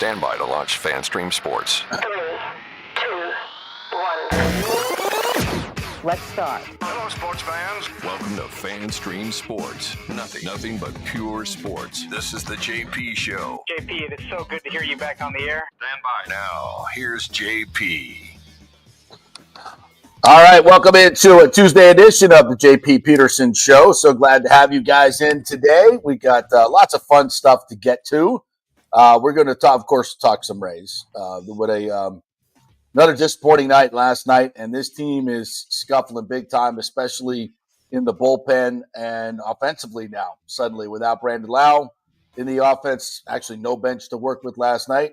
Stand by to launch FanStream Sports. 3, 2, 1. Let's start. Hello, sports fans. Welcome to FanStream Sports. Nothing but pure sports. This is the JP Show. JP, it's so good to hear you back on the air. Stand by. Now, here's JP. All right, welcome into a Tuesday edition of the JP Peterson Show. So glad to have you guys in today. We got lots of fun stuff to get to. We're going to talk some Rays. With another disappointing night last night, and this team is scuffling big time, especially in the bullpen and offensively now. Suddenly, without Brandon Lau in the offense, actually no bench to work with last night.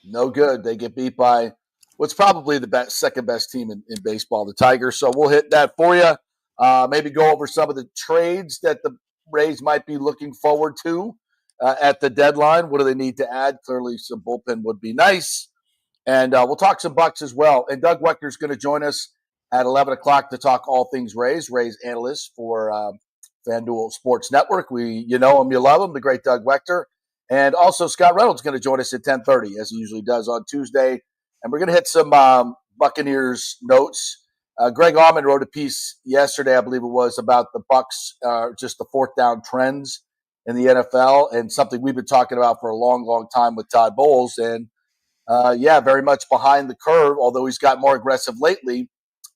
No good. They get beat by what's probably the second best team in baseball, the Tigers. So we'll hit that for you. Maybe go over some of the trades that the Rays might be looking forward to at the deadline. What do they need to add? Clearly, some bullpen would be nice. And we'll talk some Bucs as well. And Doug Waechter is going to join us at 11 o'clock to talk all things Rays analyst for FanDuel Sports Network. You know him, you love him, the great Doug Waechter. And also Scott Reynolds is going to join us at 10:30, as he usually does on Tuesday. And we're going to hit some Buccaneers notes. Greg Auman wrote a piece yesterday, I believe it was, about the Bucs, just the fourth down trends in the NFL, and something we've been talking about for a long, long time with Todd Bowles. And, very much behind the curve, although he's got more aggressive lately,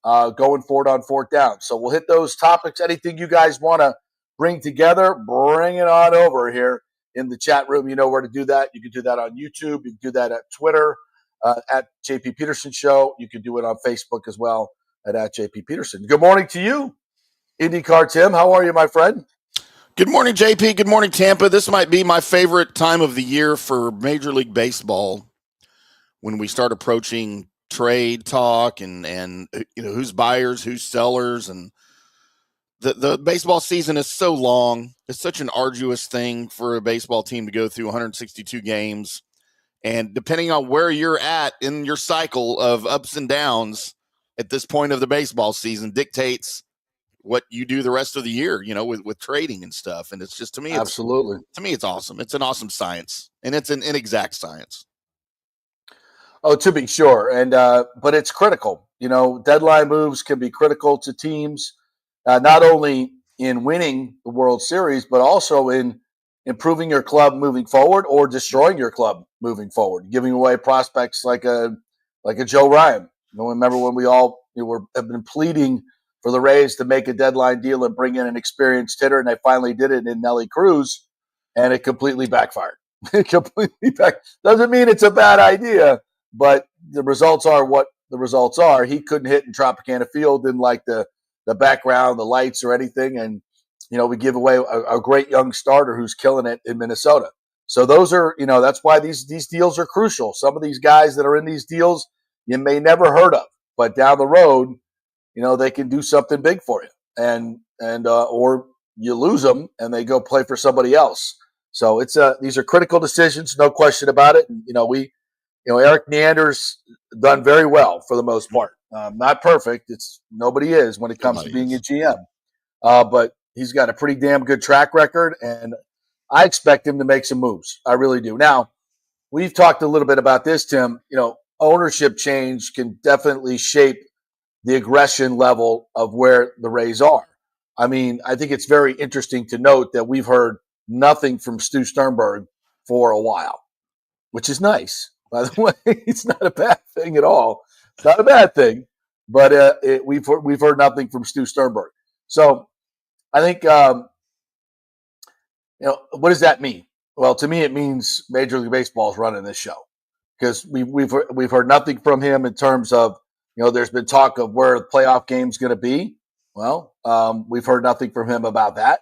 going forward on fourth down. So we'll hit those topics. Anything you guys want to bring together, bring it on over here in the chat room. You know where to do that. You can do that on YouTube. You can do that at Twitter. At JP Peterson Show. You can do it on Facebook as well at JP Peterson. Good morning to you, IndyCar Tim. How are you, my friend? Good morning, JP. Good morning, Tampa. This might be my favorite time of the year for Major League Baseball when we start approaching trade talk and who's buyers, who's sellers. And the baseball season is so long. It's such an arduous thing for a baseball team to go through 162 games. And depending on where you're at in your cycle of ups and downs at this point of the baseball season dictates what you do the rest of the year, with trading and stuff. And it's just, to me, absolutely. It's awesome. It's an awesome science, and it's an inexact science. Oh, to be sure. And, but it's critical. Deadline moves can be critical to teams, not only in winning the World Series, but also in improving your club moving forward or destroying your club moving forward, giving away prospects like a Joe Ryan. Remember when we all have been pleading for the Rays to make a deadline deal and bring in an experienced hitter, and they finally did it in Nelly Cruz, and it completely backfired. Doesn't mean it's a bad idea, but the results are what the results are. He couldn't hit in Tropicana Field, didn't like the background, the lights, or anything, and we give away a great young starter who's killing it in Minnesota. So those are, that's why these deals are crucial. Some of these guys that are in these deals you may never heard of, but down the road, they can do something big for you, and or you lose them and they go play for somebody else. So these are critical decisions, no question about it. And, Eric Neander's done very well for the most part. Not perfect. Nobody is when it comes to being a GM, but he's got a pretty damn good track record, and I expect him to make some moves. I really do. Now, we've talked a little bit about this, Tim. Ownership change can definitely shape the aggression level of where the Rays are. I mean, I think it's very interesting to note that we've heard nothing from Stu Sternberg for a while, which is nice. By the way, it's not a bad thing at all. It's not a bad thing, but we've heard nothing from Stu Sternberg. So I think, what does that mean? Well, to me, it means Major League Baseball is running this show, because we've heard nothing from him in terms of, there's been talk of where the playoff game's going to be. Well, we've heard nothing from him about that.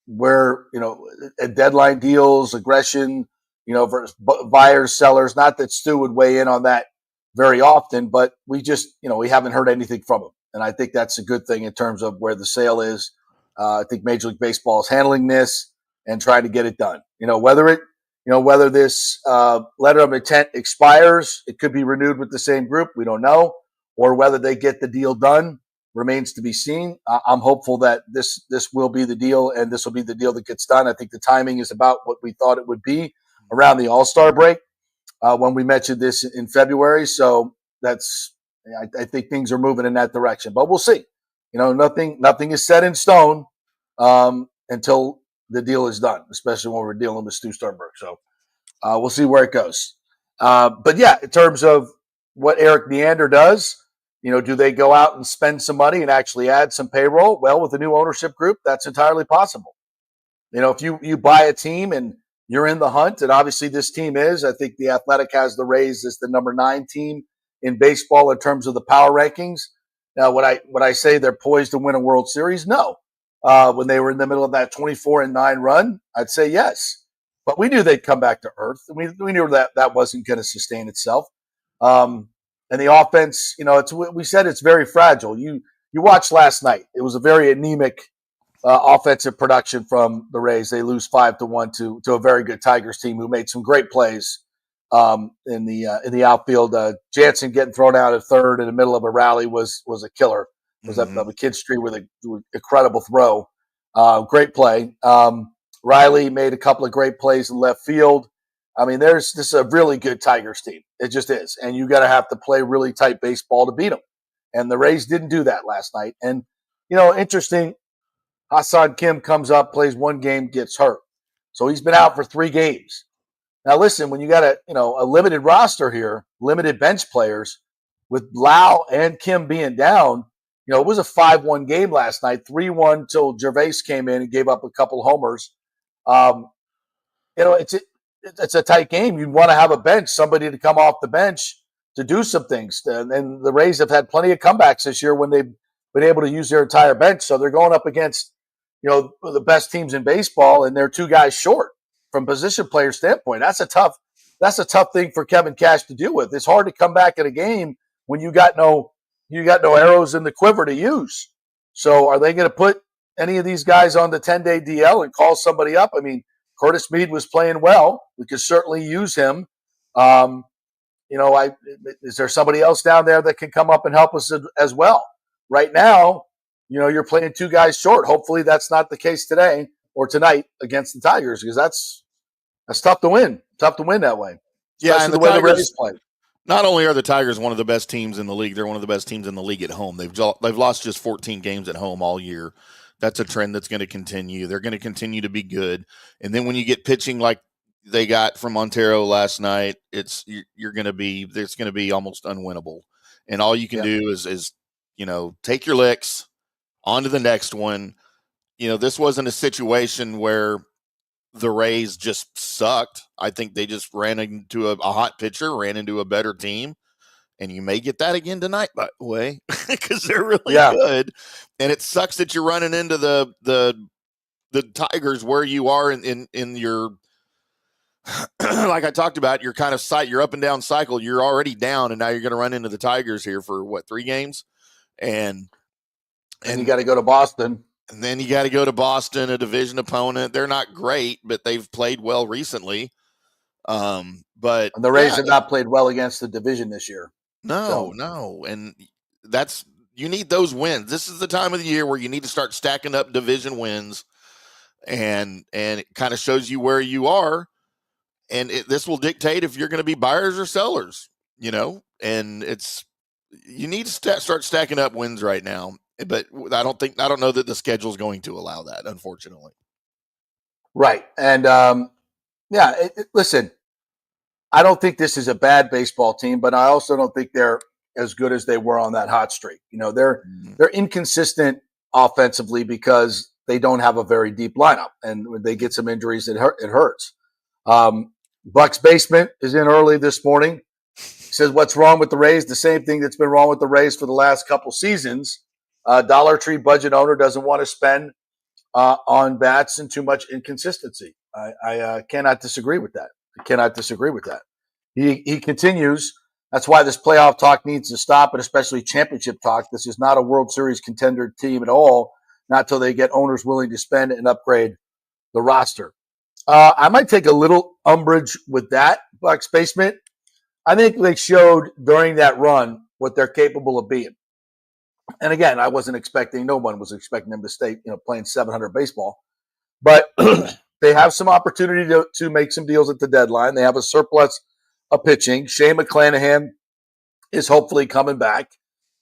Where, deadline deals, aggression, versus buyers, sellers. Not that Stu would weigh in on that very often, but we just, we haven't heard anything from him. And I think that's a good thing in terms of where the sale is. I think Major League Baseball is handling this and trying to get it done. Whether this letter of intent expires, it could be renewed with the same group. We don't know. Or whether they get the deal done remains to be seen. I'm hopeful that this will be the deal, and this will be the deal that gets done. I think the timing is about what we thought it would be. around the All-Star break when we mentioned this in February. So I think things are moving in that direction, but we'll see. Nothing is set in stone until the deal is done, especially when we're dealing with Stu Sternberg. So we'll see where it goes. But yeah, in terms of what Eric Neander does, do they go out and spend some money and actually add some payroll? Well, with the new ownership group, that's entirely possible. If you buy a team and you're in the hunt, and obviously this team is, I think the Athletic has the Rays as the number 9 team in baseball in terms of the power rankings. Now, would I say they're poised to win a World Series? No. When they were in the middle of that 24-9 run, I'd say yes. But we knew they'd come back to earth. We knew that wasn't going to sustain itself. And the offense, we said it's very fragile. You watched last night. It was a very anemic offensive production from the Rays. They lose 5-1 to a very good Tigers team who made some great plays in the outfield. Jansen getting thrown out at third in the middle of a rally was a killer. It was up a kid street with an incredible throw. Great play. Riley made a couple of great plays in left field. I mean, this is a really good Tigers team. It just is. And you got to have to play really tight baseball to beat them. And the Rays didn't do that last night. And, interesting, Hassan Kim comes up, plays one game, gets hurt. So he's been out for 3 games. Now, listen, when you got a limited roster here, limited bench players, with Lau and Kim being down, it was a 5-1 game last night, 3-1 till Gervais came in and gave up a couple homers. It's a tight game. You'd want to have a bench, somebody to come off the bench to do some things. And the Rays have had plenty of comebacks this year when they've been able to use their entire bench. So they're going up against, the best teams in baseball, and they're 2 guys short from position player standpoint. That's a tough thing for Kevin Cash to deal with. It's hard to come back in a game when you got no arrows in the quiver to use. So are they going to put any of these guys on the 10-day DL and call somebody up? I mean, Curtis Meade was playing well. We could certainly use him. Is there somebody else down there that can come up and help us as well? Right now, you're playing 2 guys short. Hopefully that's not the case today or tonight against the Tigers, because that's tough to win. Tough to win that way. Yeah, and the way the Rays play. Not only are the Tigers one of the best teams in the league, they're one of the best teams in the league at home. They've lost just 14 games at home all year. That's a trend that's going to continue. They're going to continue to be good. And then when you get pitching like they got from Montero last night, it's going to be almost unwinnable. And all you can do is take your licks on to the next one. This wasn't a situation where the Rays just sucked. I think they just ran into a hot pitcher, ran into a better team. And you may get that again tonight, by the way, because they're really good. And it sucks that you're running into the Tigers where you are in your like I talked about, your kind of your up and down cycle. You're already down, and now you're going to run into the Tigers here for 3 games, and you got to go to Boston. And then you got to go to Boston, a division opponent. They're not great, but they've played well recently. And the Rays have not played well against the division this year. No. And you need those wins. This is the time of the year where you need to start stacking up division wins, and it kind of shows you where you are. And this will dictate if you're going to be buyers or sellers, and you need to start stacking up wins right now. But I don't know that the schedule is going to allow that, unfortunately. Right. And listen, I don't think this is a bad baseball team, but I also don't think they're as good as they were on that hot streak. They're inconsistent offensively because they don't have a very deep lineup, and when they get some injuries, it hurts. Bucs basement is in early this morning. He says, what's wrong with the Rays? The same thing that's been wrong with the Rays for the last couple seasons. Dollar Tree budget owner doesn't want to spend on bats and too much inconsistency. I cannot disagree with that. He continues. That's why this playoff talk needs to stop, and especially championship talk. This is not a World Series contender team at all, not till they get owners willing to spend and upgrade the roster. I might take a little umbrage with that, Bucs basement. I think they showed during that run what they're capable of being. And again, no one was expecting them to stay, playing 700 baseball. But they have some opportunity to make some deals at the deadline. They have a surplus of pitching. Shane McClanahan is hopefully coming back.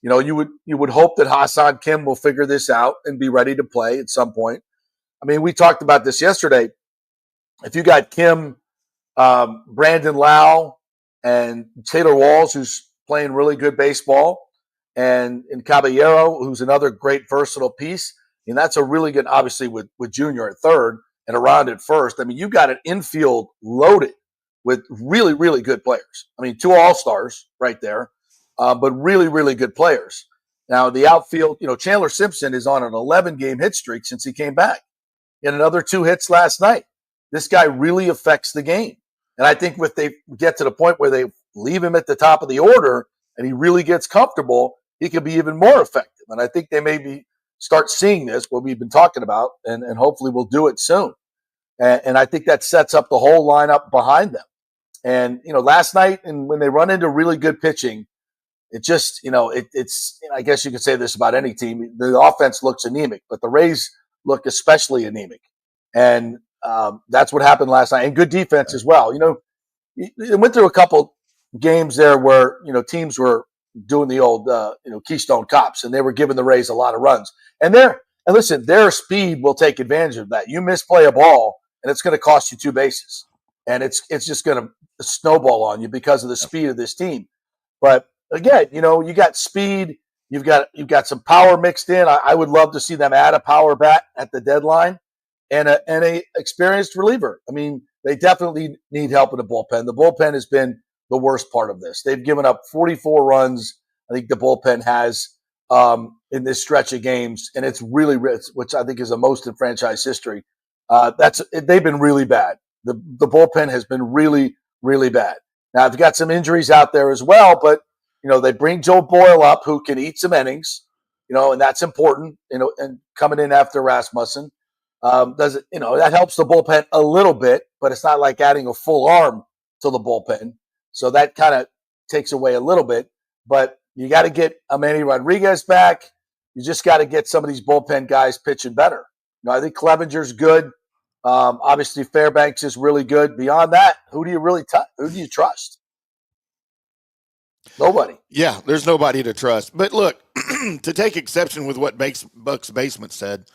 You know, you would hope that Hassan Kim will figure this out and be ready to play at some point. I mean, we talked about this yesterday. If you got Kim, Brandon Lau, and Taylor Walls, who's playing really good baseball, and Caballero, who's another great versatile piece, and that's a really good, obviously, with Junior at third and around at first. I mean, you've got an infield loaded with really, really good players. I mean, 2 all-stars right there, but really, really good players. Now, the outfield, you know, Chandler Simpson is on an 11-game hit streak since he came back. He had another 2 hits last night. This guy really affects the game. And I think if they get to the point where they leave him at the top of the order and he really gets comfortable, he could be even more effective. And I think they maybe start seeing this, what we've been talking about, and hopefully we'll do it soon. And I think that sets up the whole lineup behind them. And, you know, last night, and when they run into really good pitching, it just, you know, it's, I guess you could say this about any team. The offense looks anemic, but the Rays look especially anemic. And that's what happened last night. And good defense as well. You know, it went through a couple games there where, you know, teams were doing the old, you know, Keystone Cops, and they were giving the Rays a lot of runs. And listen, their speed will take advantage of that. You misplay a ball, and it's going to cost you 2 bases. And it's just going to snowball on you because of the speed of this team. But again, you know, you got speed, you've got some power mixed in. I would love to see them add a power bat at the deadline and a experienced reliever. I mean, they definitely need help in the bullpen. The bullpen has been the worst part of this. They've given up 44 runs. I think the bullpen has in this stretch of games, and it's really, which I think is the most in franchise history. They've been really bad. The bullpen has been really, really bad. Now, they've got some injuries out there as well, but, you know, they bring Joe Boyle up, who can eat some innings, you know, and that's important, you know, and coming in after Rasmussen. You know, that helps the bullpen a little bit, but it's not like adding a full arm to the bullpen. So that kind of takes away a little bit. But you got to get Manny Rodriguez back. You just got to get some of these bullpen guys pitching better. You know, I think Clevenger's good. Obviously, Fairbanks is really good. Beyond that, who do you trust? Nobody. Yeah, there's nobody to trust. But look, to take exception with what Bucs Basement said,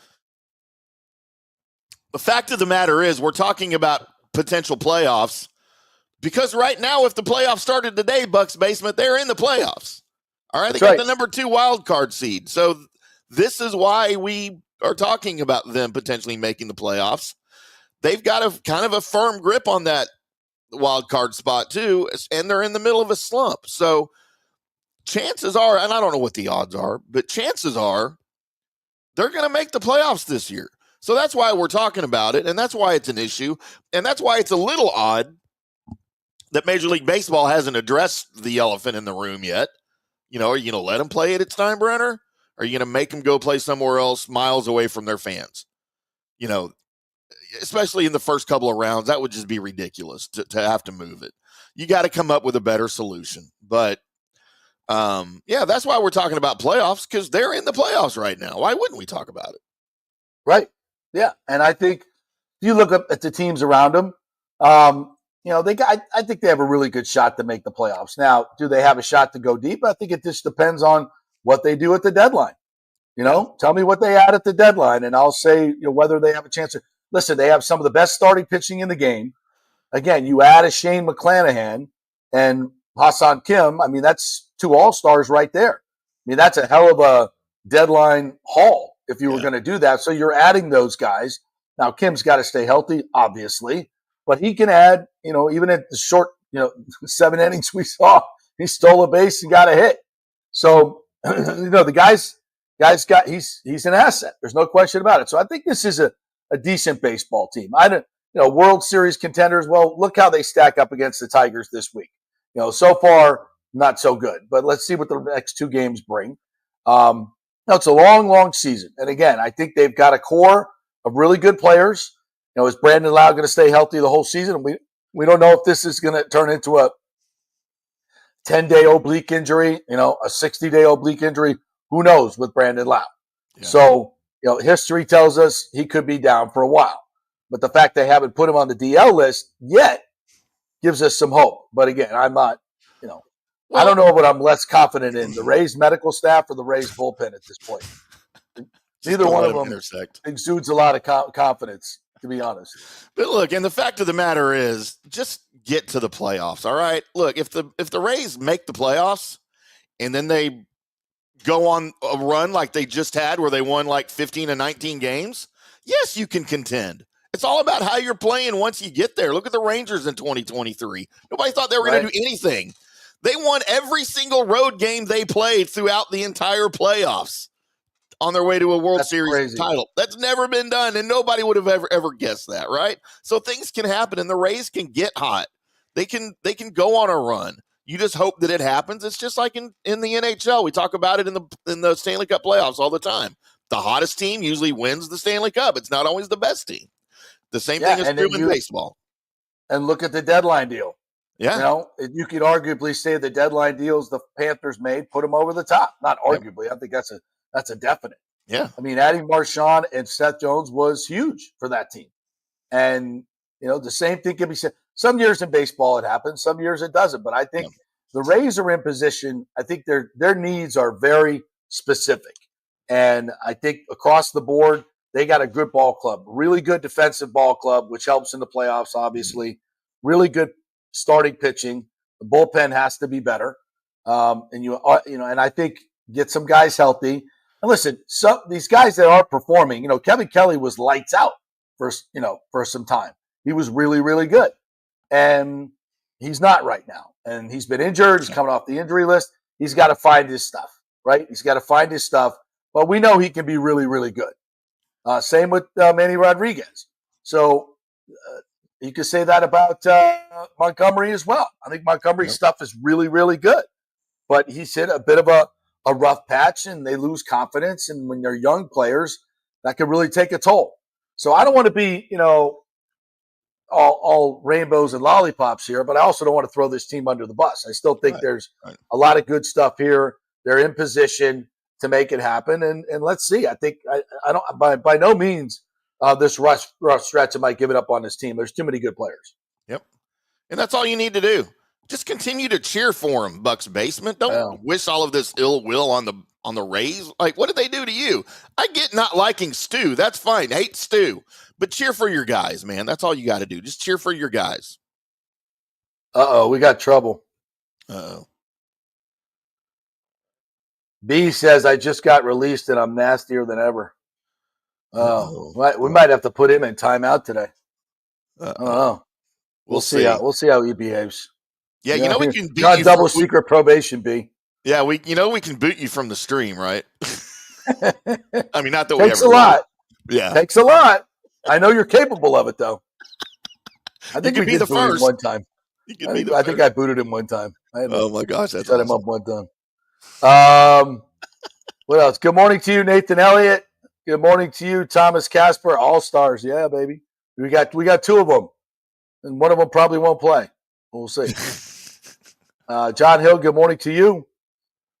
the fact of the matter is we're talking about potential playoffs because right now, if the playoffs started today, Bucs Basement, they're in the playoffs. All right, they got the number 2 wild card seed. So this is why we are talking about them potentially making the playoffs. They've got a kind of a firm grip on that wild card spot too, and they're in the middle of a slump. So chances are, and I don't know what the odds are, but chances are they're going to make the playoffs this year. So that's why we're talking about it, and that's why it's an issue, and that's why it's a little odd that Major League Baseball hasn't addressed the elephant in the room yet. You know, are you going to let them play it at Steinbrenner? Or are you going to make them go play somewhere else miles away from their fans? You know, especially in the first couple of rounds, that would just be ridiculous to have to move it. You got to come up with a better solution. But, yeah, that's why we're talking about playoffs, because they're in the playoffs right now. Why wouldn't we talk about it? Right. Yeah. And I think if you look up at the teams around them, you know, I think they have a really good shot to make the playoffs. Now, do they have a shot to go deep? I think it just depends on what they do at the deadline. You know, tell me what they add at the deadline, and I'll say, you know, whether they have a chance to. Listen, they have some of the best starting pitching in the game. Again, you add a Shane McClanahan and Hassan Kim. I mean, that's 2 all-stars right there. I mean, that's a hell of a deadline haul if you were going to do that. So you're adding those guys. Now, Kim's got to stay healthy, obviously, but he can add, you know, even at the short, you know, 7 innings we saw, he stole a base and got a hit. So, you know, the guy's got, he's an asset. There's no question about it. So I think this is a decent baseball team. World Series contenders. Well, look how they stack up against the Tigers this week. You know, so far, not so good, but let's see what the next 2 games bring. Now it's a long, long season. And again, I think they've got a core of really good players. You know, is Brandon Lau going to stay healthy the whole season? We don't know if this is going to turn into a 10-day oblique injury, you know, a 60-day oblique injury. Who knows with Brandon Lau? Yeah. So, you know, history tells us he could be down for a while. But the fact they haven't put him on the DL list yet gives us some hope. But again, I'm not, I don't know what I'm less confident in, the Rays medical staff or the Rays bullpen at this point. Neither one of them exudes a lot of confidence, to be honest. But look, and the fact of the matter is, just get to the playoffs, all right? Look, if the Rays make the playoffs and then they go on a run like they just had where they won like 15 and 19 games, yes, you can contend. It's all about how you're playing once you get there. Look at the Rangers in 2023. Nobody thought they were going to do anything. They won every single road game they played throughout the entire playoffs on their way to a World Series title. That's never been done, and nobody would have ever guessed that, right? So things can happen, and the Rays can get hot. They can go on a run. You just hope that it happens. It's just like in the NHL. We talk about it in the Stanley Cup playoffs all the time. The hottest team usually wins the Stanley Cup. It's not always the best team. The same thing is true in baseball. And look at the deadline deal. Yeah. You could arguably say the deadline deals the Panthers made put them over the top. Not arguably. I think that's a definite. Yeah. I mean, adding Marchand and Seth Jones was huge for that team. And, the same thing can be said. Some years in baseball it happens. Some years it doesn't. But I think the Rays are in position. I think their needs are very specific. And I think across the board, they got a good ball club. Really good defensive ball club, which helps in the playoffs, obviously. Really good starting pitching. The bullpen has to be better. And I think get some guys healthy. And listen, these guys that are performing, Kevin Kelly was lights out for some time. He was really, really good. And he's not right now. And he's been injured. He's coming off the injury list. He's got to find his stuff, right? He's got to find his stuff. But we know he can be really, really good. Same with Manny Rodriguez. So you could say that about Montgomery as well. I think Montgomery's stuff is really, really good. But he's hit a bit of a rough patch, and they lose confidence. And when they're young players, that can really take a toll. So I don't want to be, all rainbows and lollipops here, but I also don't want to throw this team under the bus. I still think there's a lot of good stuff here. They're in position to make it happen, and let's see. I think I don't by no means this rough stretch I might give it up on this team. There's too many good players. Yep, and that's all you need to do. Just continue to cheer for him, Bucs basement. Don't wish all of this ill will on the Rays. Like, what did they do to you? I get not liking Stu. That's fine. Hate Stu. But cheer for your guys, man. That's all you got to do. Just cheer for your guys. We got trouble. B says, I just got released and I'm nastier than ever. We might have to put him in timeout today. I don't know. We'll see how he behaves. Yeah, we can beat John you double secret probation, B. Yeah, we can boot you from the stream, right? I mean, not that takes we ever a lot. Yeah, takes a lot. I know you're capable of it, though. I think we did boot him one time. I think I booted him one time. Oh my gosh, that's set him up one time. What else? Good morning to you, Nathan Elliott. Good morning to you, Thomas Casper. All stars, yeah, baby. We got two of them, and one of them probably won't play. We'll see. John Hill, good morning to you.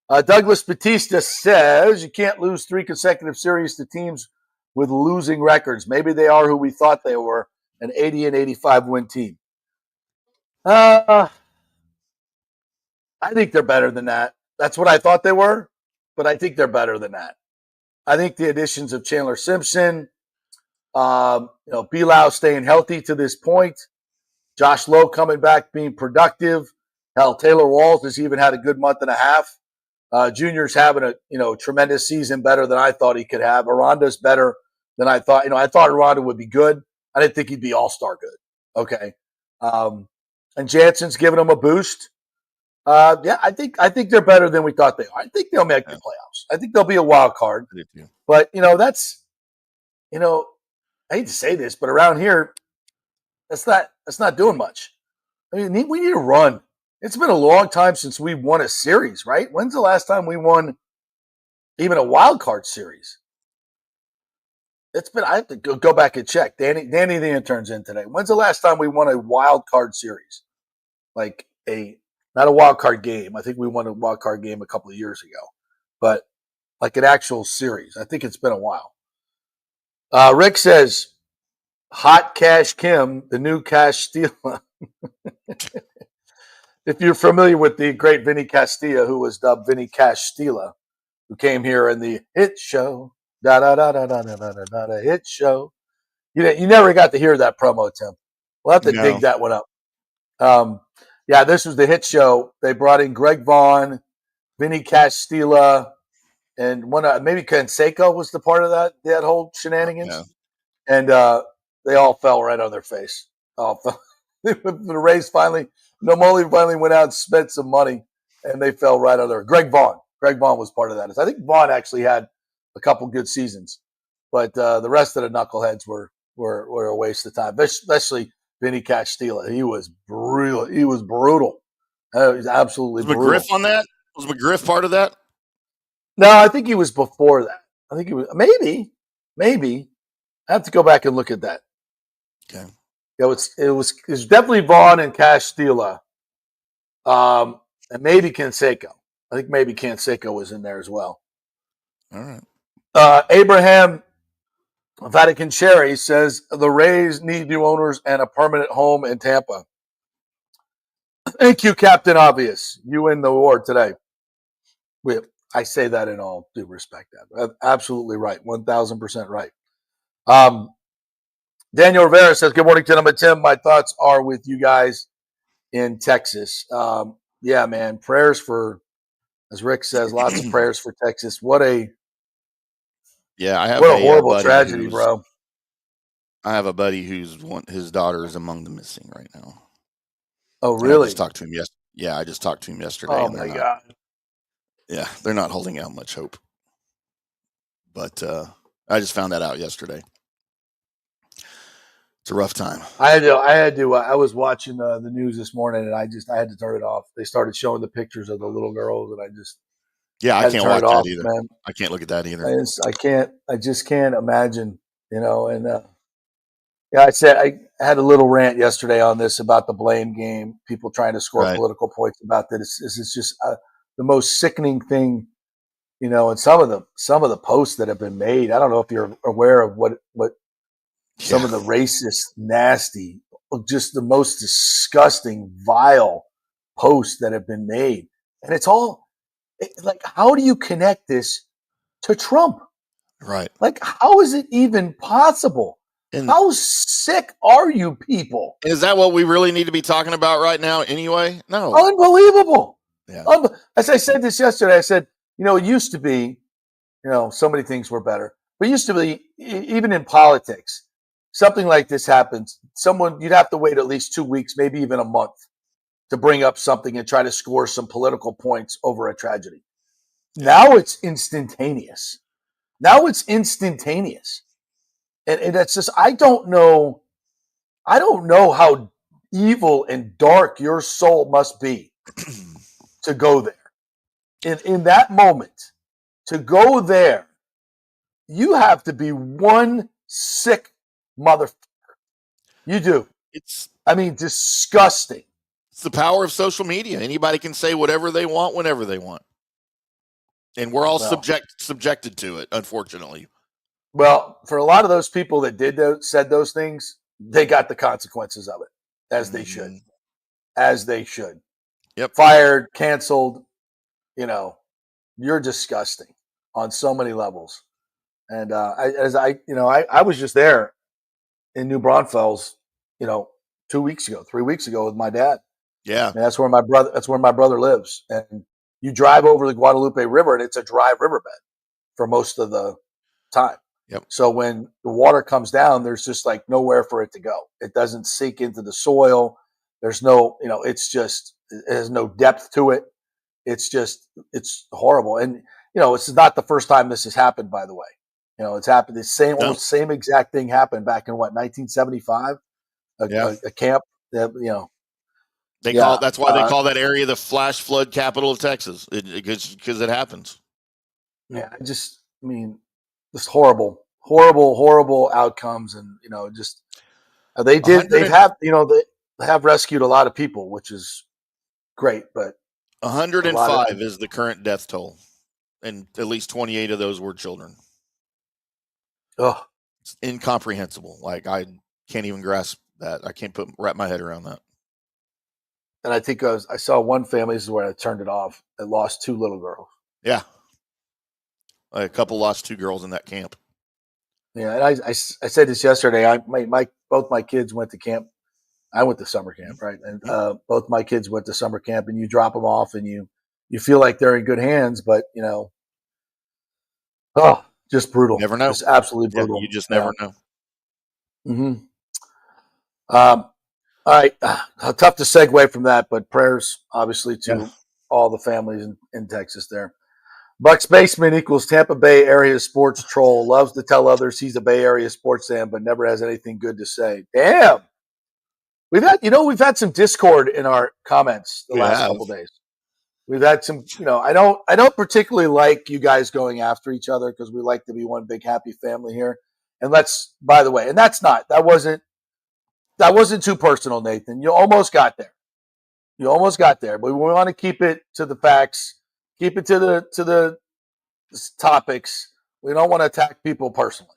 Douglas Batista says you can't lose 3 consecutive series to teams with losing records. Maybe they are who we thought they were, an 80 and 85 win team. I think they're better than that. That's what I thought they were, but I think they're better than that. I think the additions of Chandler Simpson, Bilal staying healthy to this point, Josh Lowe coming back being productive. Hell, Taylor Walls has even had a good month and a half. Junior's having a tremendous season, better than I thought he could have. Aranda's better than I thought. I thought Aranda would be good. I didn't think he'd be all-star good. Okay. And Jansen's giving them a boost. I think they're better than we thought they are. I think they'll make the playoffs. I think they'll be a wild card. But, that's, I hate to say this, but around here, that's not doing much. I mean, we need a run. It's been a long time since we won a series, right? When's the last time we won even a wild card series? I have to go back and check. Danny the intern's in today. When's the last time we won a wild card series? Like not a wild card game. I think we won a wild card game a couple of years ago, but like an actual series. I think it's been a while. Rick says, Hot Cash Kim, the new Cash Stila. If you're familiar with the great Vinny Castilla, who was dubbed Vinny Cash Stila, who came here in the hit show, da da da da da da da da da hit show. You never got to hear that promo, Tim. We'll have to dig No. that one up. Yeah, this was the hit show. They brought in Greg Vaughn, Vinny Castilla, and one maybe Canseco was the part of that whole shenanigans. Yeah. And they all fell right on their face. The Rays Nomoli finally went out and spent some money, and they fell right on there. Greg Vaughn was part of that. I think Vaughn actually had a couple good seasons, but the rest of the knuckleheads were a waste of time, especially Vinny Castilla. He was brutal. He was brutal. He was absolutely Was brutal. McGriff on that? Was McGriff part of that? No, I think he was before that. I think he was maybe. I have to go back and look at that. Okay. It was definitely Vaughn and Castilla, and maybe Canseco. I think maybe Canseco was in there as well. All right. Abraham Vatican Cherry says the Rays need new owners and a permanent home in Tampa. Thank you, Captain Obvious. You win the award today. I say that in all due respect. Absolutely right. 1,000% right. Daniel Rivera says, good morning, gentlemen. Tim, my thoughts are with you guys in Texas. Yeah, man. Prayers for, as Rick says, lots of prayers for Texas. What a horrible tragedy, bro. I have a buddy his daughter is among the missing right now. Oh, really? I just talked to him yesterday. Yeah, I just talked to him yesterday. Oh, my God. Yeah, they're not holding out much hope. But I just found that out yesterday. It's a rough time. I was watching the news this morning, and I had to turn it off. They started showing the pictures of the little girls, and I can't watch that either. Man. I can't look at that either. I just can't imagine, and I said I had a little rant yesterday on this about the blame game, people trying to score political points about this. This is just the most sickening thing, and some of the posts that have been made. I don't know if you're aware of what some of the racist, nasty, just the most disgusting, vile posts that have been made. And it's all like, how do you connect this to Trump? Right. Like, how is it even possible? And how sick are you people? Is that what we really need to be talking about right now anyway? No. Unbelievable. Yeah. As I said this yesterday, I said, it used to be, so many things were better. But it used to be, even in politics, something like this happens, you'd have to wait at least 2 weeks, maybe even a month, to bring up something and try to score some political points over a tragedy. Now it's instantaneous. And it's just, I don't know how evil and dark your soul must be to go there. In that moment, to go there, you have to be one sick motherfucker. You do. It's disgusting. It's the power of social media. Anybody can say whatever they want, whenever they want. And we're all subjected to it, unfortunately. Well, for a lot of those people that said those things, they got the consequences of it, as they should. As they should. Yep. Fired, canceled. You're disgusting on so many levels. And I was just there in New Braunfels, 3 weeks ago with my dad. Yeah. And that's where my brother lives. And you drive over the Guadalupe River, and it's a dry riverbed for most of the time. Yep. So when the water comes down, there's just like nowhere for it to go. It doesn't sink into the soil. There's no, it has no depth to it. It's horrible. And, it's not the first time this has happened, by the way. It's happened. The same exact thing happened back in 1975? A camp that, that's why they call that area the flash flood capital of Texas, because it happens. Yeah. Just horrible outcomes. And, they have rescued a lot of people, which is great, but 105 is the current death toll, and at least 28 of those were children. Oh, it's incomprehensible. Like Can't even grasp that. I can't wrap my head around that. And I think I saw one family, this is where I turned it off, that lost 2 little girls. Yeah. A couple lost 2 girls in that camp. Yeah, and I said this yesterday. Both my kids went to camp. I went to summer camp, right? And both my kids went to summer camp, and you drop them off, and you feel like they're in good hands, but just brutal. Never know. Just absolutely brutal. Yeah, you just never know. Mm-hmm. All right, tough to segue from that, but prayers obviously to all the families in Texas there. Bucs basement equals Tampa Bay area sports troll. Loves to tell others he's a Bay Area sports fan, but never has anything good to say. Damn. We've had some discord in our comments the last couple days. We've had some, I don't particularly like you guys going after each other because we like to be one big happy family here. And by the way, and that wasn't too personal, Nathan. You almost got there. But we want to keep it to the facts, keep it to the topics. We don't want to attack people personally.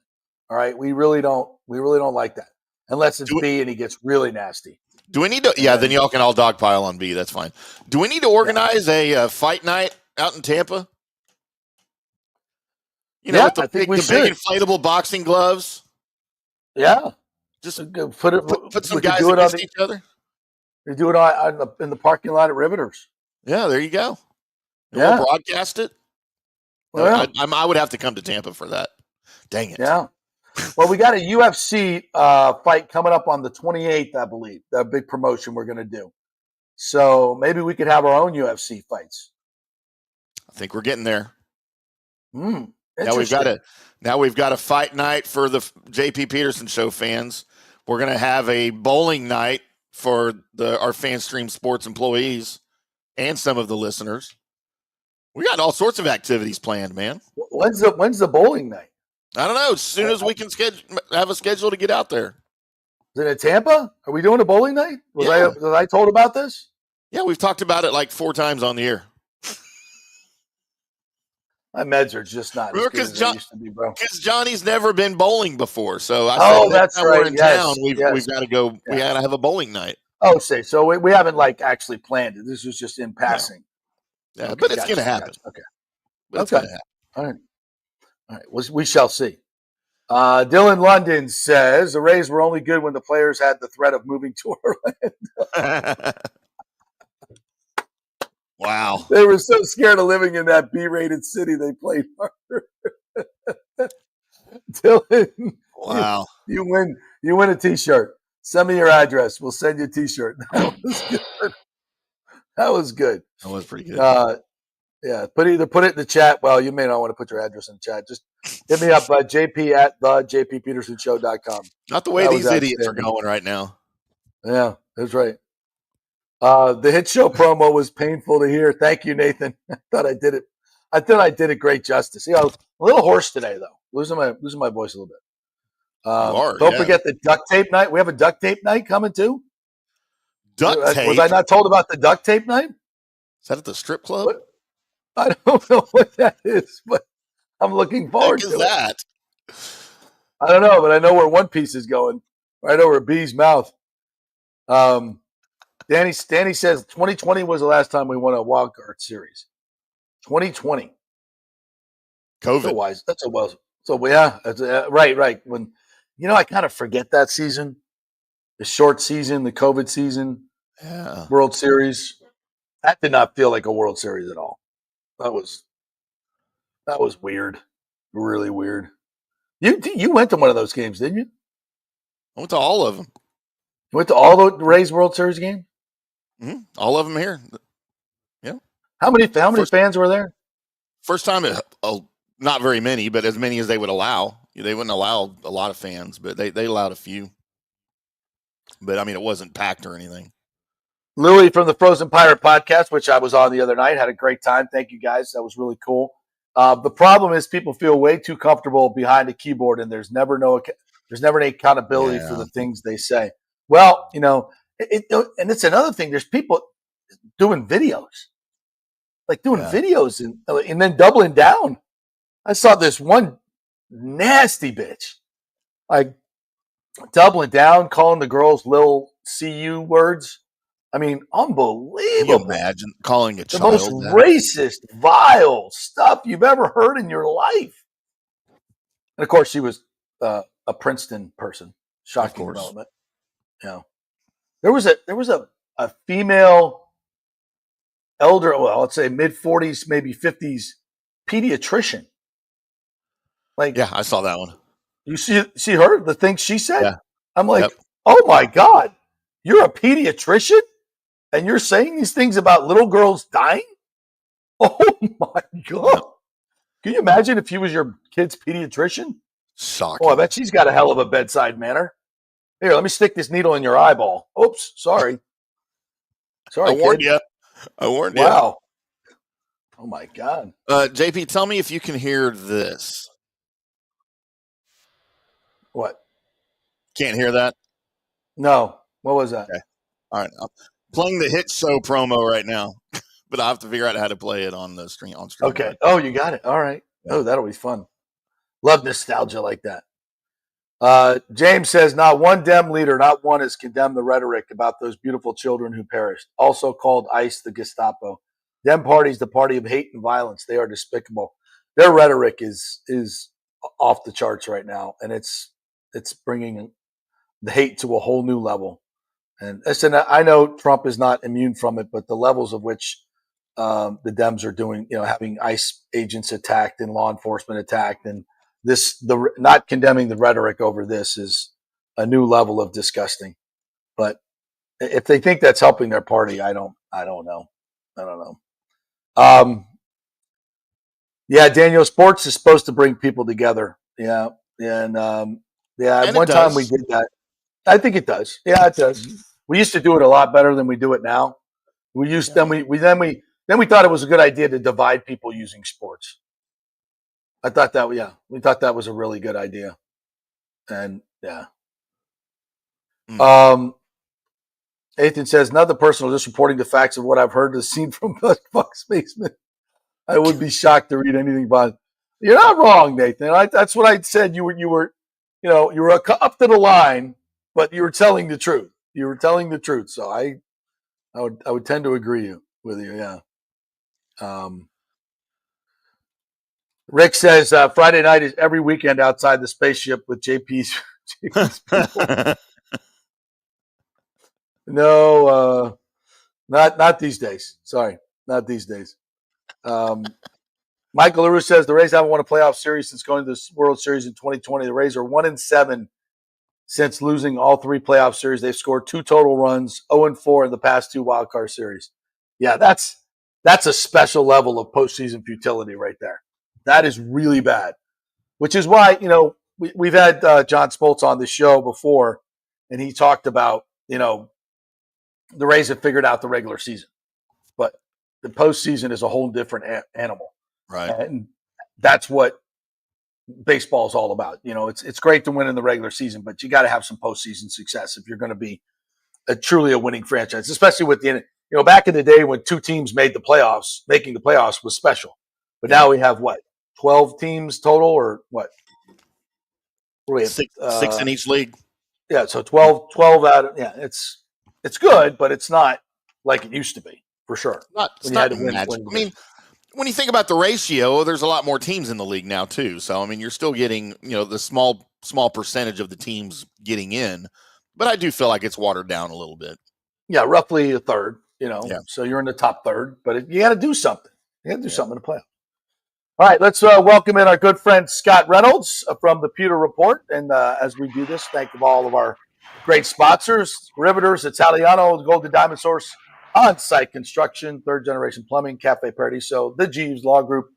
All right. We really don't like that. Unless it's B and he gets really nasty. Do we need to? Yeah, then y'all can all dogpile on B. That's fine. Do we need to organize a fight night out in Tampa? With the big inflatable boxing gloves. Yeah, just put some guys against each other. We do it in the parking lot at Riveters. Yeah, there you go. Yeah, we'll broadcast it. Well, I would have to come to Tampa for that. Dang it. Yeah. Well, we got a UFC fight coming up on the 28th, I believe. That big promotion we're going to do. So maybe we could have our own UFC fights. I think we're getting there. Now we've got a fight night for the JP Peterson Show fans. We're going to have a bowling night for our FanStream Sports employees and some of the listeners. We got all sorts of activities planned, man. When's the bowling night? I don't know. As soon as we can have a schedule to get out there. Is it at Tampa? Are we doing a bowling night? Was I told about this? Yeah, we've talked about it like 4 times on the air. My meds are just not as good as they used to be, bro. Because Johnny's never been bowling before, so that's right. We're in town. We've got to go. Yeah. We got to have a bowling night. Oh, so we haven't actually planned it. This was just in passing. No. Yeah, but it's going to happen. Okay. But it's going to happen. All right. We shall see. Dylan London says the Rays were only good when the players had the threat of moving to Orlando. Wow. They were so scared of living in that B-rated city they played for. Dylan. Wow. You win a T-shirt. Send me your address. We'll send you a T-shirt. That was good. That was pretty good. Yeah, put it in the chat. Well, you may not want to put your address in the chat. Just hit me up JP at the JPPetersonShow.com. Not the way these idiots are going right now. Yeah, that's right. The hit show promo was painful to hear. Thank you, Nathan. I thought I did it great justice. A little hoarse today though. Losing my voice a little bit. Don't forget the duct tape night. We have a duct tape night coming too. Duct tape? Was I not told about the duct tape night? Is that at the strip club? I don't know what that is, but I'm looking forward to that. I don't know, but I know where One Piece is going. Right over B's mouth. Danny says 2020 was the last time we won a wild card series. 2020. COVID. That's a well. So yeah, right. When I kind of forget that season, the short season, the COVID season, World Series. That did not feel like a World Series at all. That was weird, really weird. You went to one of those games, didn't you? I went to all of them. You went to all the Rays World Series games? Mm-hmm. All of them here. Yeah. How many fans were there? First time, not very many, but as many as they would allow. They wouldn't allow a lot of fans, but they allowed a few. But I mean, it wasn't packed or anything. Louie from the Frozen Pirate podcast, which I was on the other night, had a great time. Thank you guys. That was really cool. The problem is people feel way too comfortable behind a keyboard, and there's never any accountability for the things they say. Well, and it's another thing. There's people doing videos, videos and then doubling down. I saw this one nasty bitch, doubling down, calling the girls little CU words. I mean, Can you unbelievable. imagine calling a The most child that? racist, vile stuff you've ever heard in your life. And of course, she was a Princeton person. Shocking course. development. There was a female elder, well, let's say mid-40s, maybe 50s pediatrician. Like, Yeah, I saw that one. you see her, the things she said? Yeah. I'm like, Yep. oh my God, you're a pediatrician and you're saying these things about little girls dying? Oh my God. Yep. Can you imagine if he was your kid's pediatrician? Shocking. Oh, I bet she's got a hell of a bedside manner. Here, let me stick this needle in your eyeball. Oops, sorry. Sorry, I warned kid. you. I warned you. Wow. Oh my God. JP, tell me if you can hear this. What? Can't hear that? No. What was that? Okay. All right. I'm playing the hit show promo right now, but I have to figure out how to play it on the screen. Okay. Oh, you got it. All right. Yeah. Oh, that'll be fun. Love nostalgia like that. James says, not one Dem leader, not one has condemned the rhetoric about those beautiful children who perished, also called ICE the Gestapo. Dem party's the party of hate and violence. They are despicable. Their rhetoric is off the charts right now, and it's bringing the hate to a whole new level. And listen, I know Trump is not immune from it, but the levels of which the Dems are doing, having ICE agents attacked and law enforcement attacked, and not condemning the rhetoric over this is a new level of disgusting. But if they think that's helping their party, I don't know. Yeah, Daniel, sports is supposed to bring people together. Yeah. And at one time we did that. I think it does. Yeah, it does. We used to do it a lot better than we do it now. We thought it was a good idea to divide people using sports. I thought that, we thought that was a really good idea. And yeah. Nathan says, nothing personal, just reporting the facts of what I've heard and seen from Bucs basement. I would be shocked to read anything about it. You're not wrong, Nathan. That's what I said. You were up to the line, but you were telling the truth. You were telling the truth. So I would tend to agree with you. Yeah. Rick says Friday night is every weekend outside the spaceship with JP's people. No, not these days. Sorry, not these days. Michael LaRue says the Rays haven't won a playoff series since going to the World Series in 2020. The Rays are 1-7 since losing all three playoff series. They've scored 2 total runs, 0-4 in the past 2 wildcard series. Yeah, that's a special level of postseason futility right there. That is really bad, which is why, we've had John Spoltz on the show before, and he talked about, the Rays have figured out the regular season, but the postseason is a whole different animal. Right. And that's what baseball is all about. It's great to win in the regular season, but you got to have some postseason success if you're going to be truly a winning franchise, especially with back in the day when 2 teams made the playoffs, making the playoffs was special. But now we have 12 teams total, or what? We have, 6 in each league. Yeah. So 12 out of, it's good, but it's not like it used to be, for sure. It's not magic. I mean, when you think about the ratio, there's a lot more teams in the league now too. So I mean, you're still getting, the small percentage of the teams getting in, but I do feel like it's watered down a little bit. Yeah, roughly a third. So you're in the top third, but you got to do something. You got to do something to play. All right, let's welcome in our good friend Scott Reynolds from the Pewter Report. And as we do this, thank you all of our great sponsors: Riveters, Italiano, the Golden Diamond Source, On-Site Construction, Third Generation Plumbing, Cafe Paradiso, the Jeeves Law Group,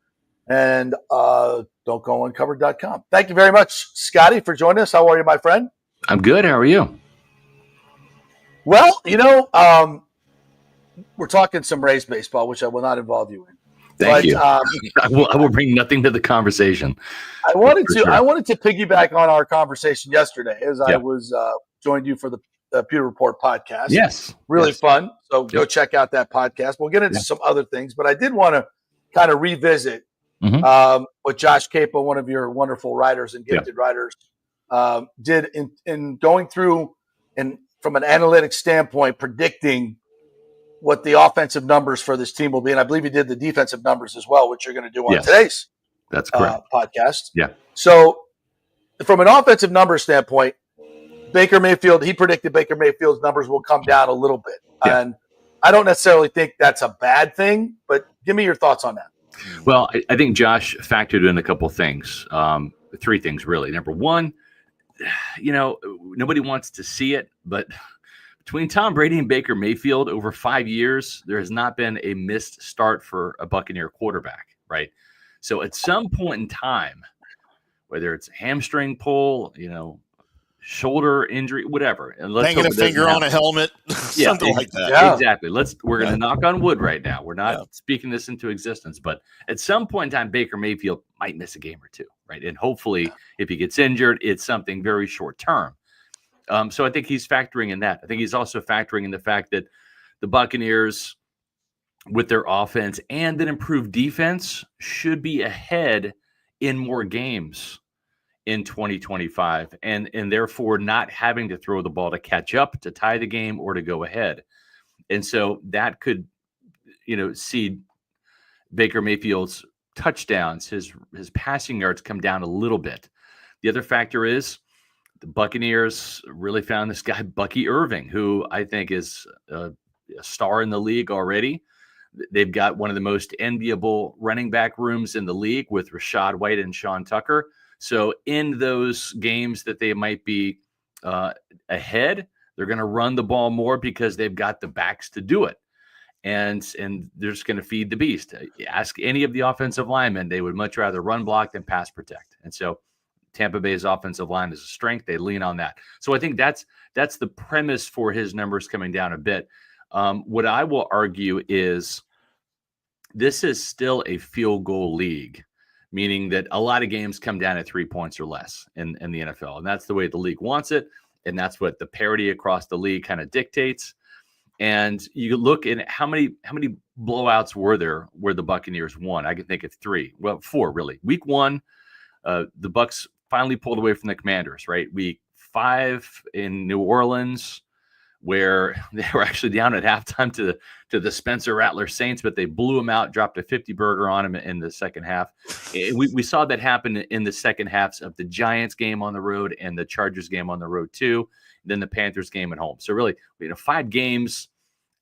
and Don'tGoUncovered.com. Thank you very much, Scotty, for joining us. How are you, my friend? I'm good. How are you? Well, we're talking some Rays baseball, which I will not involve you in. Thank you. I will bring nothing to the conversation. I wanted to piggyback on our conversation yesterday as I was joined you for the Pewter Report podcast. Yes. Really fun. So go check out that podcast. We'll get into some other things, but I did want to kind of revisit what Josh Capo, one of your wonderful writers and gifted writers, did in going through and from an analytics standpoint, predicting what the offensive numbers for this team will be. And I believe he did the defensive numbers as well, which you're going to do on today's that's correct. podcast. Yeah. So from an offensive numbers standpoint, Baker Mayfield, he predicted Baker Mayfield's numbers will come down a little bit. Yeah. And I don't necessarily think that's a bad thing, but give me your thoughts on that. Well, I think Josh factored in a couple things, 3 things really. Number one, nobody wants to see it, but between Tom Brady and Baker Mayfield over 5 years, there has not been a missed start for a Buccaneer quarterback, right? So at some point in time, whether it's a hamstring pull, shoulder injury, whatever. And let's hanging a finger on a helmet, something like that. Yeah. Exactly. We're going to knock on wood right now. We're not speaking this into existence, but at some point in time, Baker Mayfield might miss a game or two, right? And hopefully, if he gets injured, it's something very short term. So I think he's factoring in that. I think he's also factoring in the fact that the Buccaneers, with their offense and an improved defense, should be ahead in more games in 2025, and therefore not having to throw the ball to catch up, to tie the game, or to go ahead. And so that could, see Baker Mayfield's touchdowns, his passing yards come down a little bit. The other factor is the Buccaneers really found this guy, Bucky Irving, who I think is a star in the league already. They've got one of the most enviable running back rooms in the league with Rashad White and Sean Tucker. So in those games that they might be ahead, they're going to run the ball more because they've got the backs to do it. And they're just going to feed the beast. Ask any of the offensive linemen, they would much rather run block than pass protect. And so Tampa Bay's offensive line is a strength. They lean on that. So I think that's the premise for his numbers coming down a bit. What I will argue is this is still a field goal league, meaning that a lot of games come down at 3 points or less in the NFL. And that's the way the league wants it. And that's what the parity across the league kind of dictates. And you look at how many blowouts were there where the Buccaneers won. I can think of 3. Well, 4, really. Week 1, the Bucs finally pulled away from the Commanders, right? Week 5 in New Orleans, where they were actually down at halftime to the Spencer Rattler Saints, but they blew them out, dropped a 50-burger on them in the second half. We saw that happen in the second halves of the Giants game on the road and the Chargers game on the road too, then the Panthers game at home. So really, 5 games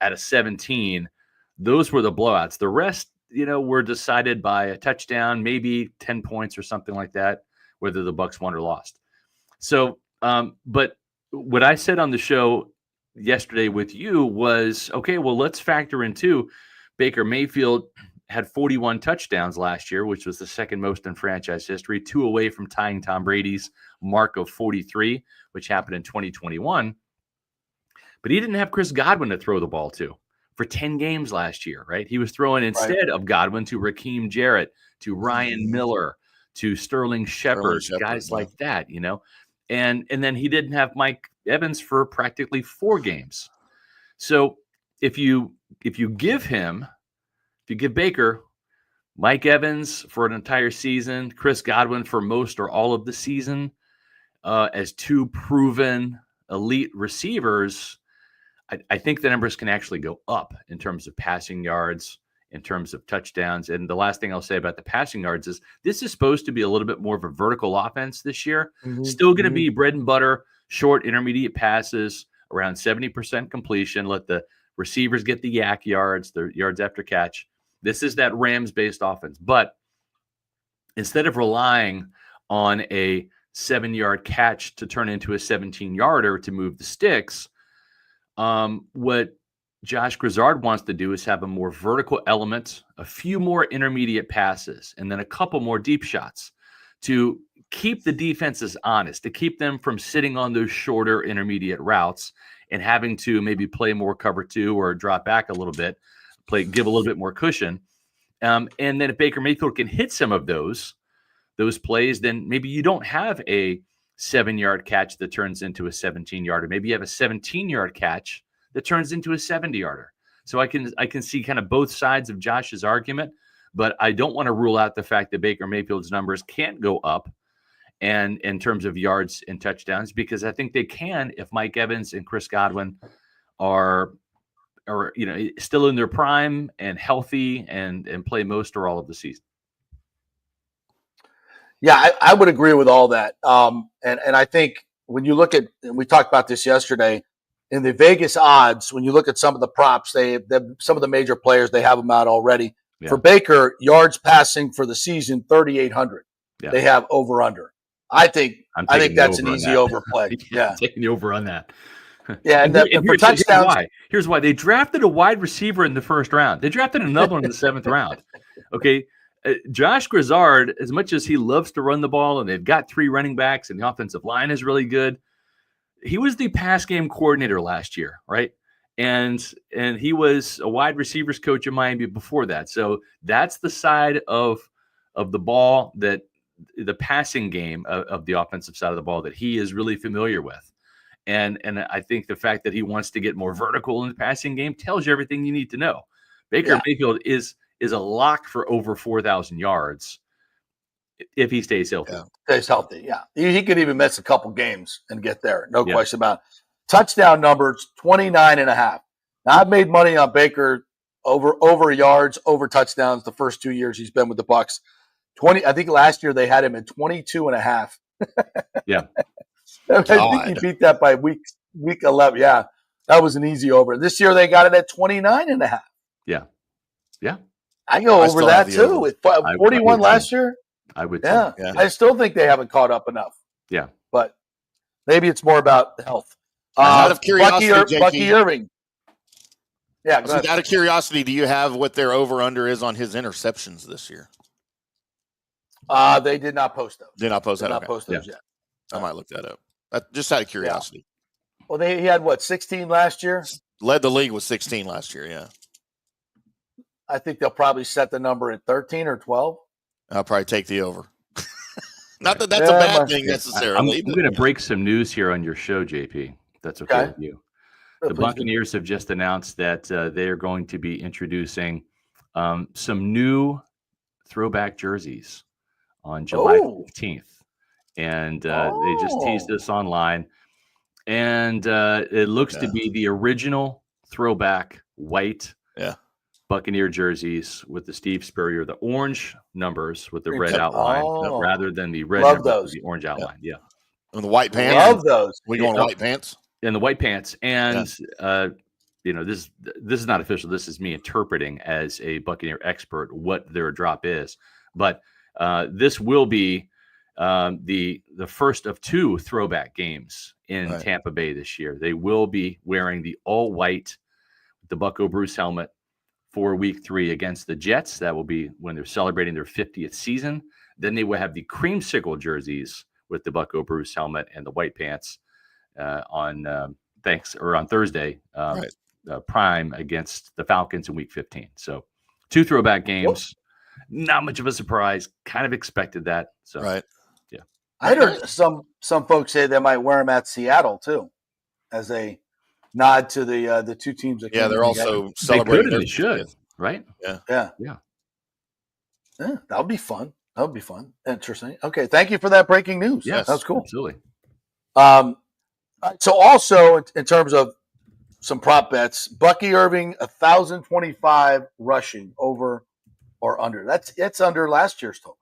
out of 17, those were the blowouts. The rest, were decided by a touchdown, maybe 10 points or something like that, whether the Bucs won or lost. So, but what I said on the show yesterday with you was, okay, well, let's factor in too, Baker Mayfield had 41 touchdowns last year, which was the second most in franchise history, 2 away from tying Tom Brady's mark of 43, which happened in 2021. But he didn't have Chris Godwin to throw the ball to for 10 games last year, right? He was throwing instead of Godwin to Raheem Jarrett, to Ryan Miller, to Sterling Shepard, guys like that, And then he didn't have Mike Evans for practically 4 games. So if you give Baker Mike Evans for an entire season, Chris Godwin for most or all of the season, as 2 proven elite receivers, I think the numbers can actually go up in terms of passing yards, in terms of touchdowns. And the last thing I'll say about the passing yards is this is supposed to be a little bit more of a vertical offense this year. Mm-hmm. Still going to be bread and butter, short, intermediate passes, around 70% completion. Let the receivers get the yak yards, the yards after catch. This is that Rams-based offense. But instead of relying on a 7-yard catch to turn into a 17-yarder to move the sticks, what Josh Grizzard wants to do is have a more vertical element, a few more intermediate passes, and then a couple more deep shots to keep the defenses honest, to keep them from sitting on those shorter intermediate routes and having to maybe play more cover 2 or drop back a little bit, give a little bit more cushion. And then if Baker Mayfield can hit some of those plays, then maybe you don't have a 7-yard catch that turns into a 17-yarder. Maybe you have a 17-yard catch that turns into a 70-yarder. So I can see kind of both sides of Josh's argument, but I don't want to rule out the fact that Baker Mayfield's numbers can't go up. and in terms of yards and touchdowns, because I think they can if Mike Evans and Chris Godwin are still in their prime and healthy and play most or all of the season. Yeah, I would agree with all that. And I think when you look at, and we talked about this yesterday, in the Vegas odds, when you look at some of the props, some of the major players, they have them out already. Yeah. For Baker, yards passing for the season, 3,800. Yeah. They have over under. I think that's an easy overplay. Yeah, I'm taking the over on that. Yeah, and for touchdowns, here's why they drafted a wide receiver in the first round. They drafted another one in the 7th round. Okay, Josh Grizzard, as much as he loves to run the ball, and they've got 3 running backs, and the offensive line is really good. He was the pass game coordinator last year, right? And he was a wide receivers coach in Miami before that. So that's the side of the ball, that the passing game of the offensive side of the ball, that he is really familiar with. And I think the fact that he wants to get more vertical in the passing game tells you everything you need to know. Baker Mayfield is a lock for over 4,000 yards if he stays healthy. Yeah, stays healthy, yeah. He could even miss a couple games and get there. No question about it. Touchdown numbers, 29.5. Now, I've made money on Baker over yards, over touchdowns the first 2 years he's been with the Bucs. I think last year they had him at 22.5. Yeah. I think he beat that by week 11. Yeah, that was an easy over. This year they got it at 29.5. Yeah. Yeah. I go over that too. With 41 last year. I would. Yeah. I still think they haven't caught up enough. Yeah. But maybe it's more about health. Out of curiosity, Bucky Irving. Yeah. Out of curiosity, do you have what their over/under is on his interceptions this year? They did not post those. Did not post that. Not post those yet. I might look that up. Just out of curiosity. Yeah. Well, he had 16 last year? Led the league with 16 last year, yeah. I think they'll probably set the number at 13 or 12. I'll probably take the over. Not that that's a bad thing necessarily. I'm going to break some news here on your show, JP. That's okay with you. The Buccaneers have just announced that they are going to be introducing some new throwback jerseys on July 15th. And they just teased us online. And it looks to be the original throwback white Buccaneer jerseys with the Steve Spurrier, the orange numbers with the red outline rather than the red numbers with the orange outline. Yeah. And the white pants. Love those. We going white pants? And the white pants. And, this is not official. This is me interpreting as a Buccaneer expert what their drop is. But this will be the first of 2 throwback games in Tampa Bay this year. They will be wearing the all white, the Bucco Bruce helmet for week 3 against the Jets. That will be when they're celebrating their 50th season. Then they will have the creamsicle jerseys with the Bucco Bruce helmet and the white pants on Thursday, prime against the Falcons in week 15. So 2 throwback games. Not much of a surprise. Kind of expected that. So yeah. I heard some folks say they might wear them at Seattle too, as a nod to the 2 teams. That they're also celebrating. They should, right? Yeah. That would be fun. Interesting. Okay, thank you for that breaking news. Yes, that was cool. Absolutely. So also in terms of some prop bets, Bucky Irving 1,025 rushing over or under. It's under last year's total.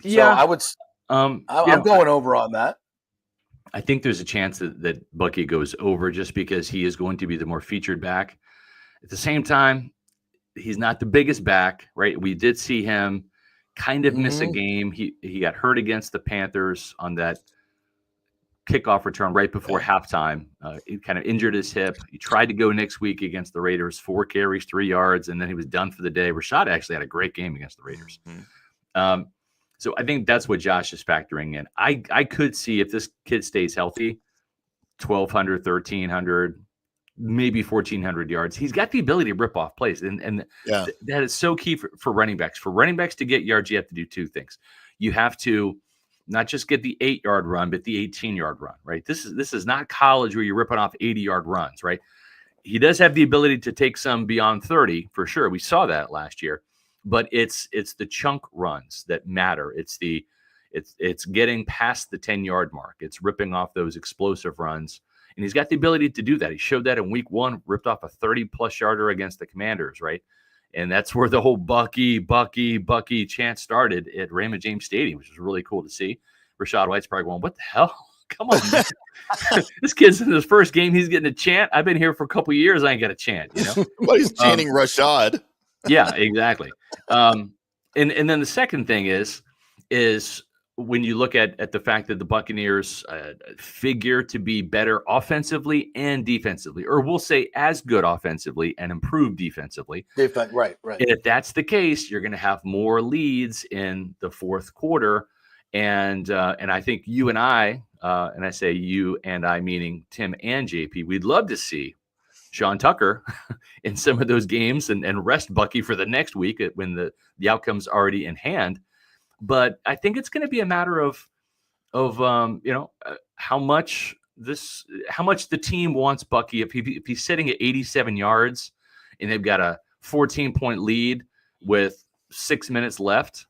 Yeah, so I would. I'm going over on that. I think there's a chance that Bucky goes over just because he is going to be the more featured back. At the same time, he's not the biggest back, right? We did see him kind of miss a game. He got hurt against the Panthers on that kickoff return right before halftime. He kind of injured his hip. He tried to go next week against the Raiders, 4 carries, 3 yards, and then he was done for the day. Rashad actually had a great game against the Raiders. So I think that's what Josh is factoring in. I could see if this kid stays healthy, 1,200, 1,300, maybe 1,400 yards. He's got the ability to rip off plays. And that is so key for running backs. For running backs to get yards, you have to do 2 things. You have to not just get the 8-yard run, but the 18-yard run, right? This is not college where you're ripping off 80-yard runs, right? He does have the ability to take some beyond 30, for sure. We saw that last year. But it's the chunk runs that matter. It's the It's getting past the 10-yard mark. It's ripping off those explosive runs. And he's got the ability to do that. He showed that in week 1, ripped off a 30-plus yarder against the Commanders, right? And that's where the whole Bucky chant started at Raymond James Stadium, which was really cool to see. Rachaad White's probably going, what the hell? Come on, man. This kid's in his first game. He's getting a chant. I've been here for a couple of years. I ain't got a chant, you know? Well, he's chanting Rashad. Yeah, exactly. And then the second thing is when you look at the fact that the Buccaneers figure to be better offensively and defensively, or we'll say as good offensively and improved defensively. Right. And if that's the case, you're going to have more leads in the fourth quarter. And I think you and I, and I say you and I, meaning Tim and JP, we'd love to see Sean Tucker in some of those games and rest Bucky for the next week when the outcome's already in hand. But I think it's going to be a matter of how much the team wants Bucky. If he's sitting at 87 yards and they've got a 14-point lead with 6 minutes left,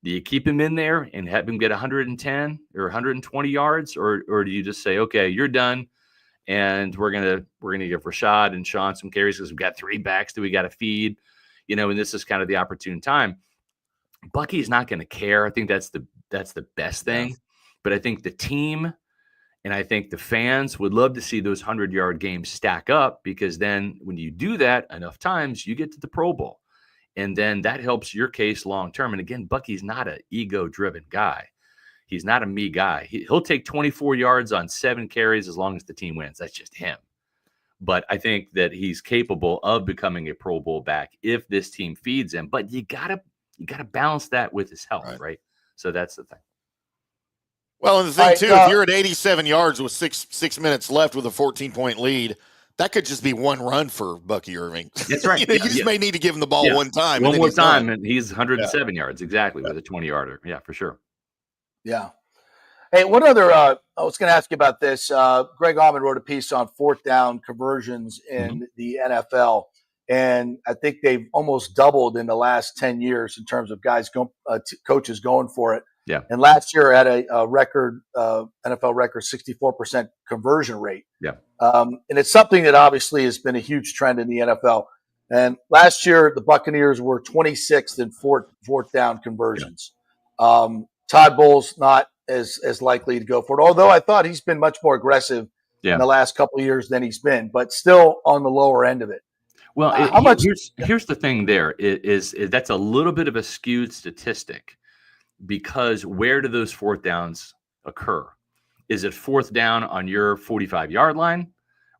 do you keep him in there and have him get 110 or 120 yards, or do you just say, okay, you're done, and we're gonna give Rashad and Sean some carries because we've got 3 backs that we got to feed, and this is kind of the opportune time. Bucky's not going to care. I think that's the best thing. Yeah. But I think the team and I think the fans would love to see those 100-yard games stack up, because then when you do that enough times, you get to the Pro Bowl. And then that helps your case long term. And again, Bucky's not an ego-driven guy. He's not a me guy. He'll take 24 yards on 7 carries as long as the team wins. That's just him. But I think that he's capable of becoming a Pro Bowl back if this team feeds him. But you gotta balance that with his health, right? So that's the thing. Well, and the thing, too, if you're at 87 yards with six minutes left with a 14-point lead, that could just be one run for Bucky Irving. That's right. You just may need to give him the ball one time. One more time, and he's 107 yards, exactly, with a 20-yarder. Yeah, for sure. Yeah. Hey, what other I was going to ask you about this. Greg Allman wrote a piece on 4th down conversions in the NFL. And I think they've almost doubled in the last 10 years in terms of guys coaches going for it. Yeah. And last year had a record, NFL record, 64% conversion rate. Yeah. And it's something that obviously has been a huge trend in the NFL. And last year, the Buccaneers were 26th in fourth down conversions. Yeah. Todd Bowles not as likely to go for it, although I thought he's been much more aggressive in the last couple of years than he's been, but still on the lower end of it. Well, here's the thing there is that's a little bit of a skewed statistic, because where do those 4th downs occur? Is it 4th down on your 45-yard line,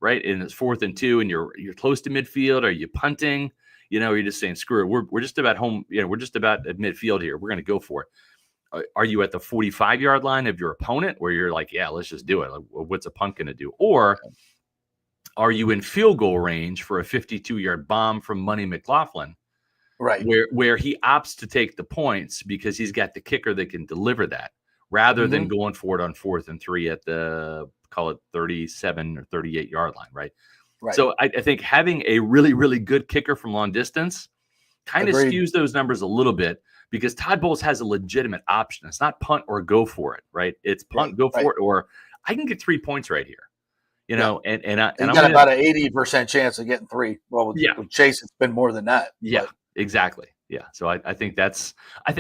right? And it's 4th and 2 and you're close to midfield? Are you punting? You're just saying, screw it. We're just about home. We're just about at midfield here. We're going to go for it. Are you at the 45-yard line of your opponent where you're like, yeah, let's just do it? Like, what's a punt going to do? Or are you in field goal range for a 52-yard bomb from Money McLaughlin, right? Where he opts to take the points because he's got the kicker that can deliver that, rather than going for it on 4th and 3 at the, call it 37 or 38-yard line, right? So I think having a really, really good kicker from long distance kind of skews those numbers a little bit, because Todd Bowles has a legitimate option. It's not punt or go for it, right? It's punt, go for it, or I can get 3 points right here. And I'm got about an 80% chance of getting 3. Well, with Chase, it's been more than that. Yeah, exactly. Yeah. So I think that's kind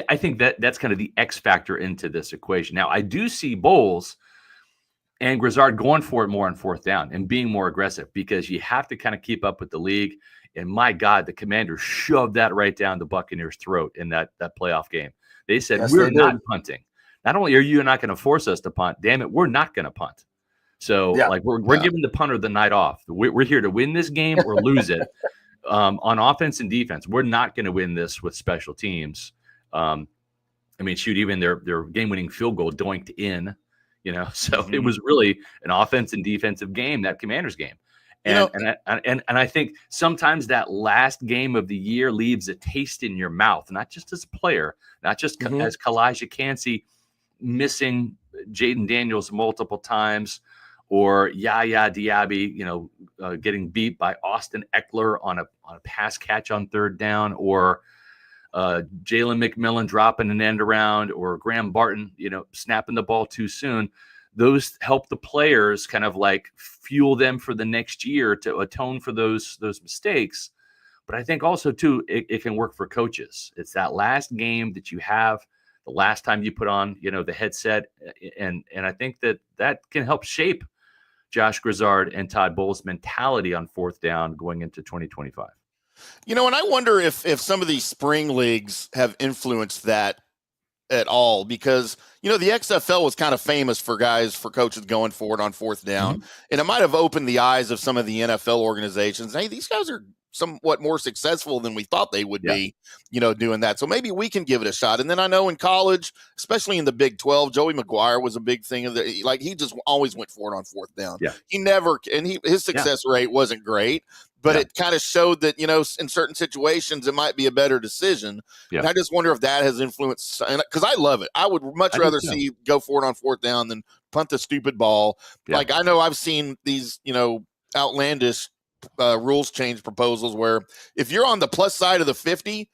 of the X factor into this equation. Now, I do see Bowles and Grizzard going for it more on 4th down and being more aggressive, because you have to kind of keep up with the league. And my God, the Commanders shoved that right down the Buccaneers' throat in that playoff game. They said, we're not punting. Not only are you not going to force us to punt, damn it, we're not going to punt. So we're giving the punter the night off. We're here to win this game or lose it. On offense and defense, we're not going to win this with special teams. Even their game-winning field goal doinked in, So it was really an offense and defensive game, that Commanders game. And I think sometimes that last game of the year leaves a taste in your mouth, not just as a player, not just as Kalijah Kancey missing Jaden Daniels multiple times, or Yaya Diaby, getting beat by Austin Eckler on a pass catch on 3rd down, or Jalen McMillan dropping an end around, or Graham Barton, snapping the ball too soon. Those help the players kind of like fuel them for the next year to atone for those mistakes. But I think also, too, it can work for coaches. It's that last game that you have, the last time you put on, the headset. And I think that can help shape Josh Grizzard and Todd Bowles' mentality on fourth down going into 2025. And I wonder if some of these spring leagues have influenced that at all, because the XFL was kind of famous for coaches going forward on fourth down, and it might have opened the eyes of some of the NFL organizations. Hey, these guys are somewhat more successful than we thought they would be, doing that. So maybe we can give it a shot. And then I know in college, especially in the Big 12, Joey McGuire was a big thing of he just always went for it on fourth down. Yeah. He never, and his success rate wasn't great, but it kind of showed that, in certain situations, it might be a better decision. Yeah. And I just wonder if that has influenced, because I love it. I would much rather see you go for it on fourth down than punt the stupid ball. Yeah. Like, I know I've seen these, outlandish rules change proposals where if you're on the plus side of the 50,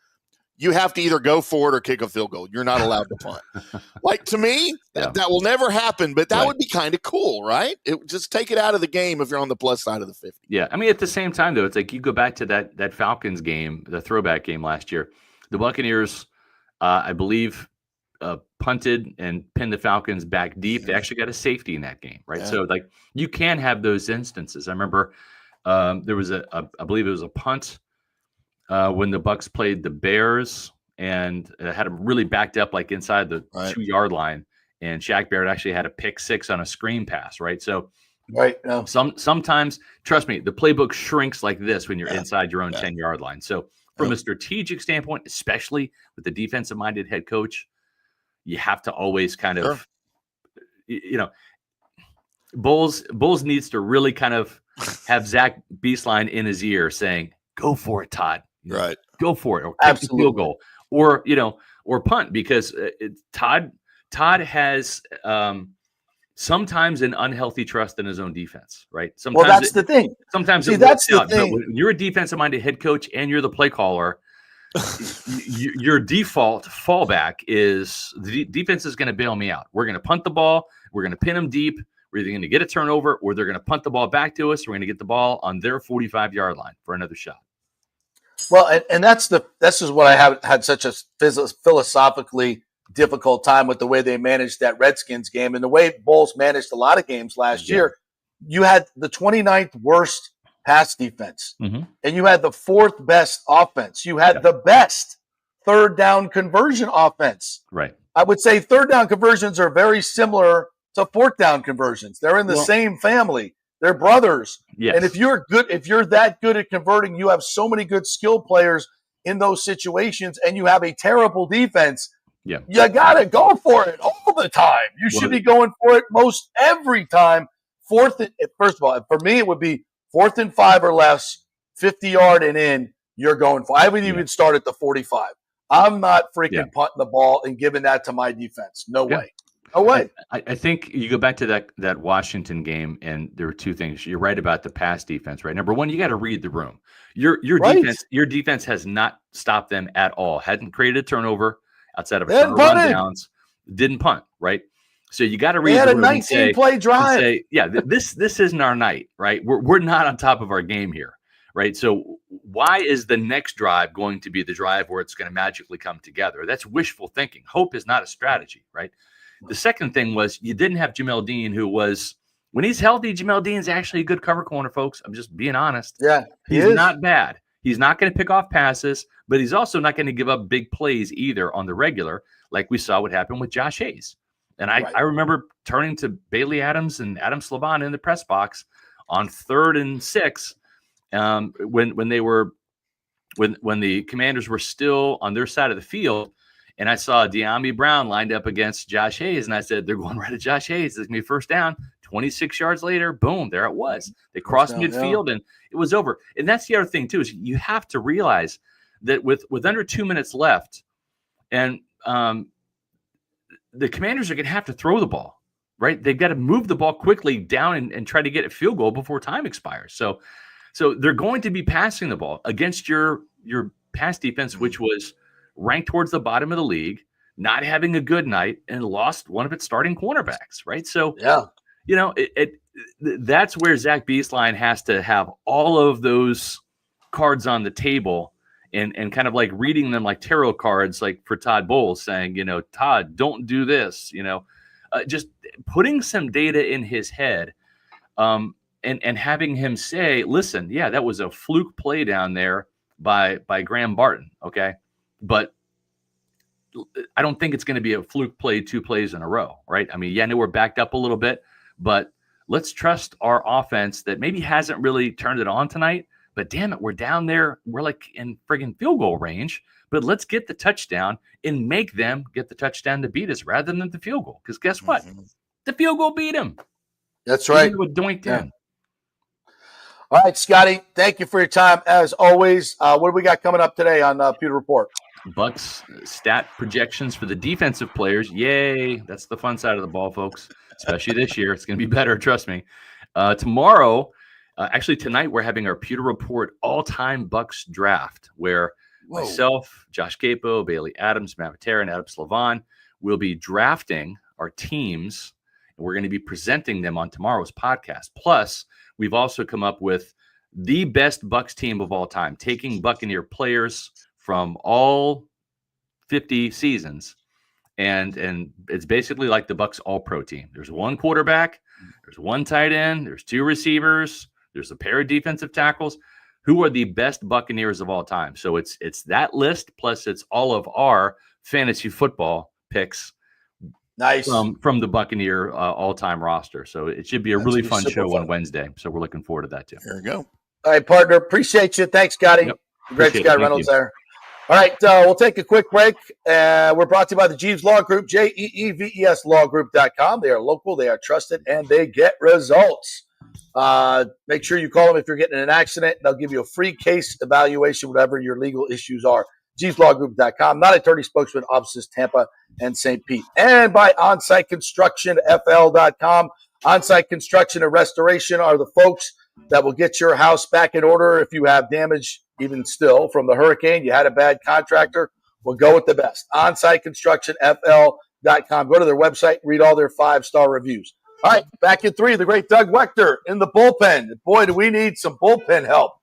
you have to either go for it or kick a field goal. You're not allowed to punt. Like, to me, that will never happen, but that would be kind of cool, right? Just take it out of the game if you're on the plus side of the 50. Yeah. I mean, at the same time, though, it's like you go back to that Falcons game, the throwback game last year. The Buccaneers, I believe, punted and pinned the Falcons back deep. They actually got a safety in that game, right? Yeah. So, like, you can have those instances. I remember there was I believe it was a punt when the Bucs played the Bears, and had them really backed up, like inside the 2-yard line. And Shaq Barrett actually had a pick six on a screen pass, right? So, sometimes, trust me, the playbook shrinks like this when you're inside your own 10-yard line. So, from a strategic standpoint, especially with the defensive-minded head coach, you have to always kind of, Bowles needs to really kind of have Zach Beastline in his ear saying, "Go for it, Todd. Right, go for it, or kick the field goal, or or punt," because Todd has sometimes an unhealthy trust in his own defense, right? Sometimes that's the thing. Sometimes that's the thing. But when you're a defensive-minded head coach and you're the play caller, your default fallback is the defense is going to bail me out. We're going to punt the ball. We're going to pin them deep. We're either going to get a turnover, or they're going to punt the ball back to us. We're going to get the ball on their 45-yard line for another shot. Well, and this is what I have had such a philosophically difficult time with, the way they managed that Redskins game and the way Bowles managed a lot of games last year. You had the 29th worst pass defense, and you had the 4th best offense. You had the best third down conversion offense. Right. I would say third down conversions are very similar to fourth down conversions. They're in the same family. They're brothers. Yes. And if you're that good at converting, you have so many good skill players in those situations, and you have a terrible defense. Yeah. You got to go for it all the time. You should be going for it most every time. First of all, for me, it would be 4th and 5 or less, 50-yard and in, you're going for. I would even start at the 45. I'm not freaking punting the ball and giving that to my defense. No way. No way. I think you go back to that Washington game, and there were two things. You're right about the pass defense, right? Number one, you got to read the room. Your defense has not stopped them at all. Hadn't created a turnover outside of a ton of rundowns. Didn't punt, right? So you got to read the room. They had a 19-play drive. This isn't our night, right? We're not on top of our game here, right? So why is the next drive going to be the drive where it's going to magically come together? That's wishful thinking. Hope is not a strategy, right? The second thing was you didn't have Jamel Dean, who was, when he's healthy, Jamel Dean's actually a good cover corner, folks. I'm just being honest. Yeah, he's not bad. He's not going to pick off passes, but he's also not going to give up big plays either on the regular, like we saw what happened with Josh Hayes. And I remember turning to Bailey Adams and Adam Slaban in the press box on 3rd and 6 when the Commanders were still on their side of the field. And I saw De'Ami Brown lined up against Josh Hayes, and I said, they're going right at Josh Hayes. It's going to be first down. 26 yards later, boom, there it was. They crossed midfield, and it was over. And that's the other thing, too, is you have to realize that with under 2 minutes left, and the Commanders are going to have to throw the ball, right? They've got to move the ball quickly down and try to get a field goal before time expires. So they're going to be passing the ball against your pass defense, which was ranked towards the bottom of the league, not having a good night, and lost one of its starting cornerbacks, right? So, that's where Zach Beesline has to have all of those cards on the table and kind of like reading them like tarot cards, like for Todd Bowles saying, Todd, don't do this, just putting some data in his head and having him say, listen, yeah, that was a fluke play down there by Graham Barton. Okay. But I don't think it's going to be a fluke play 2 plays in a row, right? I mean, we're backed up a little bit, but let's trust our offense that maybe hasn't really turned it on tonight. But damn it, we're down there. We're like in friggin' field goal range. But let's get the touchdown and make them get the touchdown to beat us rather than the field goal. Because guess what? The field goal beat him. That's right. With doinked in. All right, Scotty. Thank you for your time as always. What do we got coming up today on Pewter Report? Bucs stat projections for the defensive players. Yay. That's the fun side of the ball, folks. Especially this year. It's going to be better. Trust me. Tomorrow, actually tonight, we're having our Pewter Report all-time Bucs draft where myself, Josh Capo, Bailey Adams, Matt Matera, and Adam Slavon will be drafting our teams. And we're going to be presenting them on tomorrow's podcast. Plus, we've also come up with the best Bucs team of all time, taking Buccaneer players from all 50 seasons. And it's basically like the Bucs all-pro team. There's one quarterback, there's one tight end, there's 2 receivers, there's a pair of defensive tackles. Who are the best Buccaneers of all time? So it's that list, plus it's all of our fantasy football picks. Nice. From the Buccaneer all-time roster. So it should be a really fun show on Wednesday. So we're looking forward to that too. There we go. All right, partner. Appreciate you. Thanks, Scotty. Yep. Great Scott Reynolds there. All right, we'll take a quick break. We're brought to you by the Jeeves Law Group, JEEVES lawgroup.com. They are local, they are trusted, and they get results. Make sure you call them if you're getting in an accident. They'll give you a free case evaluation, whatever your legal issues are. JeevesLawGroup.com, not attorney spokesman, offices Tampa and St. Pete. And by Onsite Construction, FL.com. Onsite Construction and Restoration are the folks that will get your house back in order if you have damage, even still, from the hurricane. You had a bad contractor. We'll go with the best. Onsite Construction, FL.com. Go to their website, read all their 5-star reviews. All right, back in 3, the great Doug Waechter in the bullpen. Boy, do we need some bullpen help.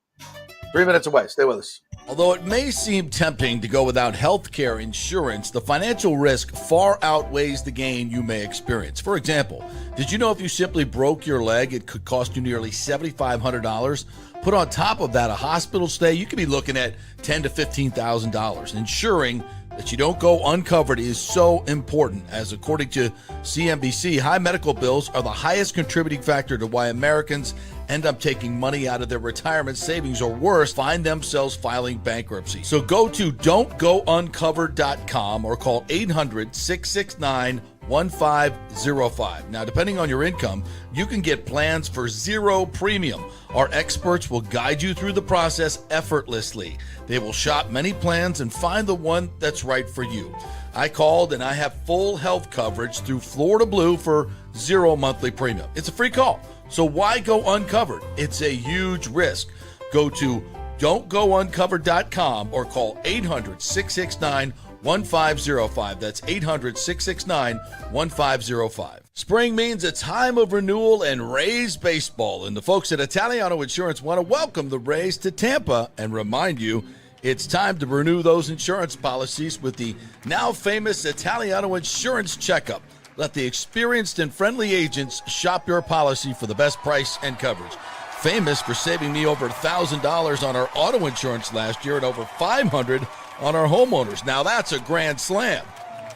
3 minutes away. Stay with us. Although it may seem tempting to go without health care insurance, the financial risk far outweighs the gain you may experience. For example, did you know if you simply broke your leg, it could cost you nearly $7,500? Put on top of that a hospital stay, you could be looking at $10,000 to $15,000. Ensuring that you don't go uncovered is so important, as according to CNBC, high medical bills are the highest contributing factor to why Americans end up taking money out of their retirement savings, or worse, find themselves filing bankruptcy. So go to don'tgouncovered.com or call 800-669-1505. Now, depending on your income, you can get plans for zero premium. Our experts will guide you through the process effortlessly. They will shop many plans and find the one that's right for you. I called and I have full health coverage through Florida Blue for zero monthly premium. It's a free call. So why go uncovered? It's a huge risk. Go to don'tgouncovered.com or call 800-669-1505. That's 800-669-1505. Spring means a time of renewal and Rays baseball, and the folks at Italiano Insurance want to welcome the Rays to Tampa and remind you it's time to renew those insurance policies with the now famous Italiano Insurance Checkup. Let the experienced and friendly agents shop your policy for the best price and coverage. Famous for saving me over $1,000 on our auto insurance last year and over $500 on our homeowners. Now that's a grand slam.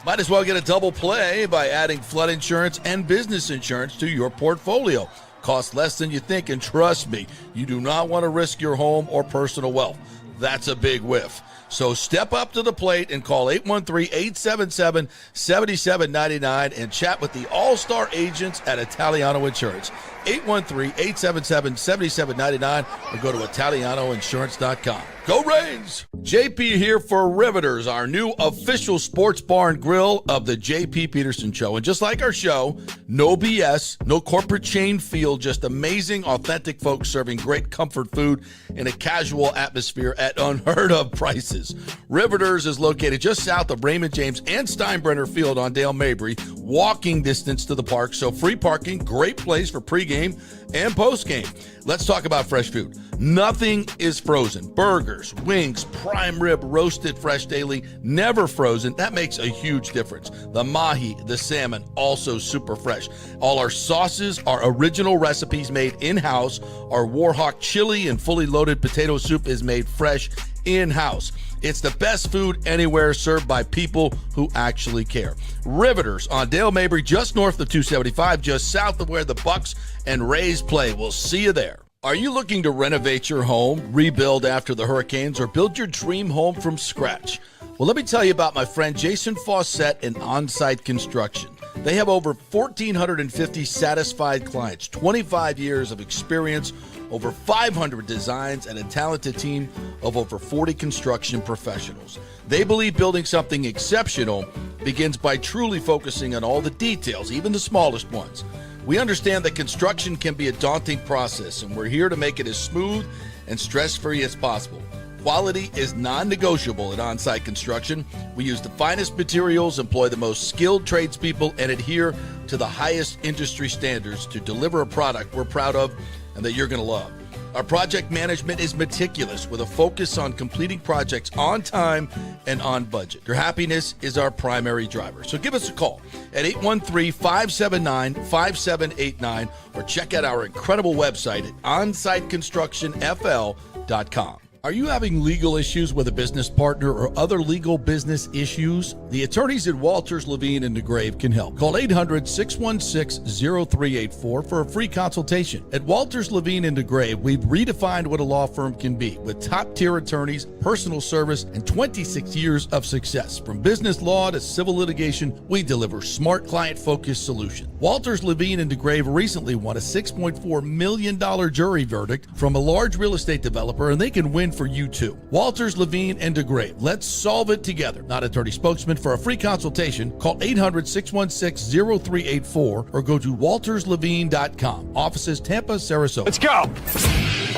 Might as well get a double play by adding flood insurance and business insurance to your portfolio. Costs less than you think, and trust me, you do not want to risk your home or personal wealth. That's a big whiff. So step up to the plate and call 813-877-7799 and chat with the all-star agents at Italiano Insurance. 813-877-7799 or go to ItalianoInsurance.com. Go Rays! JP here for Riveters, our new official sports bar and grill of the JP Peterson Show. And just like our show, no BS, no corporate chain feel, just amazing, authentic folks serving great comfort food in a casual atmosphere at unheard of prices. Riveters is located just south of Raymond James and Steinbrenner Field on Dale Mabry, walking distance to the park, so free parking, great place for pregame and postgame. Let's talk about fresh food. Nothing is frozen. Burgers, wings, prime rib, roasted fresh daily, never frozen. That makes a huge difference. The mahi, the salmon, also super fresh. All our sauces are original recipes made in-house. Our Warhawk chili and fully loaded potato soup is made fresh in-house. It's the best food anywhere, served by people who actually care. Riveters on Dale Mabry, just north of 275, just south of where the Bucs and Rays play. We'll see you there. Are you looking to renovate your home, rebuild after the hurricanes, or build your dream home from scratch? Well, let me tell you about my friend Jason Fawcett and On-Site Construction. They have over 1,450 satisfied clients, 25 years of experience, over 500 designs, and a talented team of over 40 construction professionals. They believe building something exceptional begins by truly focusing on all the details, even the smallest ones. We understand that construction can be a daunting process, and we're here to make it as smooth and stress-free as possible. Quality is non-negotiable at On-Site Construction. We use the finest materials, employ the most skilled tradespeople, and adhere to the highest industry standards to deliver a product we're proud of and that you're going to love. Our project management is meticulous with a focus on completing projects on time and on budget. Your happiness is our primary driver. So give us a call at 813-579-5789 or check out our incredible website at onsiteconstructionfl.com. Are you having legal issues with a business partner or other legal business issues? The attorneys at Walters, Levine, and DeGrave can help. Call 800-616-0384 for a free consultation. At Walters, Levine, and DeGrave, we've redefined what a law firm can be with top-tier attorneys, personal service, and 26 years of success. From business law to civil litigation, we deliver smart, client-focused solutions. Walters, Levine, and DeGrave recently won a $6.4 million jury verdict from a large real estate developer, and they can win for you too. Walters, Levine, and DeGrave. Let's solve it together. Not attorney spokesman. For a free consultation, call 800-616-0384 or go to walterslevine.com. Offices Tampa, Sarasota. Let's go!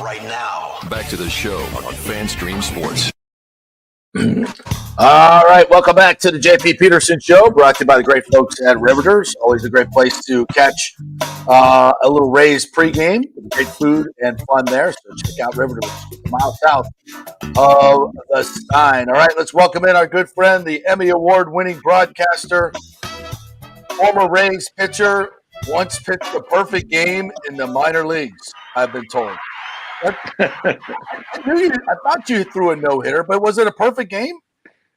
Right now, back to the show on FanStream Sports. All right, welcome back to the JP Peterson Show, brought to you by the great folks at Riveters. Always a great place to catch a little Rays pregame. Great food and fun there, so check out Riveters, a mile south of the Stein. All right, let's welcome in our good friend, the Emmy Award-winning broadcaster, former Rays pitcher, once pitched a perfect game in the minor leagues, I've been told. I thought you threw a no-hitter, but was it a perfect game?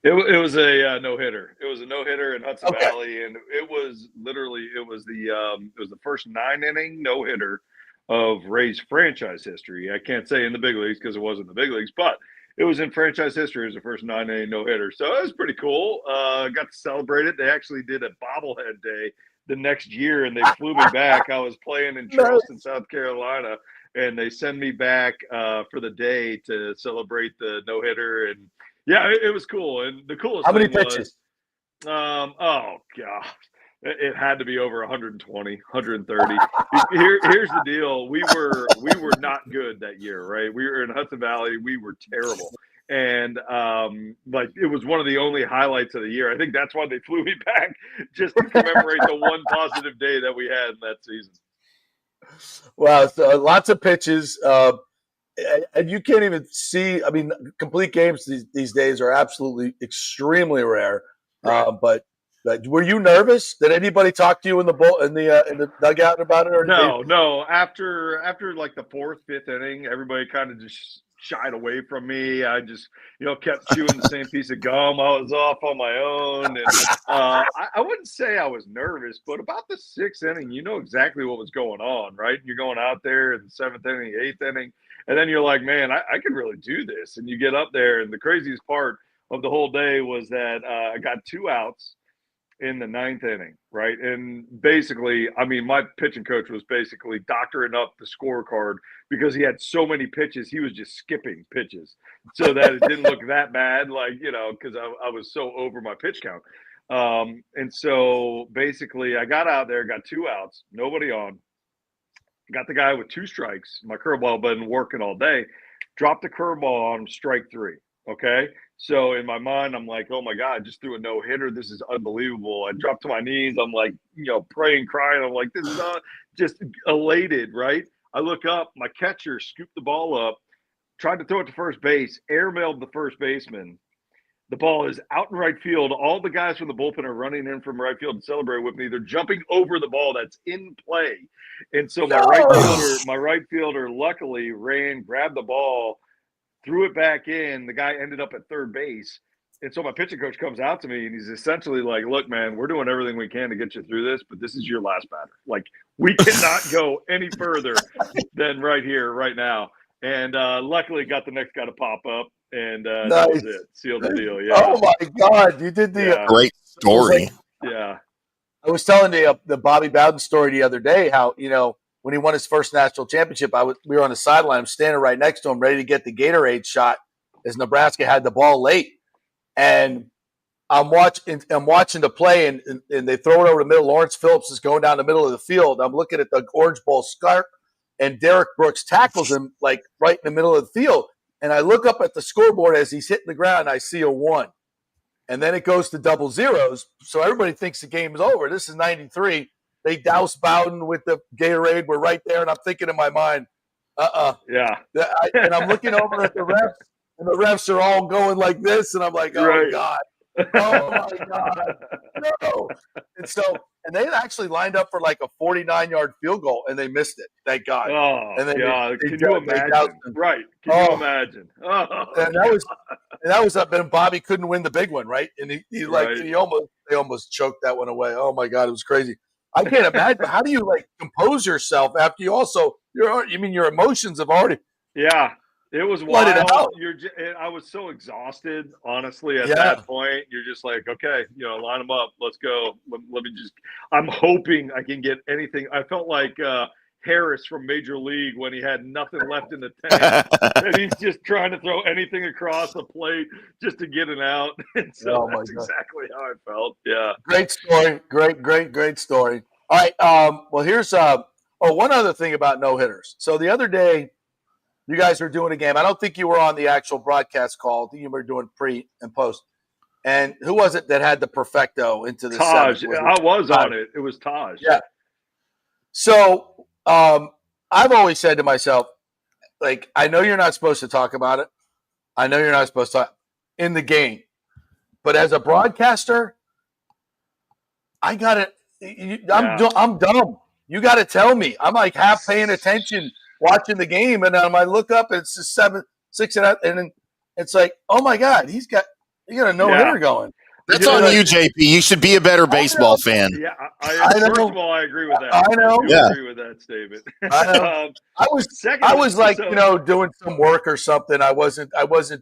It was a no-hitter. It was a no-hitter in Hudson Valley, and it was the first 9-inning no-hitter of Rays franchise history. I can't say in the big leagues because it wasn't the big leagues, but it was in franchise history as the first 9-inning no-hitter. So it was pretty cool. Got to celebrate it. They actually did a bobblehead day the next year, and they flew me back. I was playing in Charleston, South Carolina, and they send me back for the day to celebrate the no-hitter. And yeah, it was cool. And the coolest How many thing pitches? Oh gosh, it had to be over 120, 130. Here's the deal: we were not good that year, right? We were in Hudson Valley. We were terrible, and it was one of the only highlights of the year. I think that's why they flew me back, just to commemorate the one positive day that we had in that season. Wow, so lots of pitches. And you can't even see. I mean, complete games these days are absolutely extremely rare. Right. But were you nervous? Did anybody talk to you in the dugout about it? Or No. After like the fourth, fifth inning, everybody kind of just shied away from me. I just kept chewing the same piece of gum. I was off on my own, and I wouldn't say I was nervous, but about the sixth inning, you know exactly what was going on, right? You're going out there in the seventh inning, eighth inning. And then you're like, man, I can really do this. And you get up there, and the craziest part of the whole day was that I got 2 outs, in the 9th inning, right? And basically, I mean, my pitching coach was basically doctoring up the scorecard because he had so many pitches. He was just skipping pitches so that it didn't look that bad, like, you know, because I was so over my pitch count. And so basically I got out there, got 2 outs, nobody on, got the guy with 2 strikes. My curveball been working all day, dropped the curveball on him, strike 3. Okay. So in my mind, I'm like, oh my God, I just threw a no-hitter. This is unbelievable. I dropped to my knees. I'm like, you know, praying, crying. I'm like, this is just elated, right? I look up, my catcher scooped the ball up, tried to throw it to first base, airmailed the first baseman. The ball is out in right field. All the guys from the bullpen are running in from right field to celebrate with me. They're jumping over the ball that's in play. And so my right fielder luckily ran, grabbed the ball, threw it back in. The guy ended up at third base. And so my pitching coach comes out to me and he's essentially like, look, man, we're doing everything we can to get you through this, but this is your last batter. Like, we cannot go any further than right here, right now. And luckily got the next guy to pop up. And Nice. That was it. Sealed the deal. Yeah. Oh my God, you did the Great story. Yeah. I was telling the Bobby Bowden story the other day. How, you know, when he won his first national championship, we were on the sideline. I'm standing right next to him, ready to get the Gatorade shot as Nebraska had the ball late, and I'm watching the play, and they throw it over the middle. Lawrence Phillips is going down the middle of the field. I'm looking at the Orange Bowl scarf, and Derek Brooks tackles him like right in the middle of the field. And I look up at the scoreboard as he's hitting the ground, and I see a 1. And then it goes to double zeros. So everybody thinks the game is over. This is 93. They douse Bowden with the Gatorade. We're right there. And I'm thinking in my mind, Yeah. And I'm looking over at the refs, and the refs are all going like this. And I'm like, oh, Right. God. Oh, my God. No. And they actually lined up for like a 49-yard field goal, and they missed it. Thank God. Oh, And then yeah. they Can you imagine? Right. Can you imagine? Oh, and that was up. And Bobby couldn't win the big one, right? And they almost choked that one away. Oh my God, it was crazy. I can't imagine. How do you like compose yourself after your emotions have already? Yeah, it was Let it wild. out. I was so exhausted, honestly. At that point, you're just like, okay, line them up. Let's go. Let me just. I'm hoping I can get anything. I felt like Harris from Major League when he had nothing left in the tank, and he's just trying to throw anything across the plate just to get it out. And so that's exactly how I felt. Yeah. Great story. Great story. All right. Well, here's one other thing about no hitters. So the other day, you guys were doing a game. I don't think you were on the actual broadcast call. I think you were doing pre and post. And who was it that had the perfecto into the Taj. seventh? I was on it. It was Taj. Yeah. So I've always said to myself, like, I know you're not supposed to talk about it. I know you're not supposed to talk in the game. But as a broadcaster, I got it. I'm dumb. You got to tell me. I'm like half paying attention, watching the game, and I look up and it's just 7-6 and then it's like, oh my God, you got a no-hitter going. That's on you, JP. You should be a better baseball fan. Yeah, first of all, I agree with that. I know. I agree with that statement. I know. I was like, doing some work or something. I wasn't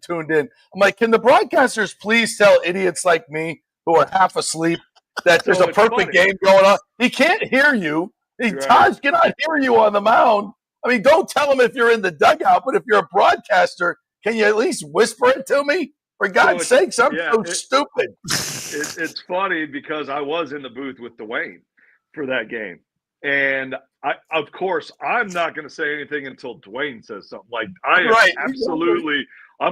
tuned in. I'm like, can the broadcasters please tell idiots like me who are half asleep that there's a perfect game going on? He can't hear you. Taj cannot hear you on the mound. I mean, don't tell him if you're in the dugout, but if you're a broadcaster, can you at least whisper it to me? For God's sakes, I'm so stupid. It's funny because I was in the booth with Dwayne for that game. And of course, I'm not going to say anything until Dwayne says something. Like, I'm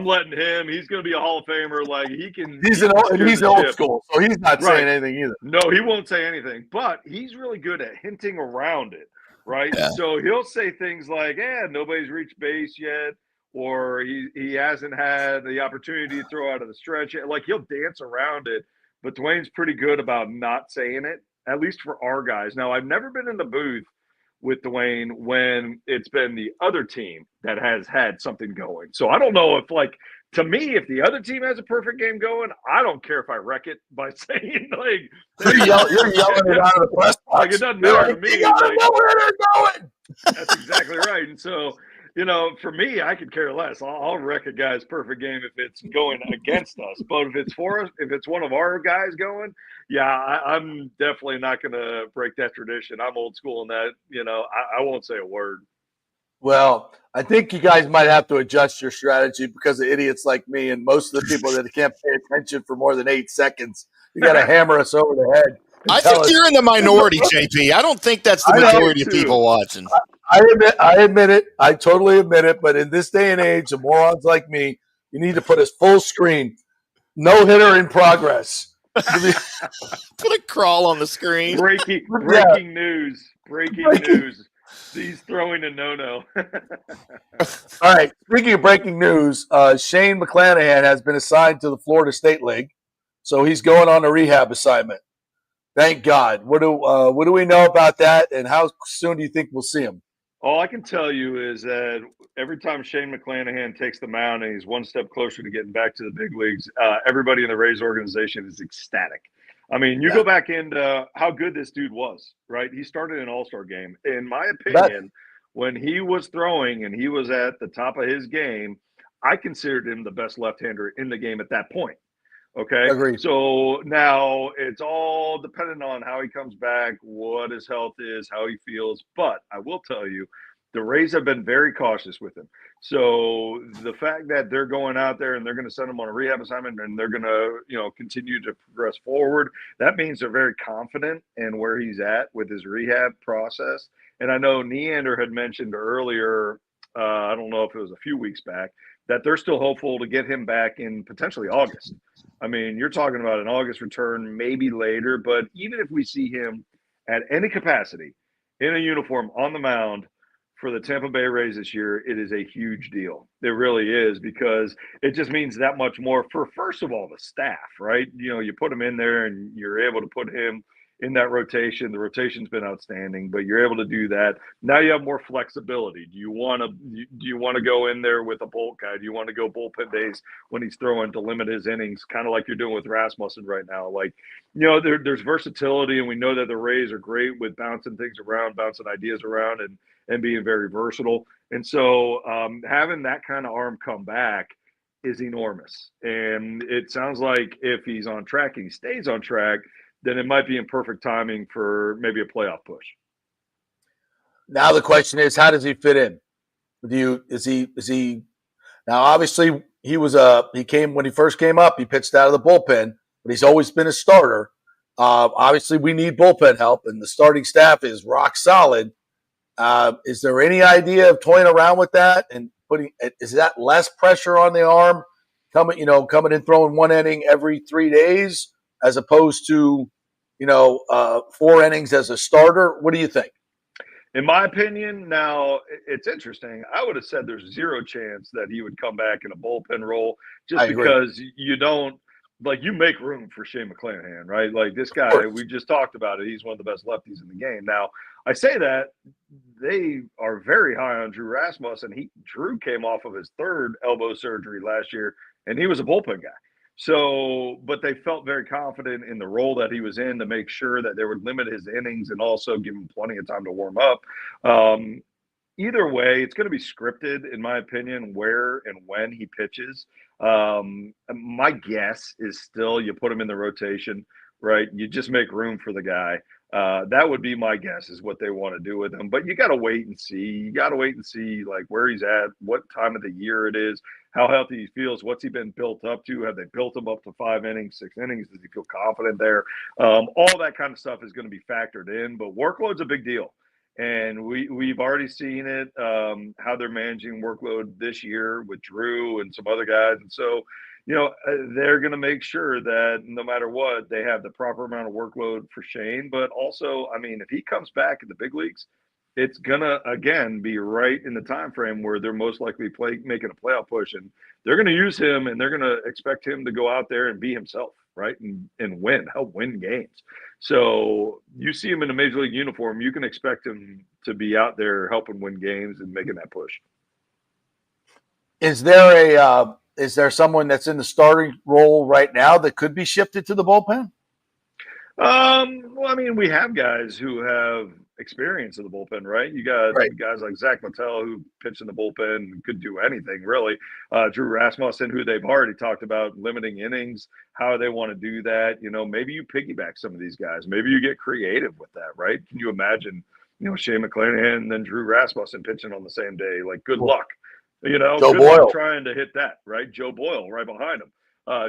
letting him. He's going to be a Hall of Famer. Like, he can. He's old school, so he's not saying anything either. No, he won't say anything. But he's really good at hinting around it, right? Yeah. So he'll say things like, nobody's reached base yet. Or he hasn't had the opportunity to throw out of the stretch. Like, he'll dance around it. But Dwayne's pretty good about not saying it, at least for our guys. Now, I've never been in the booth with Dwayne when it's been the other team that has had something going. So I don't know if, like, to me, if the other team has a perfect game going, I don't care if I wreck it by saying, like, you're yelling it out of the press box. Like, it doesn't matter to me. You gotta know where they're going. That's exactly right. And so For me, I could care less. I'll wreck a guy's perfect game if it's going against us. But if it's for us, if it's one of our guys going, yeah, I'm definitely not going to break that tradition. I'm old school in that. I won't say a word. Well, I think you guys might have to adjust your strategy because of idiots like me and most of the people that can't pay attention for more than 8 seconds. You got to hammer us over the head. I think you're in the minority, JP. I don't think that's the majority of people watching. I admit it. I totally admit it. But in this day and age of morons like me, you need to put us full screen. No hitter in progress. Put a crawl on the scrane. Breaking news. Breaking news. He's throwing a no-no. All right. Speaking of breaking news, Shane McClanahan has been assigned to the Florida State League, so he's going on a rehab assignment. Thank God. What do we know about that, and how soon do you think we'll see him? All I can tell you is that every time Shane McClanahan takes the mound and he's one step closer to getting back to the big leagues, everybody in the Rays organization is ecstatic. I mean, you go back into how good this dude was, right? He started an all-star game. In my opinion, when he was throwing and he was at the top of his game, I considered him the best left-hander in the game at that point. Okay. Agreed. So now it's all dependent on how he comes back, what his health is, how he feels. But I will tell you, the Rays have been very cautious with him. So the fact that they're going out there and they're going to send him on a rehab assignment and they're going to, continue to progress forward, that means they're very confident in where he's at with his rehab process. And I know Neander had mentioned earlier, I don't know if it was a few weeks back, that they're still hopeful to get him back in potentially August. I mean, you're talking about an August return, maybe later, but even if we see him at any capacity in a uniform on the mound for the Tampa Bay Rays this year, it is a huge deal. It really is, because it just means that much more for, first of all, the staff, right? You put him in there and you're able to put him in that rotation. The rotation's been outstanding, but you're able to do that. Now you have more flexibility. Do you want to go in there with a bulk guy? Do you want to go bullpen days when he's throwing to limit his innings, kind of like you're doing with Rasmussen right now? There's versatility, and we know that the Rays are great with bouncing things around, bouncing ideas around, and being very versatile. And so having that kind of arm come back is enormous. And it sounds like if he's on track and he stays on track, then it might be in perfect timing for maybe a playoff push. Now the question is, how does he fit in? Is he now? Obviously, he came when he first came up. He pitched out of the bullpen, but he's always been a starter. Obviously, we need bullpen help, and the starting staff is rock solid. Is there any idea of toying around with that and is that less pressure on the arm coming and throwing one inning every 3 days as opposed to 4 innings as a starter? What do you think? In my opinion, now it's interesting. I would have said there's zero chance that he would come back in a bullpen role, just because you don't you make room for Shane McClanahan, right? Like this guy, we just talked about it. He's one of the best lefties in the game. Now, I say that they are very high on Drew Rasmussen. Drew came off of his 3rd elbow surgery last year, and he was a bullpen guy. So, but they felt very confident in the role that he was in to make sure that they would limit his innings and also give him plenty of time to warm up. Either way, it's going to be scripted, in my opinion, where and when he pitches. My guess is still you put him in the rotation, right? You just make room for the guy. That would be my guess is what they want to do with him. But you got to wait and see. You got to wait and see where he's at, what time of the year it is, how healthy he feels, what's he been built up to? Have they built him up to 5 innings, 6 innings? Does he feel confident there? All that kind of stuff is going to be factored in. But workload's a big deal. And we've already seen it, how they're managing workload this year with Drew and some other guys. And so, they're going to make sure that no matter what, they have the proper amount of workload for Shane. But also, I mean, if he comes back in the big leagues, it's going to, again, be right in the time frame where they're most likely making a playoff push. And they're going to use him, and they're going to expect him to go out there and be himself, right, and help win games. So you see him in a major league uniform, you can expect him to be out there helping win games and making that push. Is there someone that's in the starting role right now that could be shifted to the bullpen? Well, I mean, we have guys who have experience of the bullpen, right? You got guys like Zach Littell who pitched in the bullpen and could do anything really. Drew Rasmussen, who they've already talked about limiting innings, how they want to do that. Maybe you piggyback some of these guys. Maybe you get creative with that, right? Can you imagine, Shane McClanahan and then Drew Rasmussen pitching on the same day? Like, good luck. Joe Good Boyle luck trying to hit that, right? Joe Boyle right behind him.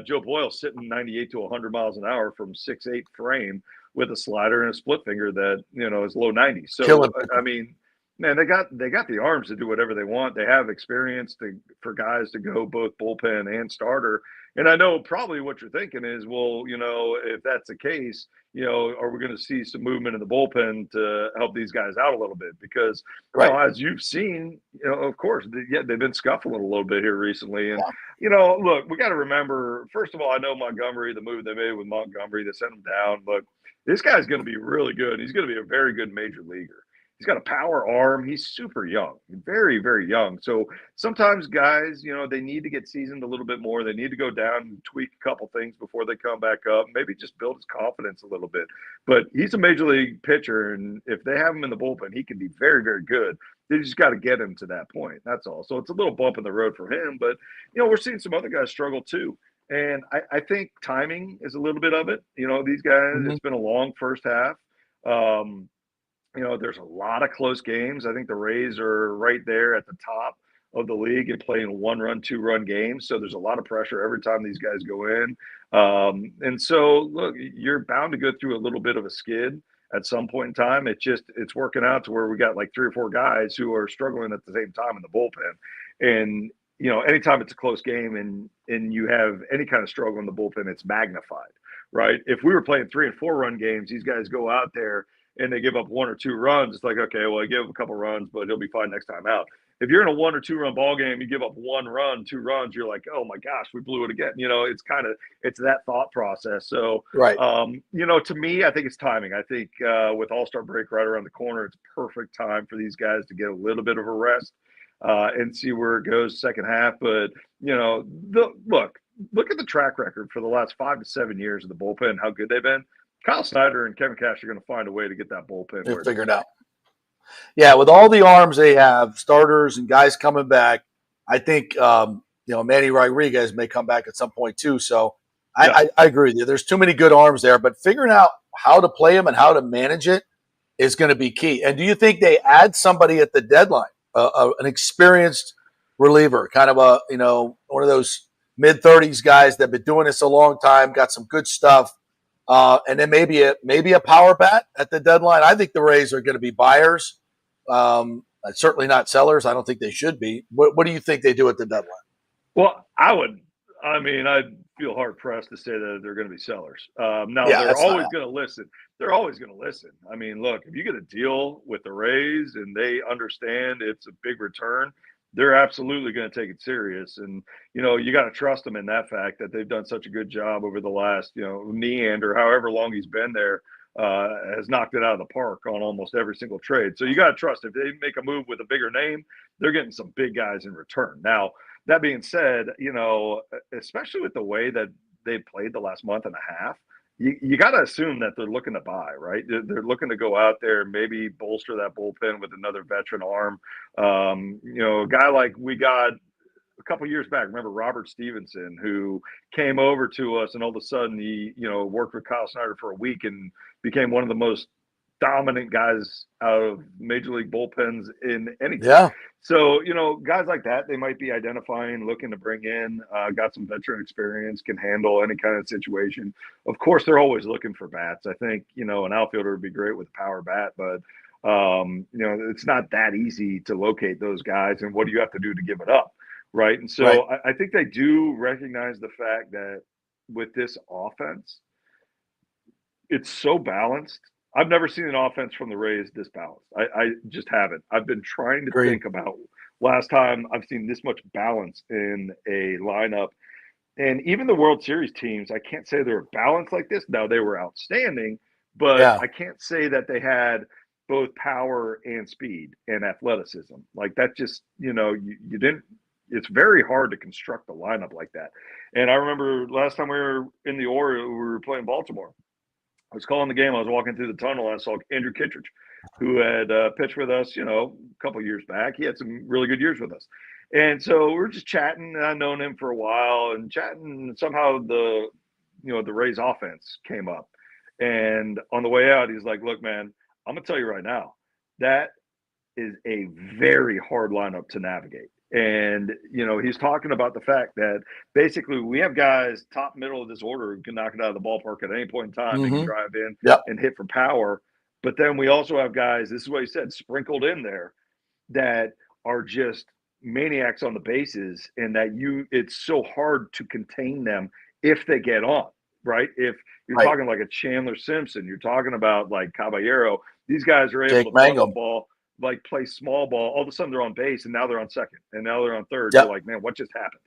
Joe Boyle sitting 98 to 100 miles an hour from 6'8" frame with a slider and a split finger that is low 90s. So I mean, man, they got the arms to do whatever they want. They have experience for guys to go both bullpen and starter. And I know probably what you're thinking is, well, if that's the case, are we going to see some movement in the bullpen to help these guys out a little bit? Because, as you've seen, of course, they've been scuffling a little bit here recently. And, look, we got to remember, first of all, I know Montgomery, the move they made with Montgomery, they sent him down. Look, this guy's going to be really good. He's going to be a very good major leaguer. He's got a power arm. He's super young, very, very young. So sometimes guys, they need to get seasoned a little bit more. They need to go down and tweak a couple things before they come back up, maybe just build his confidence a little bit. But he's a major league pitcher, and if they have him in the bullpen, he can be very, very good. They just got to get him to that point. That's all. So it's a little bump in the road for him. But, we're seeing some other guys struggle too. And I think timing is a little bit of it. These guys, It's been a long first half. There's a lot of close games. I think the Rays are right there at the top of the league and playing 1-run, 2-run games. So there's a lot of pressure every time these guys go in. And so, look, you're bound to go through a little bit of a skid at some point in time. It's working out to where we got like 3 or 4 guys who are struggling at the same time in the bullpen. And, anytime it's a close game and you have any kind of struggle in the bullpen, it's magnified, right? If we were playing 3- and 4-run games, these guys go out there and they give up 1 or 2 runs, it's like, okay, well, I give him a couple runs, but he'll be fine next time out. If you're in a 1 or 2 run ball game, you give up 1 run, 2 runs, you're like, oh my gosh, we blew it again. It's that thought process. So, to me, I think it's timing. I think with All-Star break right around the corner, it's perfect time for these guys to get a little bit of a rest and see where it goes second half. But, look at the track record for the last 5 to 7 years of the bullpen, how good they've been. Kyle Snyder and Kevin Cash are going to find a way to get that bullpen. They'll figure it out. Yeah, with all the arms they have, starters and guys coming back, I think Manny Rodriguez may come back at some point too. So I agree with you. There's too many good arms there, but figuring out how to play them and how to manage it is going to be key. And do you think they add somebody at the deadline, an experienced reliever, kind of one of those mid-30s guys that have been doing this a long time, got some good stuff? And then maybe a power bat at the deadline. I think the Rays are going to be buyers, certainly not sellers. I don't think they should be. What do you think they do at the deadline? Well, I'd feel hard pressed to say that they're going to be sellers. They're always going to listen. They're always going to listen. I mean, look, if you get a deal with the Rays and they understand it's a big return, they're absolutely going to take it serious. And, you got to trust them in that fact that they've done such a good job over the last, Neander, however long he's been there, has knocked it out of the park on almost every single trade. So you got to trust if they make a move with a bigger name, they're getting some big guys in return. Now, that being said, especially with the way that they've played the last month and a half, you got to assume that they're looking to buy, right? They're looking to go out there and maybe bolster that bullpen with another veteran arm. A guy like we got a couple years back, remember Robert Stevenson, who came over to us and all of a sudden he, worked with Kyle Snyder for a week and became one of the most dominant guys out of major league bullpens in anything. Yeah. So, guys like that, they might be identifying, looking to bring in, got some veteran experience, can handle any kind of situation. Of course, they're always looking for bats. I think, an outfielder would be great with a power bat, but, it's not that easy to locate those guys. And what do you have to do to give it up? Right. And so I think they do recognize the fact that with this offense, it's so balanced. I've never seen an offense from the Rays this balanced. I just haven't. I've been trying to think about last time I've seen this much balance in a lineup. And even the World Series teams, I can't say they were balanced like this. Now, they were outstanding, but I can't say that they had both power and speed and athleticism. Like that just, you didn't. It's very hard to construct a lineup like that. And I remember last time we were in the Orioles, we were playing Baltimore. I was calling the game. I was walking through the tunnel, and I saw Andrew Kittredge, who had pitched with us, a couple of years back. He had some really good years with us. And so we were just chatting, and I've known him for a while, and chatting. And somehow the Rays offense came up. And on the way out, he's like, look, man, I'm going to tell you right now, that is a very hard lineup to navigate. And, he's talking about the fact that basically we have guys top middle of this order who can knock it out of the ballpark at any point in time. They can drive in and hit for power. But then we also have guys, this is what he said, sprinkled in there that are just maniacs on the bases, and that it's so hard to contain them if they get on, right? If you're talking like a Chandler Simpson, you're talking about like Caballero, these guys are able to bunt the ball, like play small ball. All of a sudden they're on base, and now they're on second, and now they're on third. You're like, man, what just happened?